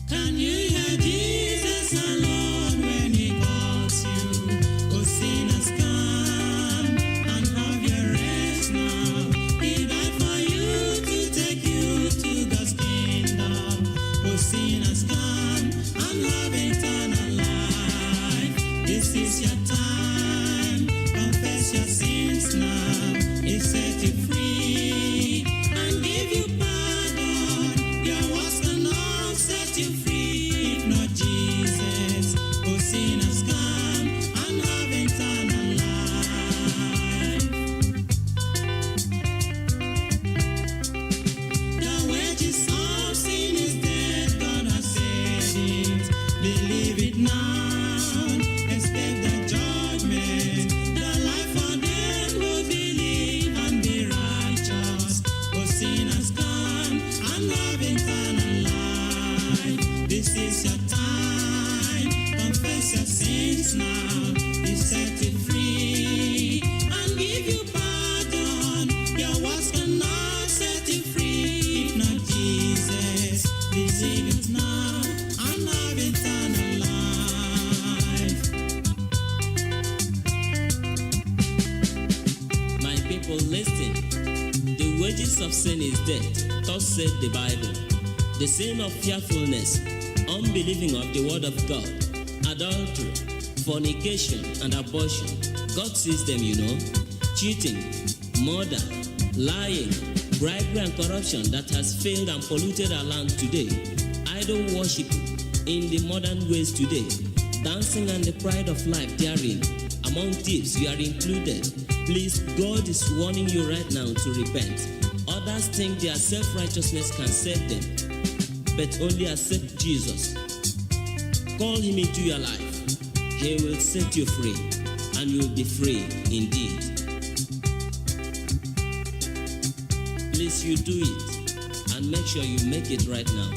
Can you hear Jesus alone when He calls you? Oh, sinners, come and have your rest now. He died for you to take you to God's kingdom. Oh, sinners, come and have eternal life. This is your time. Confess your sins now. He set you free and give you pardon. Your works cannot set you free if not Jesus. Oh, sinners, come and have eternal life. The wages of sin is death, God has said it. Believe it now, expect the judgment. The life for them who believe and be righteous. Oh, sinners, come and have eternal life. This is your time. Confess your sins now. He set you free and give you pardon. Your works cannot set you free if not Jesus. Receive it now and have eternal life. My people, listen. The wages of sin is death. Thus said the Bible. The sin of fearfulness, unbelieving of the word of God, adultery, fornication, and abortion. God sees them, you know. Cheating, murder, lying, bribery, and corruption that has failed and polluted our land today. idol worship in the modern ways today, dancing and the pride of life therein. Among thieves, you are included. Please, God is warning you right now to repent. Others think their self-righteousness can save them, but only accept Jesus. Call him into your life. He will set you free, and you will be free indeed. Please, you do it, and make sure you make it right now.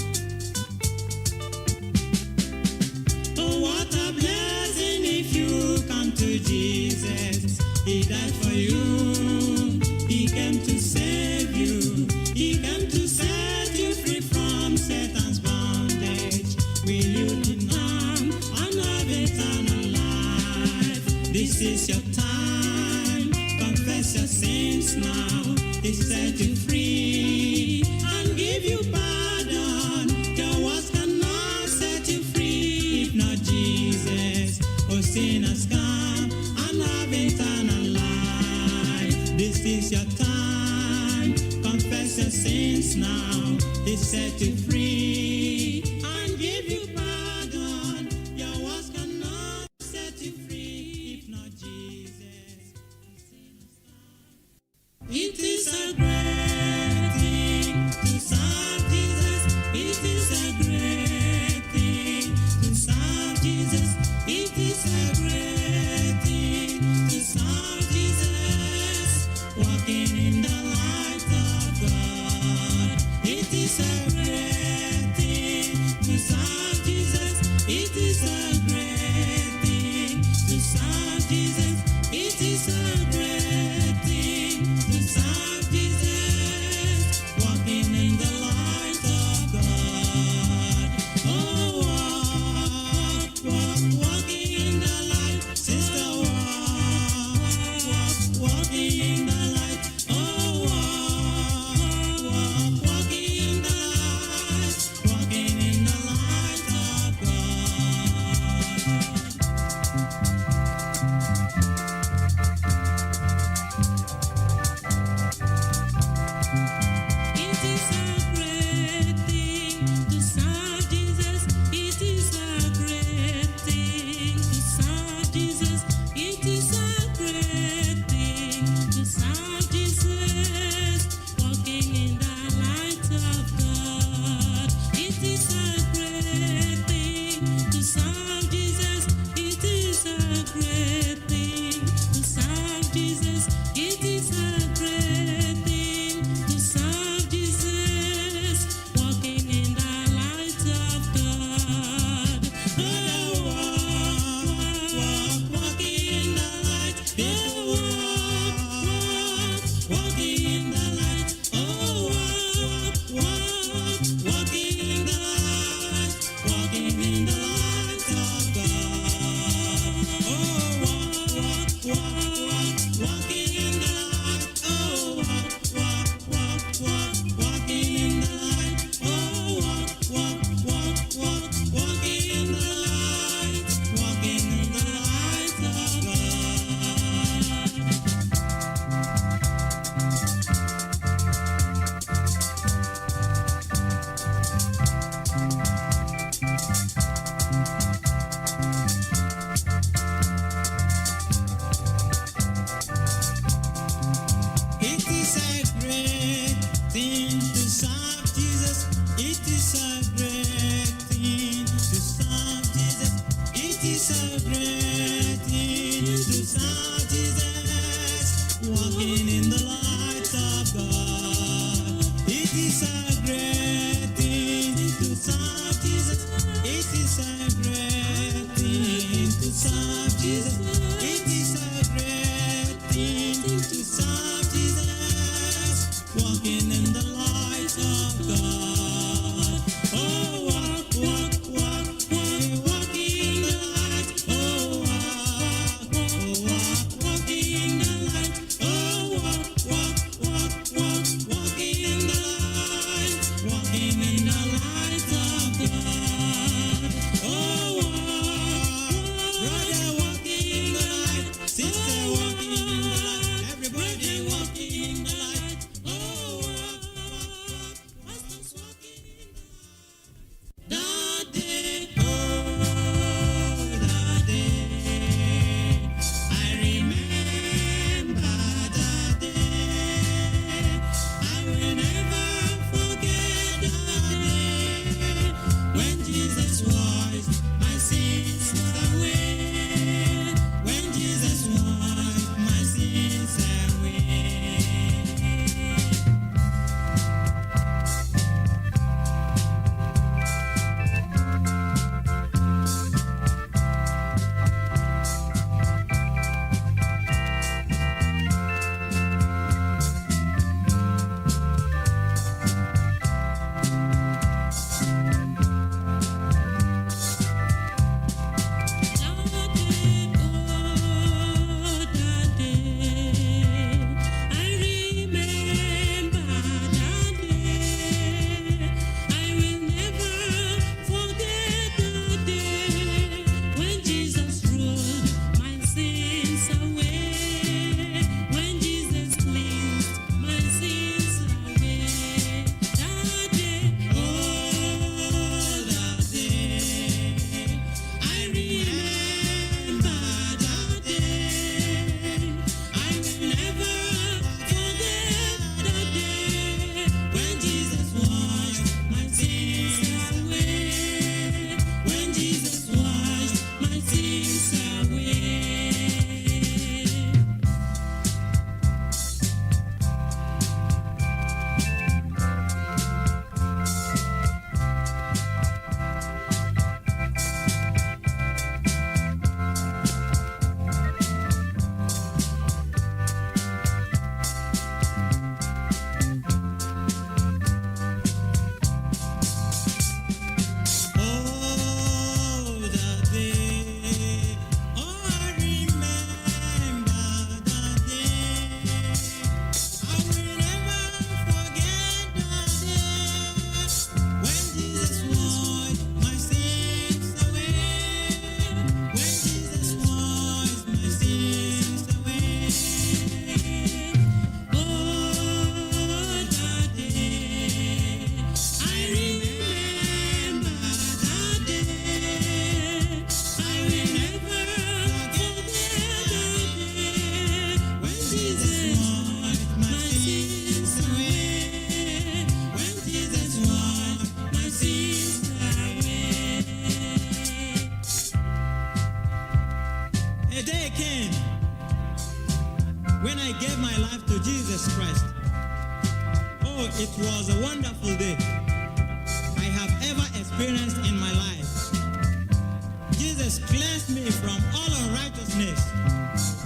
Oh, what a blessing if you come to Jesus. He died for you. He came to save you. He came to set you free from Satan's bondage. Will you deny and have eternal life? This is your time. Confess your sins now. He set you free and give you pardon. Your words cannot set you free if not Jesus. Oh, sinners, come and have eternal life. This is your time. Confess your sins now. He set you free and give you pardon. Your words cannot set you free if not Jesus. It is a great thing to serve Jesus. It is a great thing to serve Jesus. It is a great thing to serve Jesus. Walking in the light of God. It is a great thing to serve Jesus. It is a great thing to serve Jesus. It is a great thing to serve Jesus. Walking in the light of God. Oh, walking in the light, sister, walking in the light. Oh, walking in the light, walking in the light of God. It is a great thing to serve Jesus. It is a great thing to serve Jesus. It is a great thing to serve Jesus. Walking in the light of God. It is a great thing to serve Jesus. It is a great thing to serve Jesus. It is a great thing to serve Jesus. Walking in the light of God. Oh, walking in the light. Oh, walking in the light. Oh, walking in the light. Walking in the light of God. Oh, walking in the light. Oh, walking in the light. Oh, walking in the light. Walking in the light of God. It is a great thing to serve Jesus. It is a great thing to serve Jesus. It is a great thing to serve Jesus. Walking in the light of God. It is a great thing to serve Jesus. It is a great thing to serve Jesus. It is a great thing to serve Jesus. Walking in the light of God. Oh, experienced in my life. Jesus cleansed me from all unrighteousness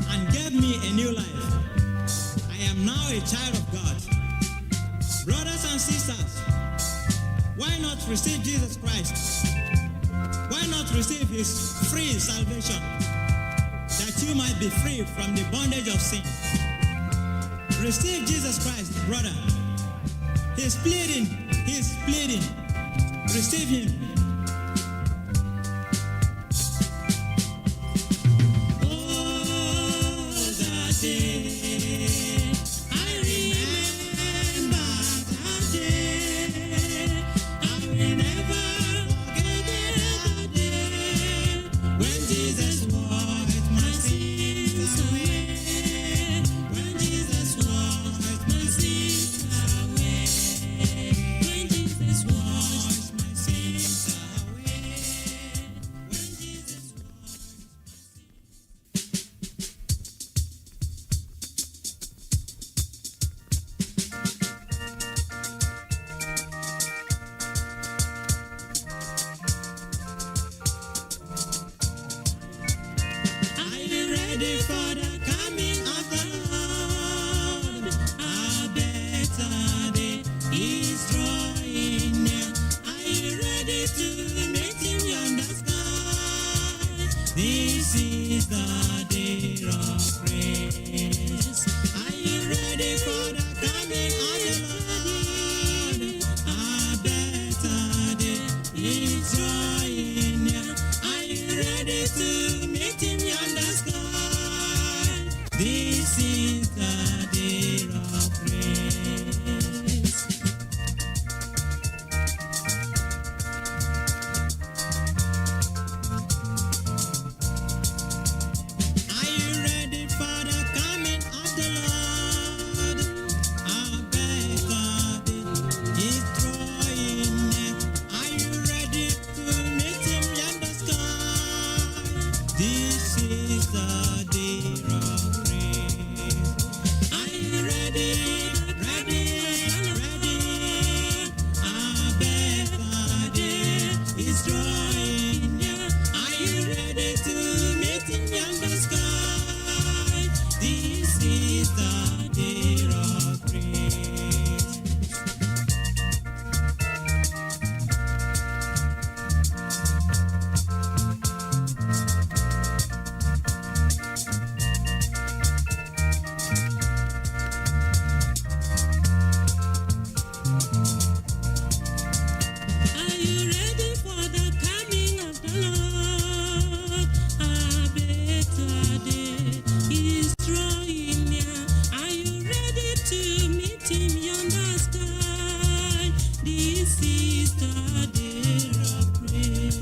and gave me a new life. I am now a child of God. Brothers and sisters, why not receive Jesus Christ? Why not receive his free salvation, that you might be free from the bondage of sin? Receive Jesus Christ, brother. He's pleading. Receive him. Oh, that day, I remember that day. I will never forget that day when Jesus washed my sins away. When Jesus washed my sins away. When Jesus washed my sins away. When Jesus Are you ready for the coming of the Lord? A better day is drawing near. Are you ready to meet him yonder sky? This is the day of grace. Are you ready for the coming of the Lord? A better day is drawing near. Are you ready to meet him yonder sky? This is the day of grace. Are you ready for the coming of the Lord? A better day is drawing near. Are you ready to meet him yonder sky? This is the day of grace. Are you ready? A better day is drawing near. Are you ready to meet him yonder sky? This is the day of grace. Are you ready for the coming of the Lord? A better day is drawing near. Are you ready to meet him yonder sky? This is the day of grace.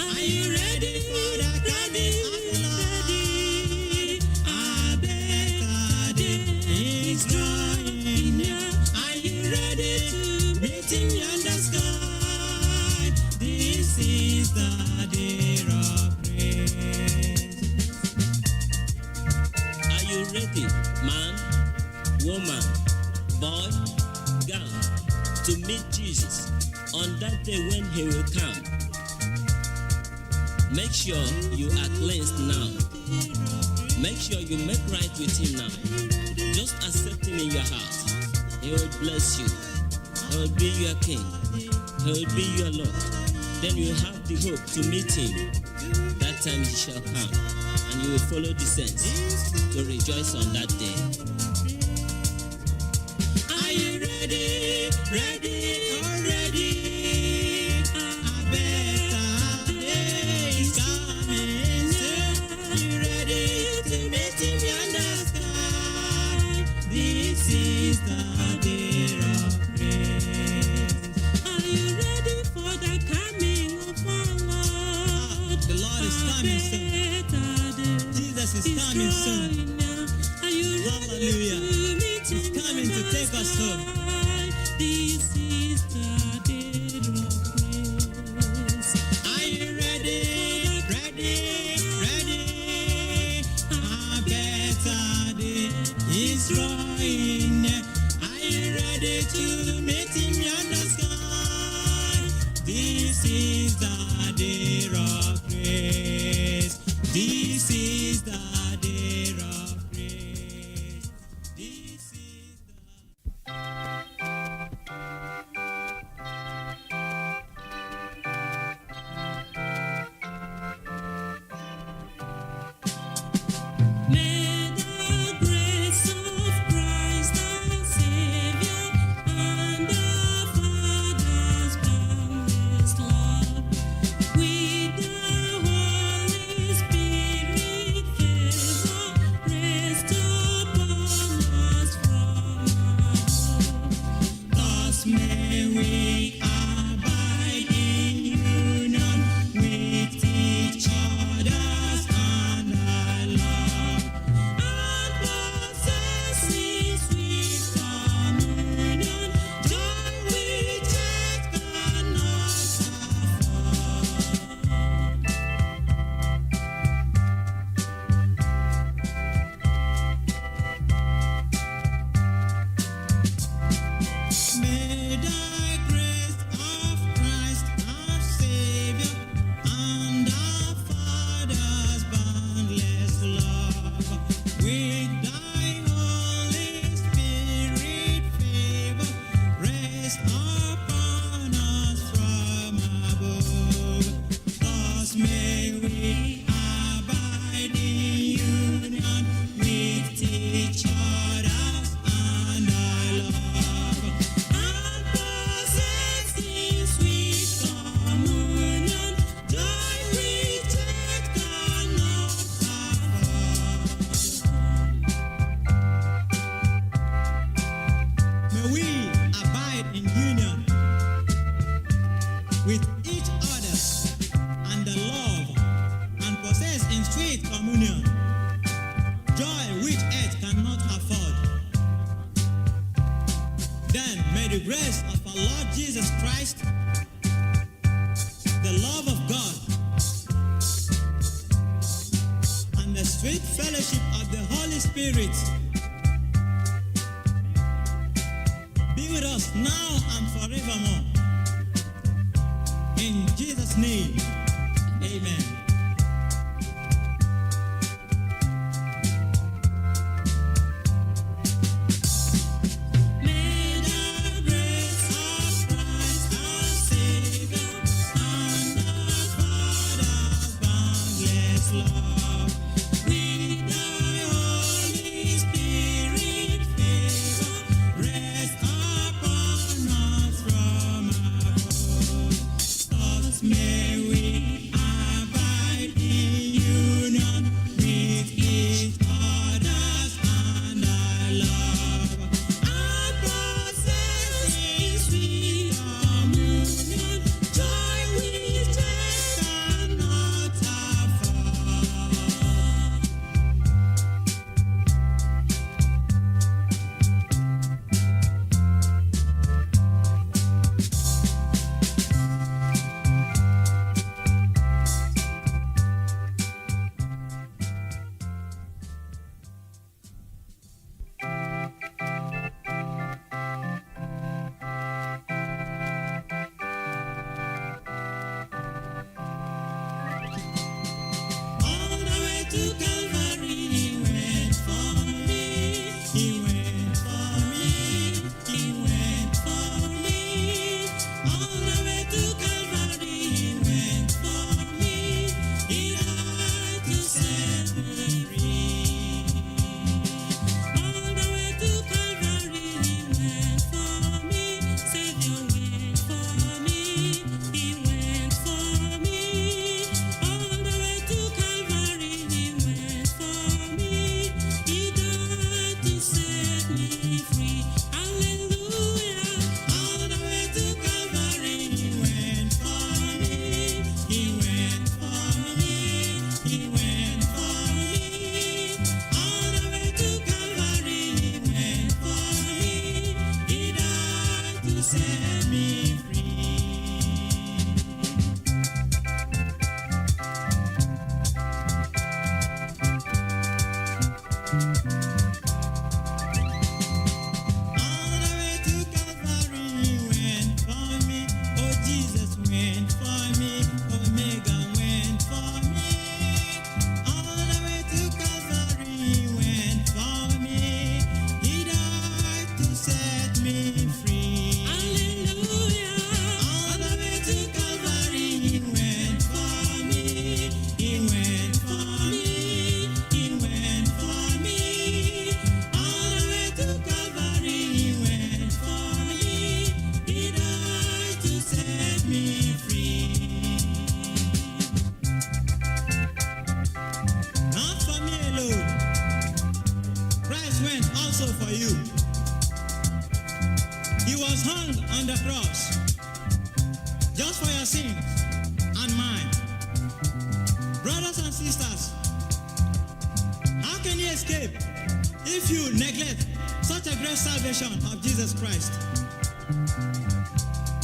Are you ready for the coming of the Lord? A better day is drawing near. Are you ready to meet him yonder sky? This is the day of grace. Are you ready, man, woman, boy, girl, to meet Jesus on that day when he will come? Make sure you are cleansed now. Make sure you make right with him now. Just accept him in your heart. He will bless you. He will be your king. He will be your Lord. Then you have the hope to meet him. That time he shall come, and you will follow the saints to rejoice on that day. Are you ready? Already? A better day is coming. Are you ready to meet him yonder sky? This is the day of grace. Are you ready for the coming of our Lord? The Lord is coming soon. Jesus is coming soon. Hallelujah. He's coming to take us home. This is the day of grace. Are you ready? A better day is drawing near. Are you ready to meet him yonder sky? This is the day of grace. This is the day of grace. This is May the grace of Christ our Savior and our Father's boundless love, with the Holy Spirit favor, rest upon us from above. Thus may we abide in union with each other and our love, and possessing sweet communion, joy which earth cannot afford. May the grace of Christ our Savior and our Father's boundless love, with thy Holy Spirit favor, rest upon us from above. Thus may we abide in union with each other and our love, and possessing sweet communion, joy which earth cannot afford. May we abide in union with each other and the love, and possess in sweet communion joy which earth cannot afford. Then may the grace of our Lord Jesus Christ, the love of God, and the sweet fellowship of the Holy Spirit be with us now and forevermore. In Jesus' name, amen. May the grace of Christ our Savior and our Father's boundless love, with thy Holy Spirit favor, rest upon us from above. Thus may we abide in union with each other and our love, and possessing sweet communion, joy which earth cannot afford. All the way to Calvary, he went for me. He went for me. He went for me. All the way to Calvary, he went for me. He died to set me free. All the way to Calvary, he went for me. Savior went for me. He went for me. All the way to Calvary, he went set me free. Not for me alone. Christ went also for you. He was hung on the cross just for your sins and mine. Brothers and sisters, how can you escape if you neglect such a great salvation of Jesus Christ?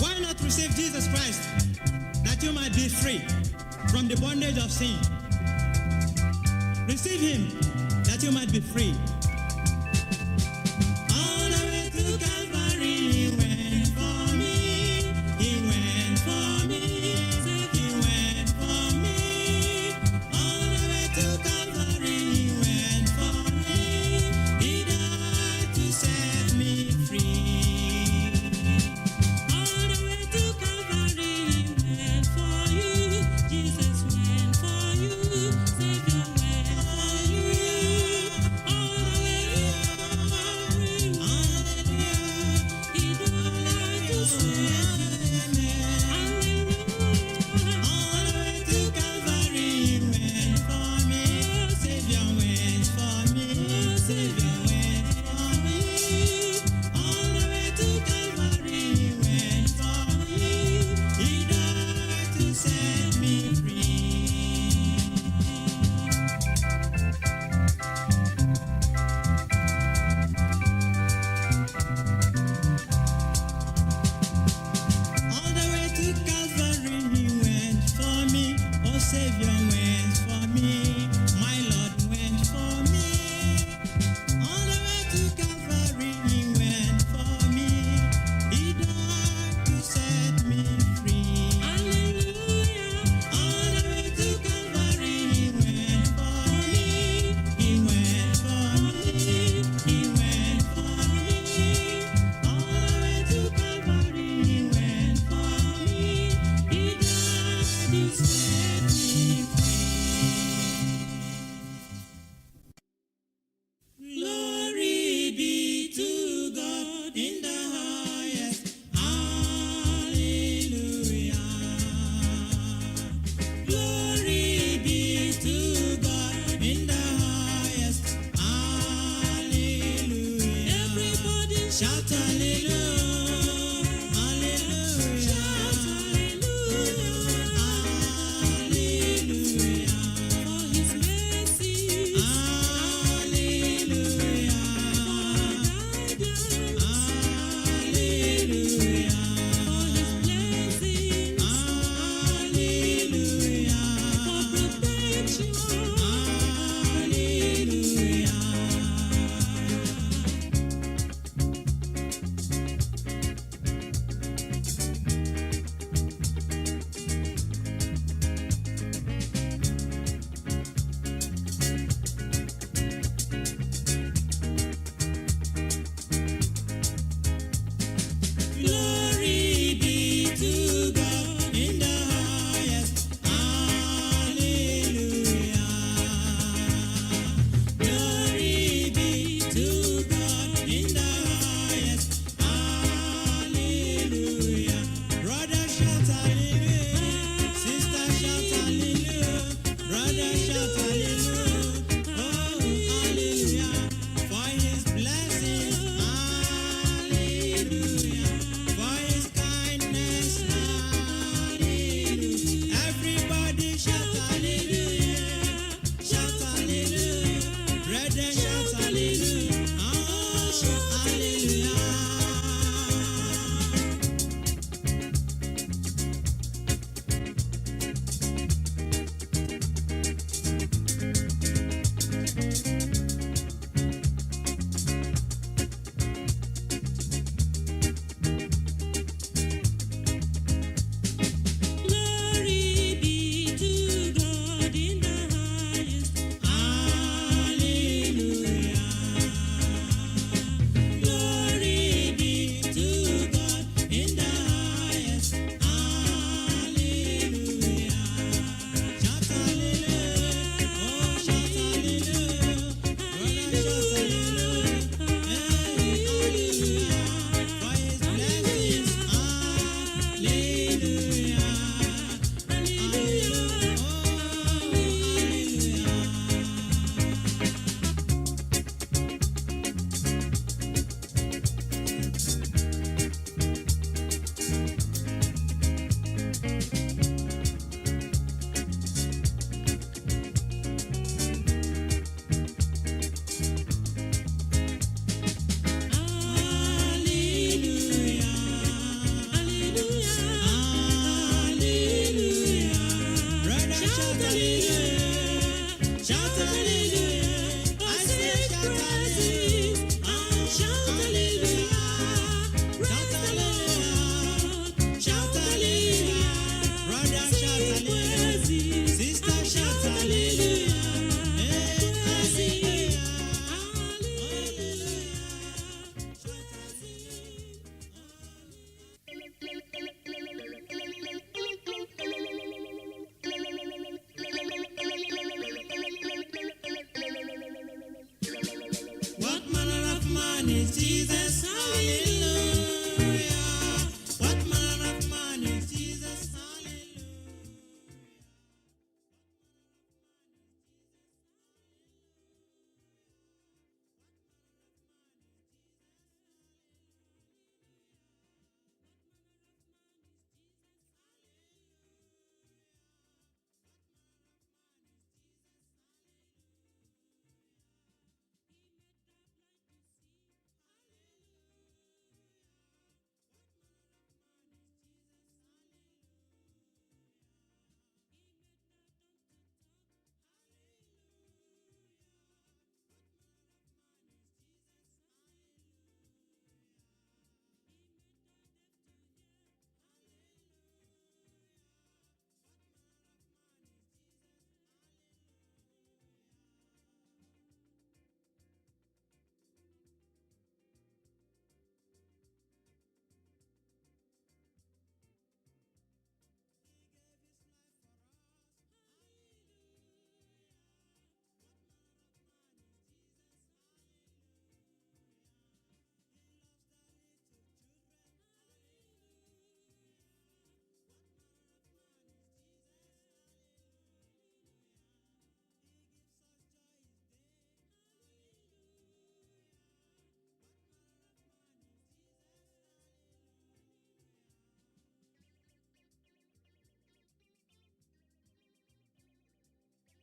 Why not receive Jesus Christ that you might be free from the bondage of sin? Receive him that you might be free